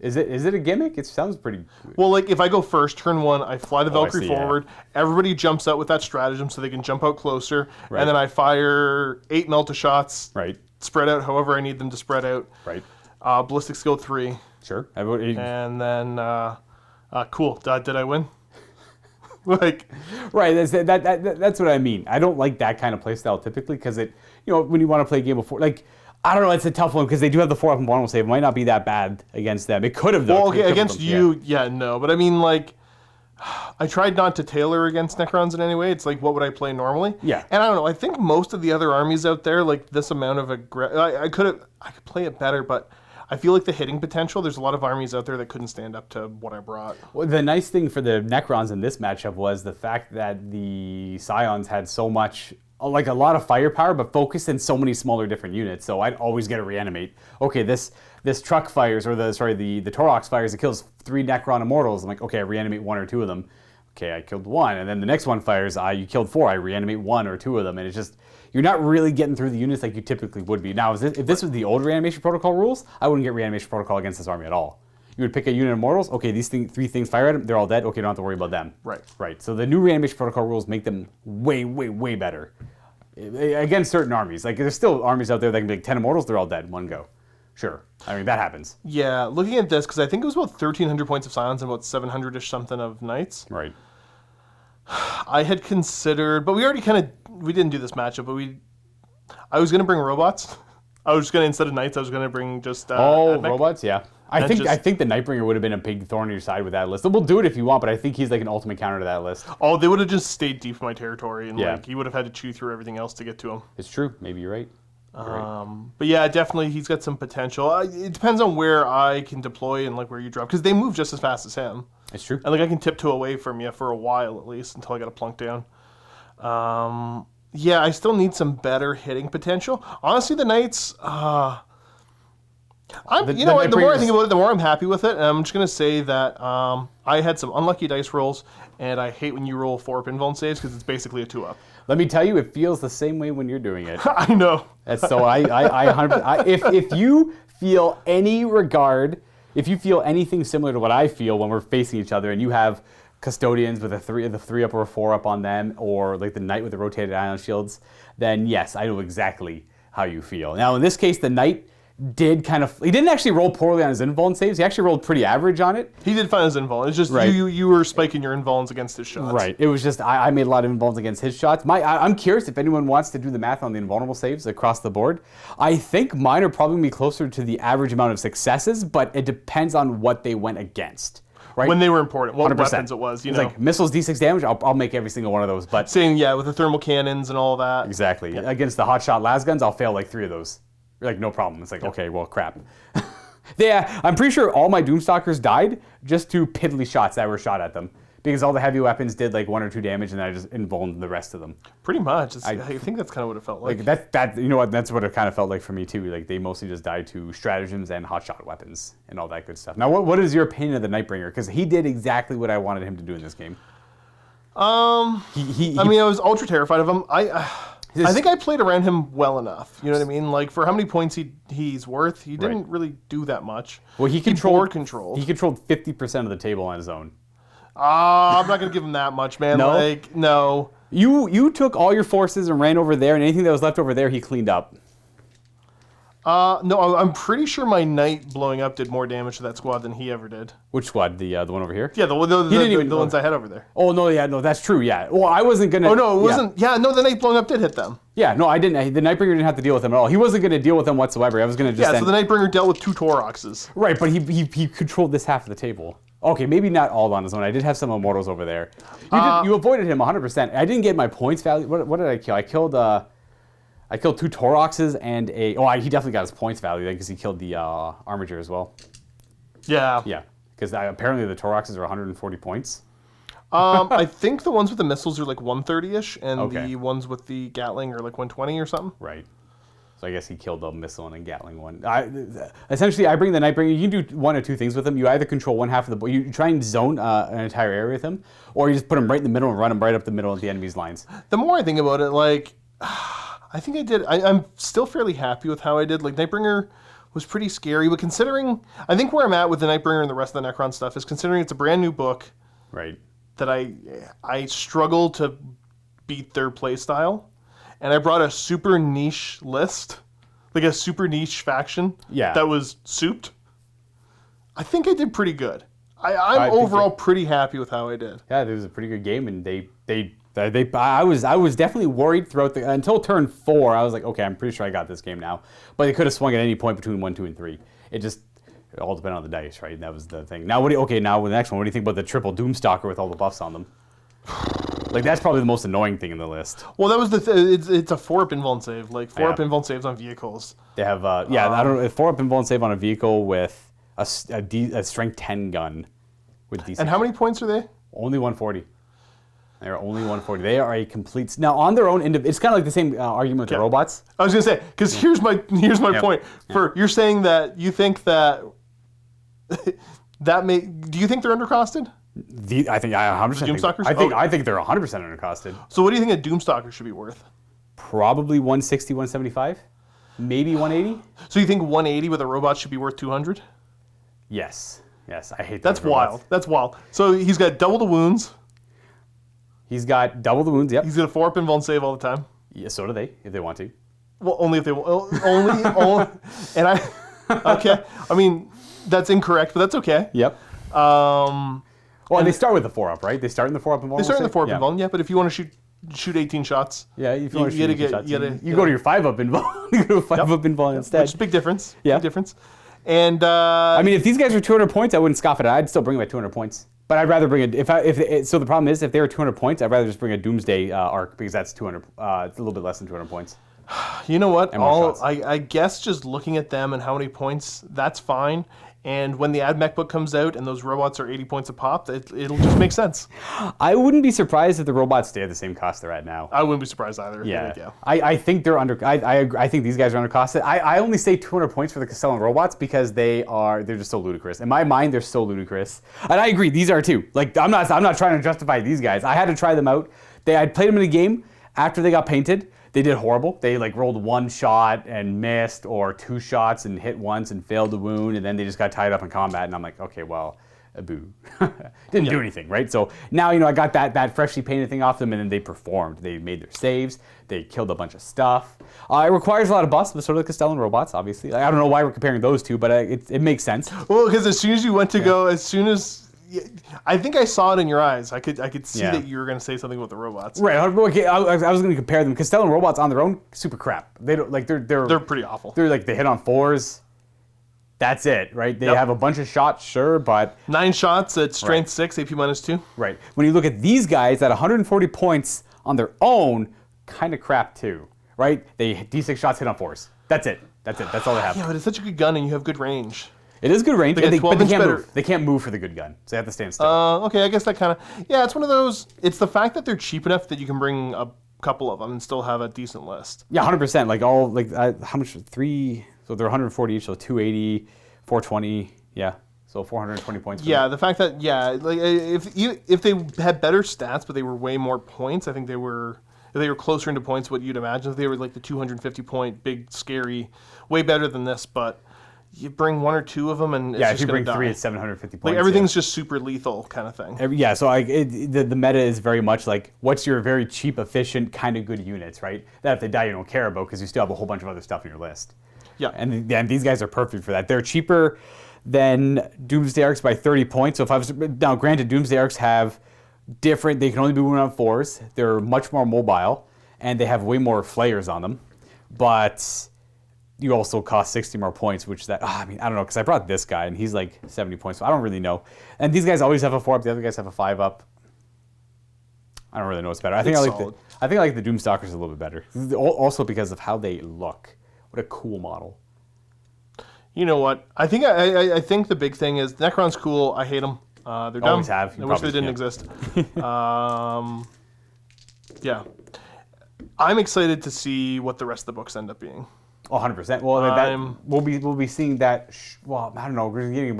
Is it a gimmick? It sounds pretty... Well, like, if I go first, turn 1, I fly the Valkyrie yeah. forward, everybody jumps out with that stratagem so they can jump out closer, Right. and then I fire 8 Melta shots, Right. spread out however I need them to spread out. Right. Ballistic skill 3. Sure. And then, cool, did I win? Like... Right, that's what I mean. I don't like that kind of playstyle typically, because it, you know, when you want to play a game before, like... I don't know, it's a tough one because they do have the 4-up and 1 save. It might not be that bad against them. It could have, though. Well, okay, against you, yeah, no. But I mean, like, I tried not to tailor against Necrons in any way. It's like, what would I play normally? Yeah. And I don't know, I think most of the other armies out there, like, this amount of I could play it better, but I feel like the hitting potential, there's a lot of armies out there that couldn't stand up to what I brought. Well, the nice thing for the Necrons in this matchup was the fact that the Scions had so much... like a lot of firepower, but focused in so many smaller different units. So I'd always get a reanimate. Okay, this truck fires, or the Torox fires, it kills 3 Necron Immortals. I'm like, okay, I reanimate 1 or 2 of them. okay, I killed 1, and then the next one fires, you killed 4, I reanimate 1 or 2 of them, and it's just, you're not really getting through the units like you typically would be. Now, if this was the old reanimation protocol rules, I wouldn't get reanimation protocol against this army at all. You would pick a unit of mortals, okay, these 3 things fire at them, they're all dead, okay, don't have to worry about them. Right. So the new reanimation protocol rules make them way, way, way better. Against certain armies. Like, there's still armies out there that can be like 10 immortals, they're all dead, 1 go. Sure. I mean, that happens. Yeah, looking at this, because I think it was about 1,300 points of Scions and about 700-ish something of Knights. Right. I had considered, but we didn't do this matchup, but I was going to bring robots. Instead of Knights, I was going to bring just... robots, yeah. I think the Nightbringer would have been a big thorn in your side with that list. We'll do it if you want, but I think he's like an ultimate counter to that list. Oh, they would have just stayed deep in my territory, and like he would have had to chew through everything else to get to him. It's true. Maybe you're right. But yeah, definitely he's got some potential. It depends on where I can deploy and like where you drop, because they move just as fast as him. It's true. And like I can tiptoe away from you for a while at least until I got to plunk down. Yeah, I still need some better hitting potential. Honestly, the Knights. The more I think about it, the more I'm happy with it. And I'm just gonna say that I had some unlucky dice rolls, and I hate when you roll 4 invuln saves because it's basically a 2-up. Let me tell you, it feels the same way when you're doing it. I know. That's so if you feel any regard, if you feel anything similar to what I feel when we're facing each other, and you have custodians with the 3-up or a 4-up on them, or like the Knight with the rotated ion shields, then yes, I know exactly how you feel. Now in this case, the Knight he didn't actually roll poorly on his invuln saves. He actually rolled pretty average on it. He did fine his invuln. It's just you were spiking your invulns against his shots. Right. It was just I made a lot of invulns against his shots. I'm curious if anyone wants to do the math on the invulnerable saves across the board. I think mine are probably going to be closer to the average amount of successes, but it depends on what they went against. Right? When they were important, what 100%. Weapons it was, It's like missiles D6 damage, I'll make every single one of those. But same, with the thermal cannons and all that. Exactly. Yeah. Against the hotshot lasguns, I'll fail like 3 of those. Like, no problem. It's like, okay, well, crap. Yeah, I'm pretty sure all my Doomstalkers died just to piddly shots that were shot at them. Because all the heavy weapons did like 1 or 2 damage, and I just invulned the rest of them. Pretty much. I think that's kind of what it felt like. You know what? That's what it kind of felt like for me too. Like they mostly just died to stratagems and hotshot weapons and all that good stuff. Now, what is your opinion of the Nightbringer? Because he did exactly what I wanted him to do in this game. I was ultra terrified of him. I think I played around him well enough. You know what I mean? Like for how many points he's worth, he didn't really do that much. Well, he controlled 50% of the table on his own. I'm not gonna give him that much, man. No? No. You took all your forces and ran over there, and anything that was left over there, he cleaned up. No, I'm pretty sure my Knight blowing up did more damage to that squad than he ever did. Which squad? The one over here? Yeah, the ones I had over there. Oh, no, that's true, yeah. Well, I wasn't going to... Oh, no, it wasn't... Yeah, no, the Knight blowing up did hit them. Yeah, no, I didn't. The Nightbringer didn't have to deal with them at all. He wasn't going to deal with them whatsoever. I was going to just... Yeah, so the Nightbringer dealt with 2 Toroxes. Right, but he controlled this half of the table. Okay, maybe not all on his own. I did have some Immortals over there. You avoided him 100%. I didn't get my points value. What did I kill? I killed 2 Toroxes and he definitely got his points value because he killed the Armiger as well. Yeah. Yeah, because apparently the Toroxes are 140 points. I think the ones with the missiles are like 130-ish, and the ones with the Gatling are like 120 or something. Right. So I guess he killed the missile and a Gatling one. Essentially, I bring the Nightbringer. You can do 1 or 2 things with him. You either control 1/2 of the board. You try and zone an entire area with him, or you just put him right in the middle and run him right up the middle of the enemy's lines. The more I think about it, like... I think I did. I'm still fairly happy with how I did. Like, Nightbringer was pretty scary, but considering... I think where I'm at with the Nightbringer and the rest of the Necron stuff is considering it's a brand new book. Right. That I struggle to beat their play style. And I brought a super niche list. Like a super niche faction. Yeah. That was souped. I think I did pretty good. I'm overall pretty happy with how I did. Yeah, it was a pretty good game, and I was definitely worried throughout until turn 4. I was like, okay, I'm pretty sure I got this game now. But it could have swung at any point between 1, 2, and 3. It all depended on the dice, right? That was the thing. Now, now with the next one, what do you think about the triple Doomstalker with all the buffs on them? Like that's probably the most annoying thing in the list. Well, that was it's a 4-up invuln save, like 4-up invuln saves on vehicles. They have I don't know, 4-up invuln save on a vehicle with a strength 10 gun with D6. And how many points are they? Only 140. They're only 140. They are a complete... Now, on their own... It's kind of like the same argument with the robots. I was going to say, because here's my point. You're saying that you think that... Do you think they're undercosted? I think I 100% Doomstalkers? I think they're 100% undercosted. So what do you think a Doomstalker should be worth? Probably 160, 175, maybe 180. So you think 180 with a robot should be worth 200? Yes, I hate That's those robots. wild. That's wild. So he's got double the wounds. He's got double the wounds. Yep. He's gonna 4-up invul and save all the time. Yeah, so do they if they want to. Well, only if they only. And I. Okay. I mean, that's incorrect, but that's okay. Yep. Well, they start with the 4-up, right? They start in the 4-up invul. They start in the 4-up yeah. invul, yeah. But if you want to shoot 18 shots, Yeah, if you want to shoot gotta shots, you you go to your 5-up invul. You go to 5-up invul instead. which is a big difference. Yeah. Big difference. And I mean, if these guys were 200 points, I wouldn't scoff at it. I'd still bring them at 200 points. But I'd rather bring so the problem is if they were 200 points, I'd rather just bring a Doomsday arc because that's 200. It's a little bit less than 200 points. you know what? And more shots. I guess just looking at them and how many points, that's fine. And when the AdMech book comes out and those robots are 80 points a pop, it'll just make sense. I wouldn't be surprised if the robots stay at the same cost they're at now. I wouldn't be surprised either. Yeah. I think they're under. I think these guys are undercosted. I only say 200 points for the Castellan robots because they're just so ludicrous. In my mind, they're so ludicrous. And I agree, these are too. Like I'm not trying to justify these guys. I had to try them out. I'd played them in a game after they got painted. They did horrible. They like rolled 1 shot and missed, or 2 shots and hit once and failed the wound, and then they just got tied up in combat. And I'm like, okay, well, boo. Didn't do anything, right? So now I got that freshly painted thing off them, and then they performed. They made their saves. They killed a bunch of stuff. It requires a lot of busts, but so do the Castellan robots, obviously. I don't know why we're comparing those two, but it makes sense. Well, because as soon as you went to go, I think I saw it in your eyes. I could see Yeah. that you were going to say something about the robots. Right. Okay. I was going to compare them. Castellan robots on their own, super crap. They don't like they're pretty awful. They're like they hit on 4s. That's it, right? They Yep. have a bunch of shots, sure, but 9 shots at strength 6, AP -2. right. When you look at these guys at 140 points on their own, kind of crap too, right? They D6 shots hit on 4s. That's it. That's all they have. Yeah, but it's such a good gun and you have good range. It is good range, They get but 12 they inch can't better. move. They can't move for the good gun, so they have to stand still. Okay, I guess that kind of... Yeah, it's one of those... It's the fact that they're cheap enough that you can bring a couple of them and still have a decent list. Yeah, 100%. Like how much? 3. So they're 140 each. So 280, 420. Yeah, so 420 points. For Yeah, them. the fact that... Yeah, like if they had better stats, but they were way more points, I think they were... If they were closer into points, what you'd imagine. If they were like the 250 point, big, scary, way better than this, but... You bring 1 or 2 of them, and it's Yeah, just if you bring gonna 3, die. it's 750 points. Like everything's just super lethal kind of thing. Yeah, so the meta is very much like, what's your very cheap, efficient, kind of good units, right? That if they die, you don't care about because you still have a whole bunch of other stuff on your list. Yeah. And these guys are perfect for that. They're cheaper than Doomsday Arcs by 30 points. So if I was, now granted, Doomsday Arcs have different, they can only be moving on 4s. They're much more mobile, and they have way more flayers on them. But... you also cost 60 more points, which I don't know, because I brought this guy, and he's like 70 points, so I don't really know. And these guys always have a 4-up, the other guys have a 5-up. I don't really know what's better. I think I like the Doomstalkers a little bit better. Also because of how they look. What a cool model. You know what? I think the big thing is Necron's cool. I hate them. They're dumb. Always have. I wish they didn't exist. Yeah. I'm excited to see what the rest of the books end up being. Oh, 100%. Well, we'll be seeing that. Well, I don't know. We're getting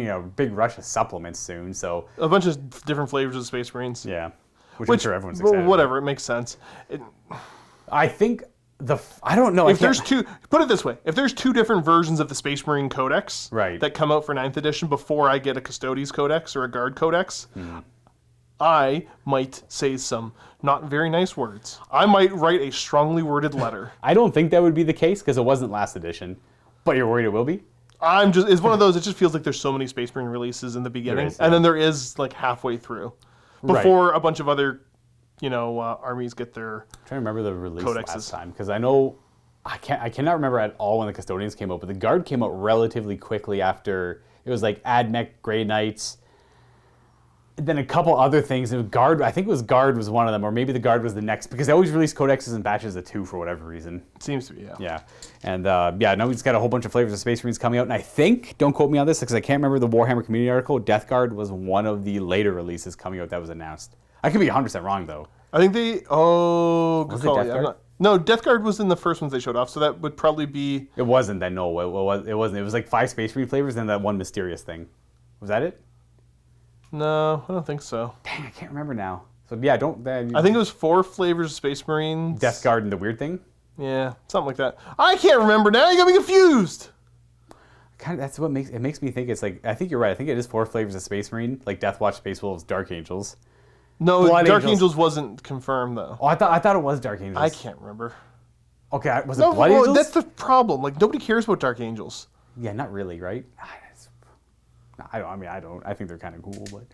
a big rush of supplements soon. So A bunch of different flavors of Space Marines. yeah, which I'm sure everyone's excited. Well, about. whatever. It makes sense. I think I don't know. If there's two, put it this way: if there's 2 different versions of the Space Marine Codex Right. that come out for 9th edition before I get a Custodes Codex or a Guard Codex, I might say some not very nice words. I might write a strongly worded letter. I don't think that would be the case because it wasn't last edition, but you're worried it will be. It's one of those. It just feels like there's so many Space Marine releases in the beginning, is, and then there is like halfway through, before a bunch of other, armies get their. I'm trying to remember the release Codexes. last time because I know I cannot remember at all when the Custodians came out, but the Guard came out relatively quickly after. It was like Admech, Grey Knights, and then a couple other things. And Guard, I think it was Guard was one of them, or maybe the Guard was the next because they always release codexes in batches of 2 for whatever reason. Seems to be, yeah. Yeah, and now we just got a whole bunch of flavors of Space Marines coming out, and I think, don't quote me on this because I can't remember the Warhammer community article. Death Guard was one of the later releases coming out that was announced. I could be 100% wrong though. I think they. Oh, good Was it call. Death Yeah, Guard? no, Death Guard was in the first ones they showed off, so that would probably be. It wasn't then. No, it wasn't. It was like 5 Space Marine flavors and that one mysterious thing. Was that it? No, I don't think so. Dang, I can't remember now. So yeah, don't. I think it was 4 flavors of Space Marines. Death Guard and the weird thing. Yeah, something like that. I can't remember now. You got me confused. That's what makes me think it's like. I think you're right. I think it is 4 flavors of Space Marine, like Death Watch, Space Wolves, Dark Angels. No, Blood Dark Angels wasn't confirmed though. Oh, I thought it was Dark Angels. I can't remember. Okay, was it Blood Angels? That's the problem. Like nobody cares about Dark Angels. Yeah, not really, right? I don't. I think they're kind of cool, but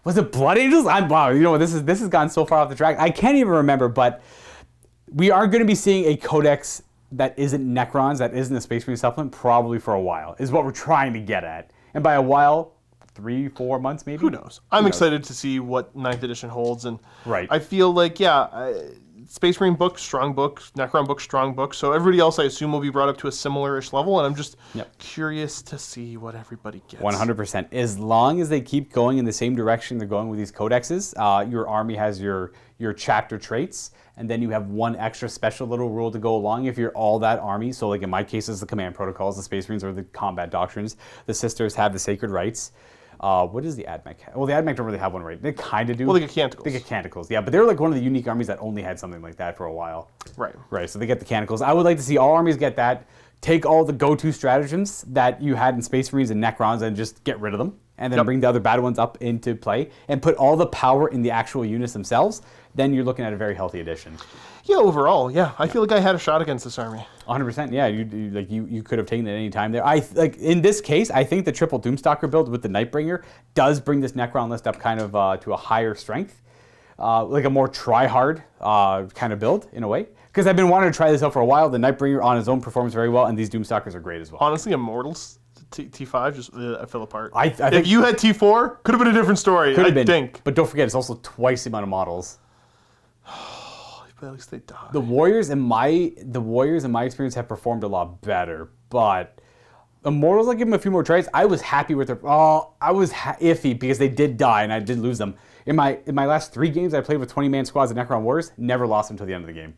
was it Blood Angels? Wow. You know what? This has gone so far off the track. I can't even remember. But we are going to be seeing a codex that isn't Necrons, that isn't a Space Marine supplement, probably for a while. Is what we're trying to get at. And by a while, 3-4 months maybe. Who knows? I'm excited to see what 9th edition holds, and right. I feel like Space Marine book, strong book, Necron book, strong book. So everybody else, I assume, will be brought up to a similar-ish level, and I'm just curious to see what everybody gets. 100%. As long as they keep going in the same direction they're going with these codexes, your army has your chapter traits, and then you have 1 extra special little rule to go along if you're all that army. So like in my case, it's the command protocols, the Space Marines, or the combat doctrines. The Sisters have the sacred rites. What does the AdMech have? Well, the AdMech don't really have one, right? They kind of do. Well, they get Canticles. They get Canticles, yeah. But they're like one of the unique armies that only had something like that for a while. Right. Right, so they get the Canticles. I would like to see all armies get that. Take all the go-to stratagems that you had in Space Marines and Necrons and just get rid of them. And then bring the other bad ones up into play. And put all the power in the actual units themselves. Then you're looking at a very healthy addition. Yeah, overall, yeah. I feel like I had a shot against this army. 100%, yeah. You could have taken it any time there. In this case, I think the triple Doomstalker build with the Nightbringer does bring this Necron list up kind of to a higher strength, like a more try-hard kind of build in a way. Because I've been wanting to try this out for a while. The Nightbringer on his own performs very well, and these Doomstalkers are great as well. Honestly, Immortals T5 just I fell apart. I think if you had T4, could have been a different story. Could have been. Think. But don't forget, it's also twice the amount of models. But at least they die. The Warriors in my experience have performed a lot better, but Immortals, I give them a few more tries. I was happy with their. I was iffy because they did die and I did lose them. In my last 3 games, I played with 20-man squads of Necron Warriors. Never lost them until the end of the game.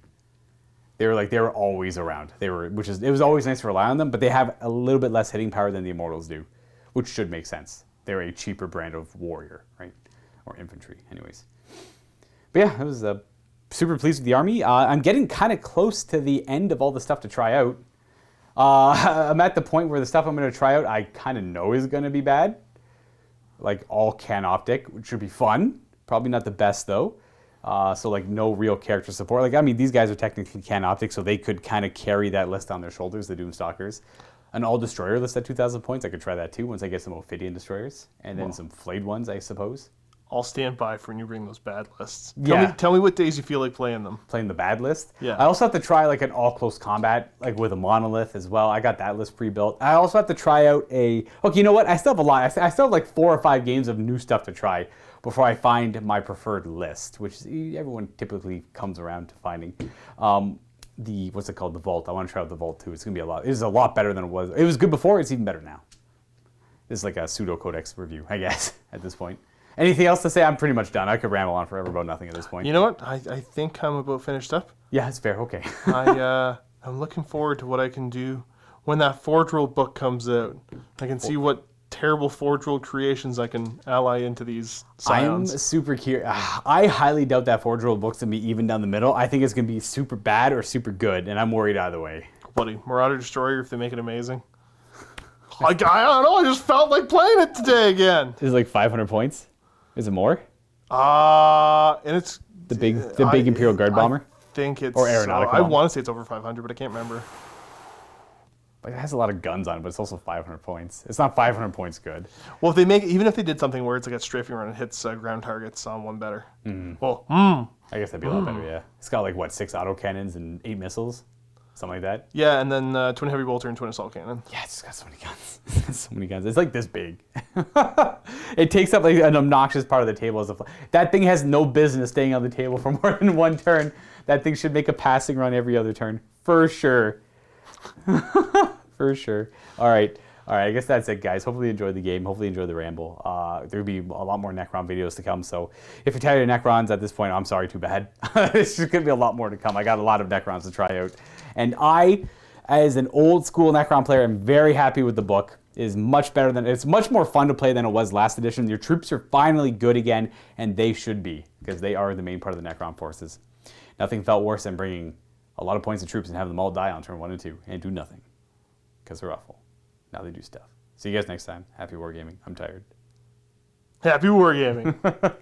They were always around. It was always nice to rely on them, but they have a little bit less hitting power than the Immortals do, which should make sense. They're a cheaper brand of warrior, right, or infantry, anyways. But yeah, it was super pleased with the army. I'm getting kind of close to the end of all the stuff to try out. I'm at the point where the stuff I'm going to try out I kind of know is going to be bad. Like all can optic, which should be fun. Probably not the best though. So like no real character support. Like I mean these guys are technically can optic, so they could kind of carry that list on their shoulders, the Doomstalkers. An all destroyer list at 2,000 points, I could try that too once I get some Ophidian destroyers. And then some flayed ones, I suppose. I'll stand by for when you bring those bad lists. Yeah. Tell me what days you feel like playing them. Playing the bad list. Yeah. I also have to try like an all close combat, like with a monolith as well. I got that list pre-built. I also have to try out okay, you know what? I still have a lot. I still have like 4 or 5 games of new stuff to try before I find my preferred list, which everyone typically comes around to finding. What's it called? The Vault. I want to try out the Vault too. It's gonna be a lot. It is a lot better than it was. It was good before. It's even better now. This is like a pseudo codex review, I guess, at this point. Anything else to say? I'm pretty much done. I could ramble on forever about nothing at this point. You know what? I think I'm about finished up. Yeah, it's fair. Okay. I'm looking forward to what I can do when that Forge World book comes out. I can see what terrible Forge World creations I can ally into these Scions. I'm super curious. I highly doubt that Forge World book's going to be even down the middle. I think it's going to be super bad or super good, and I'm worried either way. Buddy, Marauder Destroyer, if they make it amazing. I don't know. I just felt like playing it today again. Is it like 500 points? Is it more? And it's the big Imperial Guard bomber. I think it's or aeronautical. I want to say it's over 500, but I can't remember. Like it has a lot of guns on it, but it's also 500 points. It's not 500 points good. Well, if they even if they did something where it's like a strafing run and hits ground targets on one better. Well, I guess that'd be a lot better. Yeah, it's got like what 6 autocannons and 8 missiles, something like that. Yeah, and then twin heavy bolter and twin assault cannon. Yeah, it's got so many guns. So many guns. It's like this big. It takes up like an obnoxious part of the table as a. That thing has no business staying on the table for more than one turn. That thing should make a passing run every other turn for sure. For sure. All right. I guess that's it, guys. Hopefully you enjoyed the game. Hopefully you enjoyed the ramble. There'll be a lot more Necron videos to come. So if you're tired of Necrons at this point, I'm sorry, too bad. It's just going to be a lot more to come. I got a lot of Necrons to try out. And I As an old school Necron player, I'm very happy with the book. It is much better than, it's much more fun to play than it was last edition. Your troops are finally good again, and they should be, because they are the main part of the Necron forces. Nothing felt worse than bringing a lot of points of troops and having them all die on turn 1 and 2 and do nothing, because they're awful. Now they do stuff. See you guys next time. Happy wargaming. I'm tired. Happy wargaming.